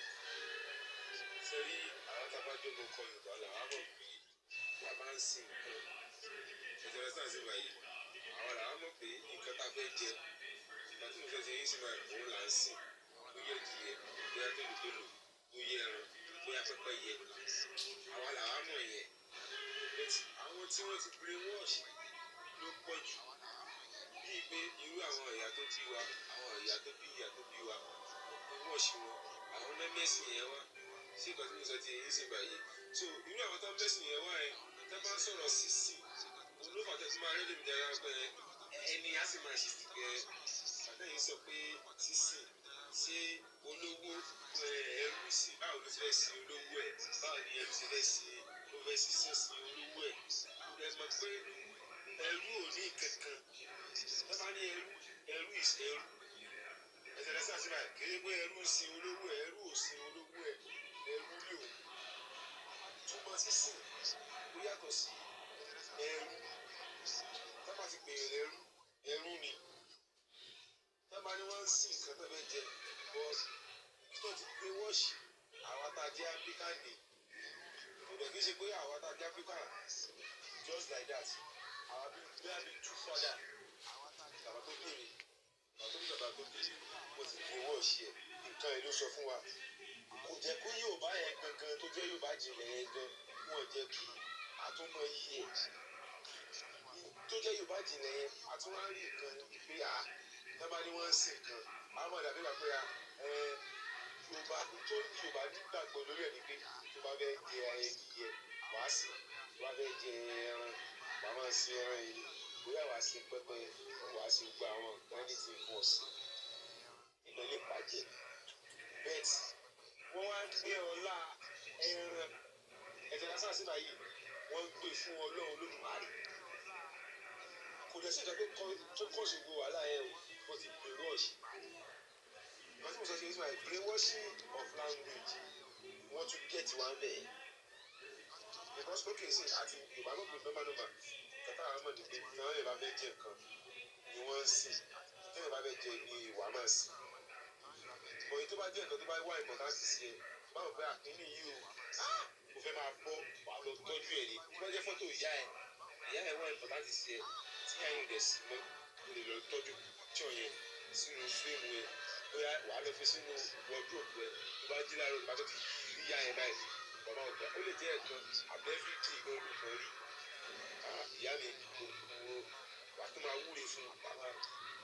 sẹ́rí àwọn tábàjọ́bọ̀ kọ Yorùbá làwọn mọ̀ pé a máa ń sin nǹkan ìjọba sáà sí báyìí àwọn làwọn mọ̀ pé nǹkan tá a fẹ́ jẹ ìgbà tí mo fẹ́ ṣe yín sí máa òun là ń sìn bóyá ìdíyẹ bóyá tólùtólù bóyá ẹran bóyá pẹ́pẹ́yẹ àwa làwọn mọ̀ yẹn àwọn tí wọ́n ti brainwash ló pọ̀ jù bíi pé irú àwọn ìyá tó bí wa àwọn ìyá tó bí ìyá tó bí wa wọ́n ṣì wọn àwọn mẹ́mẹ́sì yẹn wá ṣé ìgbà tí mo sọ ti èyí sì báyìí so irú àwọn tó mẹ́sì yẹn wá yẹn tá bá ń sọ̀rọ̀ sísìn olófà tó ti máa rí lèmi dára pé ẹni á sì máa ṣe sí pé àtẹ̀yìn sọ pé sísìn ṣé olówó ẹrú sí báwo ló fẹ́ sí olówó ẹ̀ báwo ni ẹrú sì fẹ́ sí ló fẹ́ sí sísìn olówó ẹ̀ ẹ mọ̀ pé ẹrú ò ní kankan ẹ bá ní ẹrú ìṣẹ́rú ẹsẹ̀ lẹ́sẹ̀ àti báyìí kì í pé ẹrú sin olówó ẹ̀ ẹrú ò sin olówó ẹ̀ ẹrú lò túmọ̀ sísìn ó yàtọ̀ sí ẹrú tábà ti pè é lẹ́rú ẹrú ni tábà ni wọ́n ń sìn nǹkan tó fẹ́ jẹ bọ́ tó ti gbé wọ́ọ̀ṣì àwa tá a jẹ́ African day kò dẹ̀ kí ṣe pé àwa tá a jẹ́ African just like that àwa bí bẹ́ẹ̀ bí two father bàbá tó bí mi bàbá tó bí mo ti gbé wọ́ọ̀ṣì ẹ̀ nǹkan ẹ̀ ló sọ fún wa kò jẹ́ kó Yorùbá yẹn gangan tó jẹ́ Yorùbá jìnlẹ̀ yẹn gan wọ́n jẹ́ kí àtúmọ̀ yìí ẹ̀ tó jẹ́ Yorùbá jìnlẹ̀ yẹn àtúmọ̀ rí nǹkan pé tábà ni wọ́n ń sìn nǹkan àwọn ọmọdé àbí wà pé Yorùbá tó Yorùbá nígbàgbọ́ lórí ẹ̀ ni pé tó bá fẹ́ jẹ ẹyẹ wàá sìn tó bá fẹ́ jẹ ẹran wàá máa sin ẹran yìí bóyá wàá sin pẹ́pẹ́ wàá sin gba àwọn nǹkan ní ti fún ọ̀sìn ìgbẹ́ lè bàjẹ́ bẹ́ẹ̀ tí wọ́n wá ń gbé ọlá ẹran ẹ̀jẹ̀ lásán sí báyìí wọ́n ń gbé fún Ọlọ́run Olódùmarè kò dẹ̀ sí ìjọba tó kọ́ sí gbogbo wàhálà ẹ̀ o ti gbé rọ́ọ̀ṣì wọ́n ti mọ̀ sọ ṣe ìṣúná brainwashing of language wọ́n tún get one bẹ́ẹ̀ because lókè sí àti Yorùbá náà pé nọ́mbà kẹta àwọn ọmọdé pé tí wọ́n lè bá fẹ́ jẹ nǹkan ni wọ́n ń sìn tí wọ́n lè bá fẹ́ jẹ ní ìwà máa sìn òye tó bá jẹ́ nǹkan tó bá wá ìmọ̀tánsì sí ẹ báwo pé àkíní yìí o kò fẹ́ máa bọ́ wà lọ tọ́jú ẹ̀ ní tó bá jẹ́ fọ́tò ìyá ẹ̀ wá ìmọ̀tánsì sí ẹ tí ìyá yẹn dẹ̀ sí mọ́ o lè lọ tọ́jú píkṣọ̀ yẹn sínú fíìmù ẹ bóyá wàá lọ fi sínú wọ́dúrópù ẹ tó bá jí láàárọ̀ nípa tó ti rí ìyá yẹn báyìí bàbá ọ̀gá ó lè jẹ́ ẹ̀kan àbẹ́fíìtì olùkọ́ rí ìyá mi wà tó máa wúre fún bàbá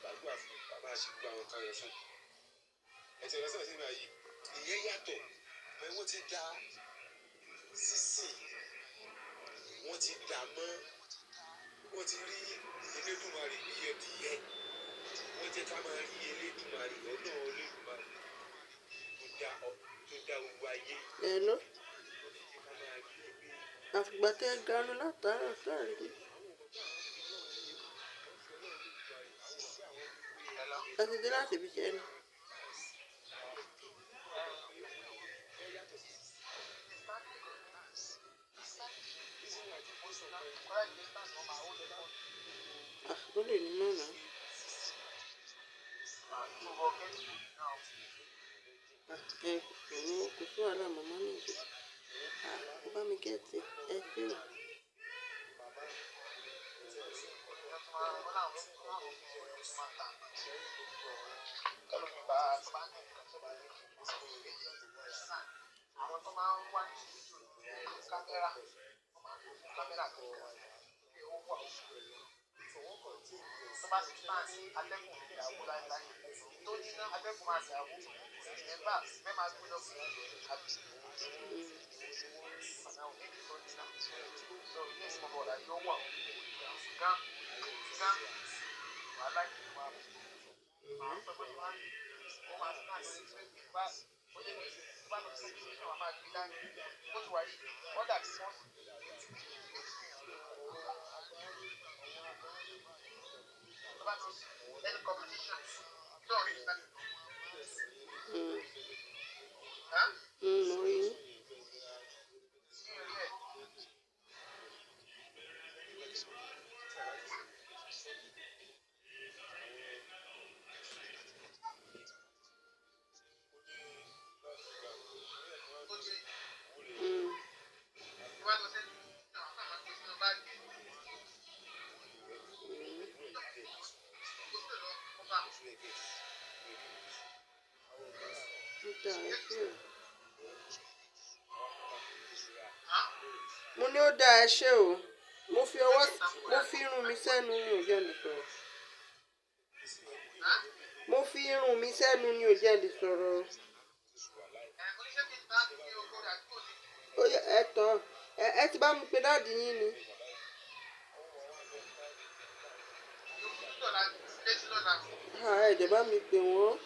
gbàdúrà fún bàbá ṣe gbogbo àwọn kan yẹn fún ẹ̀sẹ̀ lọ́sẹ̀ sí ìgbà yìí ìyẹn yàtọ̀ pé wọ́n ti da sísìn wọ́n ti dà mọ́ wọ́n ti rí Elédùmarè díẹ̀díẹ̀ wọ́n jẹ́ ká máa rí Elédùmarè ọ̀nà Olódùmarè tó dá gbogbo ayé. Hello. Àfìgbà tẹ́ ganu látàárọ̀ sáré ni. Ẹ ti dé láti ibi iṣẹ́ ni. Ó lè ní mọ̀nà. Òun kò sí wàhálà màmá mi jù. Ó bá mi gẹ̀ẹ́tì ẹ ṣé o. Àwọn tó máa ń wá ní kámẹ́rà wọ́n máa ń lo fún kámẹ́rà tó owó wà tó bá ti tán atẹ́gùn ní ìyàwó láíláí tó ní ná atẹ́gùn máa ṣe àwọ̀ ẹ̀bá mẹ́ máa gbé lọ fún àbí ọ̀nà òní tó ní ná so ní ìsìnkú ọ̀la yóò wà gán wàhálà yìí wà máa ń sọ pé wọ́n máa tán àti ìgbà ó lè ní bá lọ sí ìṣẹ́ wọn máa gbé dání ó ti wà yìí wọ́n dàbí wọ́n any competition don't reach that. Orí. Mo ní ó dáa ẹ ṣé o. Mo fi irun mi sẹ́nu ní ò jẹ́ lè sọ̀rọ̀. Mo fi irun mi sẹ́nu ní ò jẹ́ lè sọ̀rọ̀. Ó yẹ ẹ tán ẹ ti bá mi pe dáàdì yín ni. Ẹ jẹ́ bá mi pè wọ́n.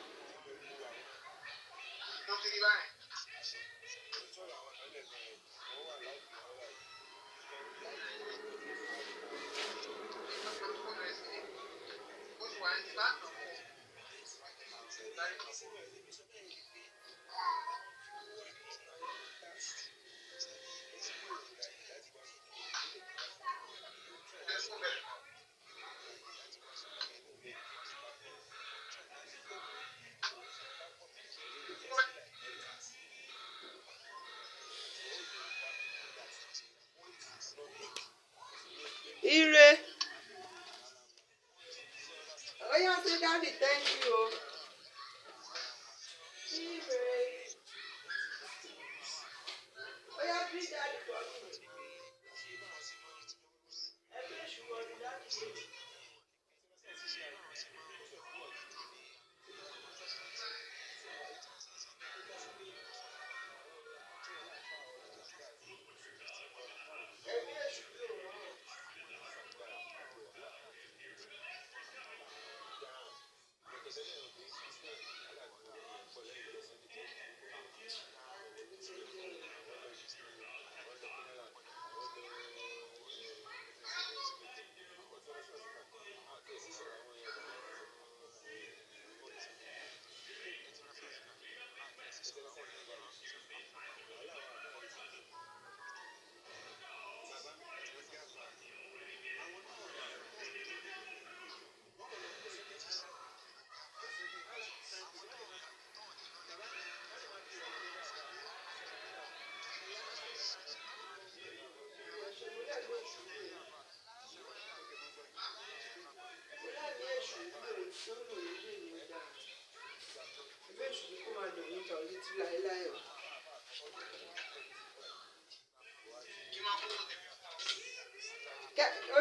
ó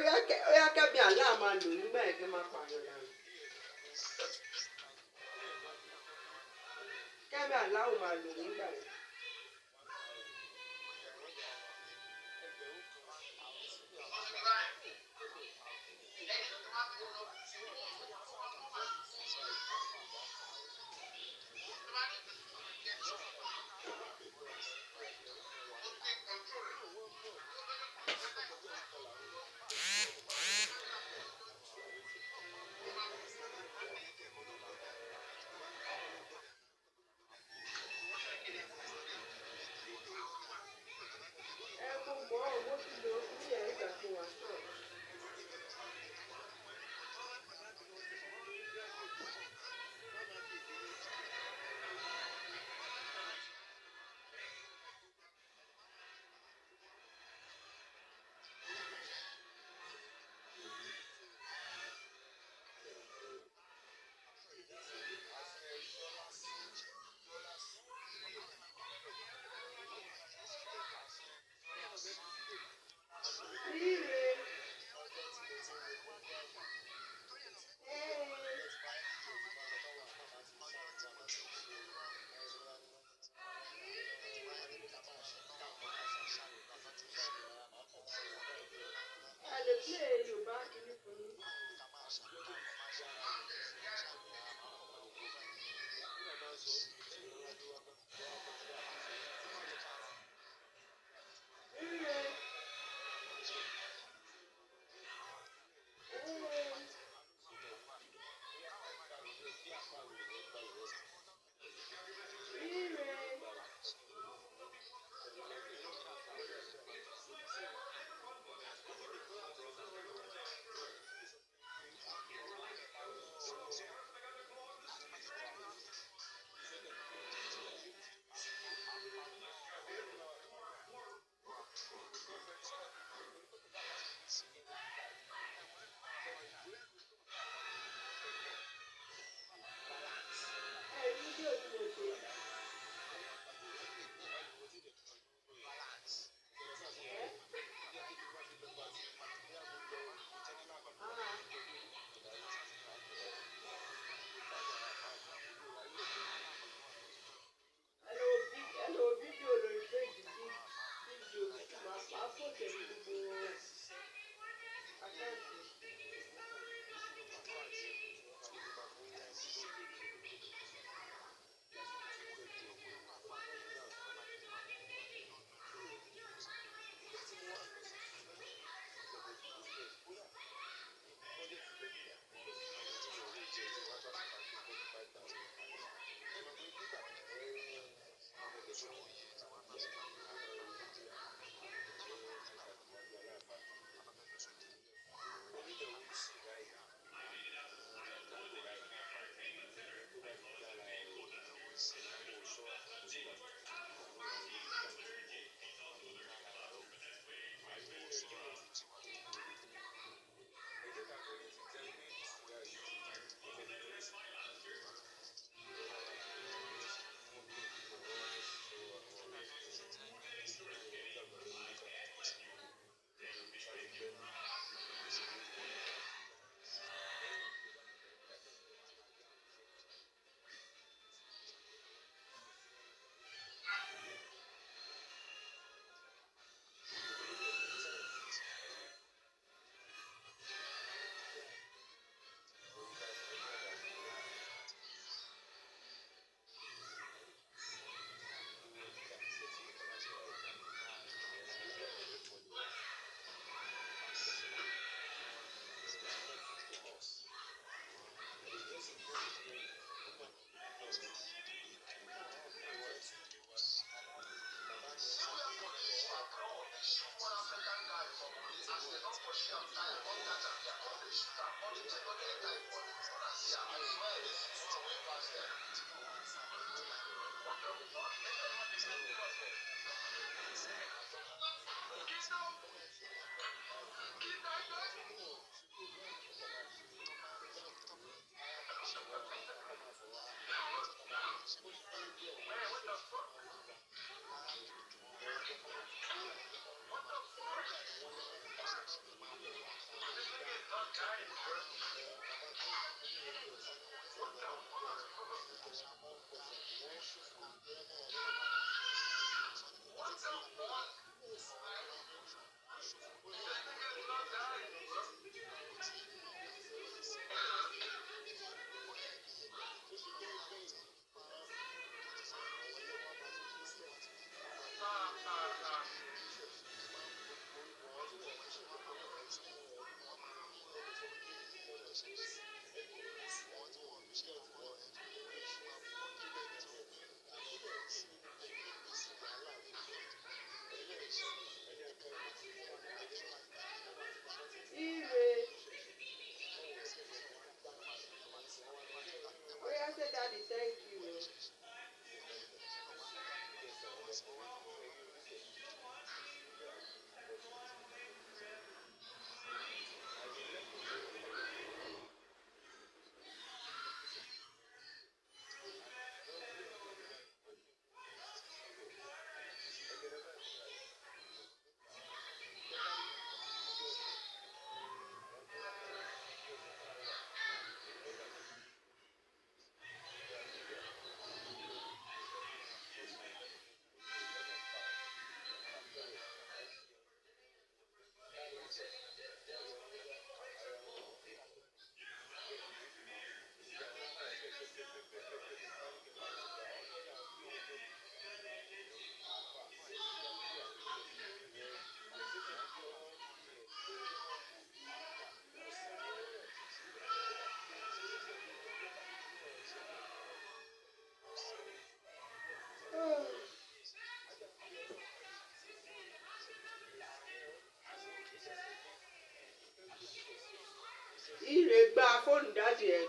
yá kẹ́mi àlá máa lò nígbà yẹn kẹ́ máa pààyàn dànù. Kẹ́mi àlá ò máa lò nígbà yẹn. Mo mọ̀ ọ́ mo ti lò ó sí ẹ̀ ìgbà tó wà náà. ire gba fóònù dáàdì ẹ.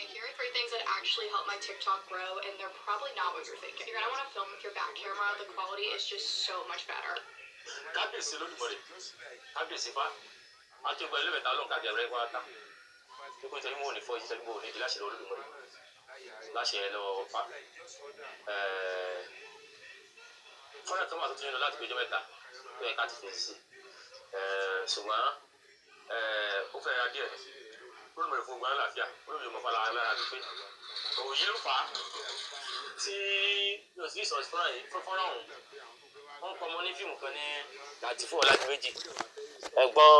Here are 3 things that actually help my TikTok grow, and they're probably not what you're thinking. You're gonna want to film with your back camera. The quality is just so much better. kábíyèsí lódùmọ̀rẹ́ kábíyèsí fa akẹ́kọ̀ọ́ ẹlẹ́mẹ̀ta lọ́n kájẹ rẹ wá ta pípé torí wọn ò ní fọ yìí tẹ́lẹ̀ wọn ò ní di láṣẹ lọ́dùmọ̀rẹ́ láṣẹ lọ́wọ́ fa fọ́nà kan wà tó ti ń lọ láti gbẹjọ́ mẹ́ta bẹ́ẹ̀ ká ti fèsì sí ṣùgbọ́n ó fẹ́ ra díẹ̀ lódùmọ̀rẹ́ fún gbọ́n láàfíà olóògbé mọ̀ fara lára pípé òye ń fà á tí yóò sì sọ fọ́nà ọ̀hún wọ́n kọ́ ọmọ ní fíìmù kan ní láti fún ọ̀làjú méjì ẹ̀gbọ́n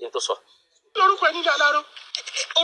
ní tó sọ. lórúkọ ẹni dáadáa